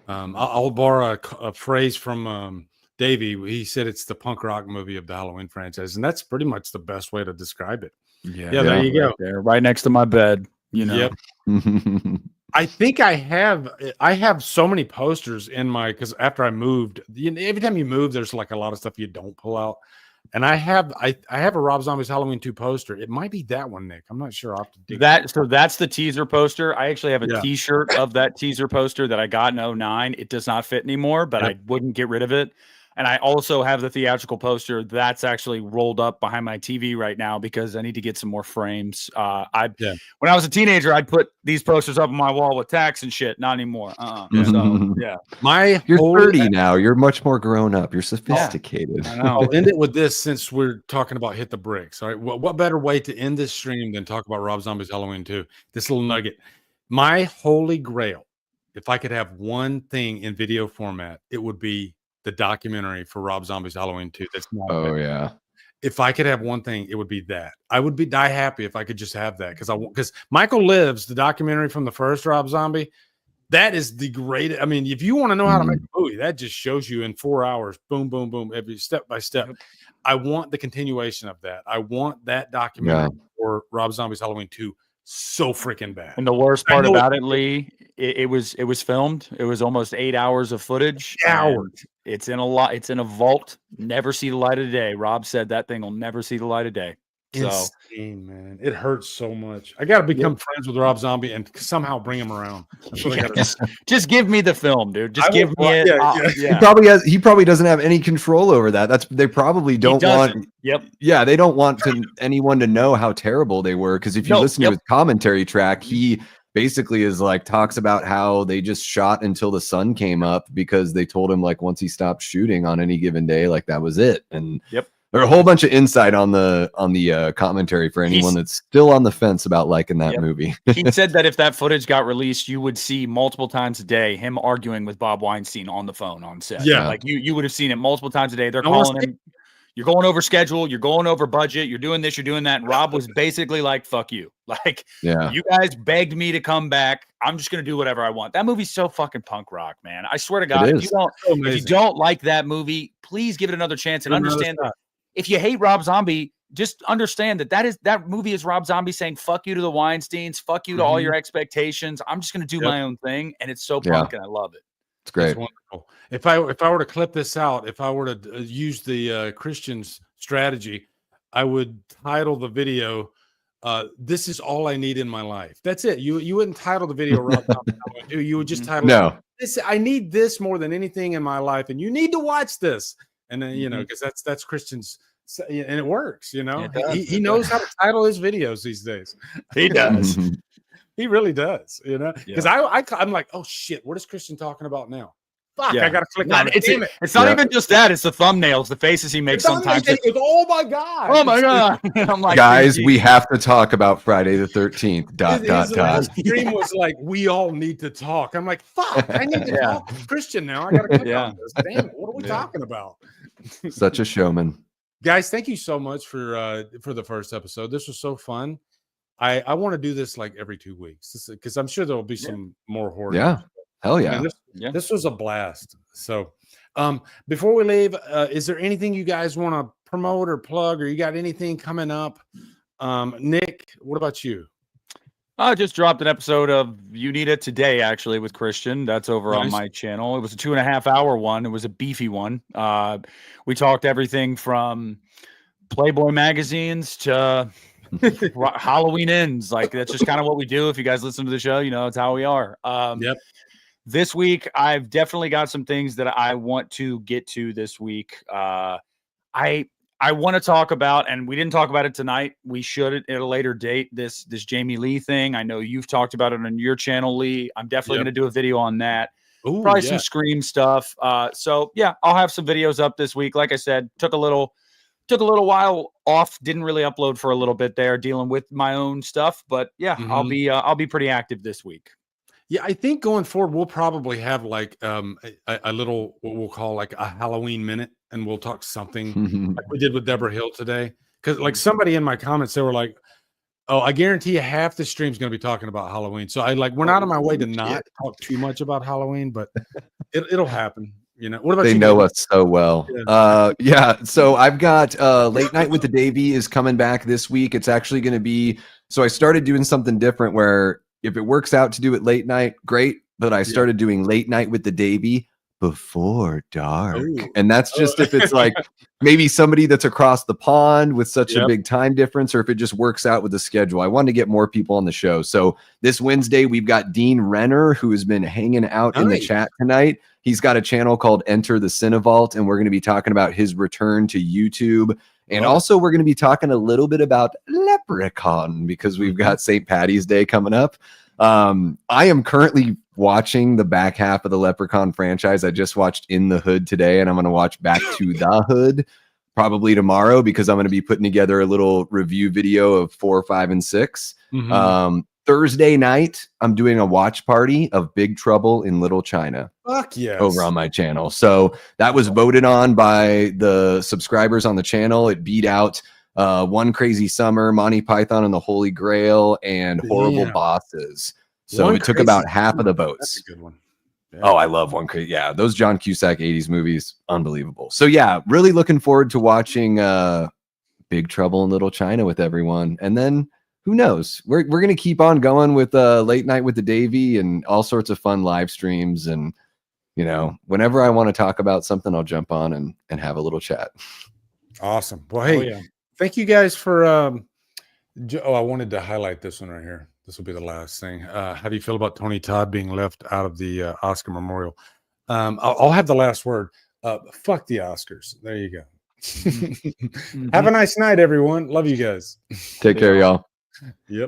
I'll borrow a phrase from Davey. He said it's the punk rock movie of the Halloween franchise, and that's pretty much the best way to describe it. Yeah, there you go. There, right next to my bed. You know. Yep. I think I have so many posters in my, because after I moved, every time you move, there's like a lot of stuff you don't pull out. And I have a Rob Zombie's Halloween 2 poster. It might be that one, Nick. I'm not sure. I'll have to dig So that's the teaser poster. I actually have a t-shirt of that teaser poster that I got in 2009. It does not fit anymore, but I wouldn't get rid of it. And I also have the theatrical poster that's actually rolled up behind my TV right now because I need to get some more frames. When I was a teenager, I'd put these posters up on my wall with tacks and shit. Not anymore. So you're 30 now. You're much more grown up. You're sophisticated. I know. I'll end it with this since we're talking about hit the bricks. All right. What better way to end this stream than talk about Rob Zombie's Halloween 2? This little nugget. My holy grail, if I could have one thing in video format, it would be the documentary for Rob Zombie's Halloween 2. That's not If I could have one thing, it would be that. I would die happy if I could just have that, because Michael Lives, the documentary from the first Rob Zombie, that is the great. I mean, if you want to know how to make a movie, that just shows you in 4 hours, boom, boom, boom, every step by step. I want the continuation of that. I want that documentary for Rob Zombie's Halloween 2 so freaking bad. And the worst part about it, Lee, it was filmed. It was almost 8 hours of footage. It's in a vault. Never see the light of day. Rob said that thing will never see the light of day. So, insane, man. It hurts so much. I got to become friends with Rob Zombie and somehow bring him around. Just give me the film, dude. Just give me it. He probably doesn't have any control over that. They probably don't want. Yeah, they don't want anyone to know how terrible they were, because if you listen to his commentary track, he basically is like talks about how they just shot until the sun came up, because they told him like once he stopped shooting on any given day, like that was it. And there are a whole bunch of insight on the commentary for anyone that's still on the fence about liking that movie. He said that if that footage got released, you would see multiple times a day him arguing with Bob Weinstein on the phone on set. Like you would have seen it multiple times a day. They're calling him. You're going over schedule. You're going over budget. You're doing this. You're doing that. And Rob was basically like, "Fuck you." Like, you guys begged me to come back. I'm just gonna do whatever I want. That movie's so fucking punk rock, man. I swear to God, if you don't like that movie, please give it another chance and understand that. If you hate Rob Zombie, just understand that movie is Rob Zombie saying "fuck you" to the Weinsteins, "fuck you" to all your expectations. I'm just gonna do my own thing, and it's so punk, and I love it. It's great. It's wonderful. If I were to clip this out, if I were to use the Christian's strategy, I would title the video, "This is all I need in my life." That's it. You wouldn't title the video Rob Zombie. You would just title this. I need this more than anything in my life, and you need to watch this. And then because that's Christian's, and it works. He knows how to title his videos these days. He does. He really does. Because I'm like, oh shit, what is Christian talking about now? Fuck, I gotta click on it. It's not even just that; it's the thumbnails, the faces he makes sometimes. Oh my god! Oh my god! I'm like, guys, we have to talk about Friday the 13th. His stream was like, we all need to talk. I'm like, fuck, I need to talk to Christian now. I gotta click on this. Damn it! What are we talking about? Such a showman. Guys, thank you so much for the first episode. This was so fun. I want to do this like every 2 weeks, because I'm sure there will be some more horror. Yeah. Hell yeah. This was a blast. So before we leave, is there anything you guys want to promote or plug, or you got anything coming up? Nick, what about you? I just dropped an episode of You Need It today, actually, with Christian. That's over on my channel. It was a 2.5 hour one. It was a beefy one. We talked everything from Playboy magazines to Halloween ends. Like, that's just kind of what we do. If you guys listen to the show, it's how we are. This week, I've definitely got some things that I want to get to this week. I want to talk about, and we didn't talk about it tonight. We should at a later date. This Jamie Lee thing. I know you've talked about it on your channel, Lee. I'm definitely going to do a video on that. Probably some Scream stuff. So yeah, I'll have some videos up this week. Like I said, took a little took a little while off. Didn't really upload for a little bit there, dealing with my own stuff. But yeah, I'll be pretty active this week. Yeah, I think going forward, we'll probably have like a little, what we'll call like a Halloween minute, and we'll talk something like we did with Deborah Hill today. Because like somebody in my comments, they were like, "Oh, I guarantee you half the stream's going to be talking about Halloween." So we're not on my way to not talk too much about Halloween, but it'll happen. You know, what about they you? know us so well. Yeah. So I've got Late Night with the Davey is coming back this week. It's actually going to be, so I started doing something different where if it works out to do it late night, great. But I started doing Late Night with the Davey before dark. Ooh. And that's just if it's like maybe somebody that's across the pond with such a big time difference, or if it just works out with the schedule. I wanted to get more people on the show. So this Wednesday, we've got Dean Renner, who has been hanging out in the chat tonight. He's got a channel called Enter the Cinevault, and we're going to be talking about his return to YouTube. And also we're going to be talking a little bit about Leprechaun because we've got St. Patty's Day coming up. I am currently watching the back half of the Leprechaun franchise. I just watched In the Hood today, and I'm going to watch Back to the Hood probably tomorrow because I'm going to be putting together a little review video of 4, 5, and 6. Thursday night, I'm doing a watch party of Big Trouble in Little China. Fuck yes. Over on my channel. So that was voted on by the subscribers on the channel. It beat out One Crazy Summer, Monty Python and the Holy Grail, and Horrible Bosses. So it took about half of the votes. That's a good one. Yeah. Oh, I love One Crazy. Yeah, those John Cusack 80s movies, unbelievable. So yeah, really looking forward to watching Big Trouble in Little China with everyone. And then who knows? We're going to keep on going with Late Night with the Davey and all sorts of fun live streams. And, you know, whenever I want to talk about something, I'll jump on and have a little chat. Awesome. Well, hey, thank you guys for, I wanted to highlight this one right here. This will be the last thing. How do you feel about Tony Todd being left out of the Oscar memorial? I'll have the last word. Fuck the Oscars. There you go. Have a nice night, everyone. Love you guys. Take care, y'all. Yep.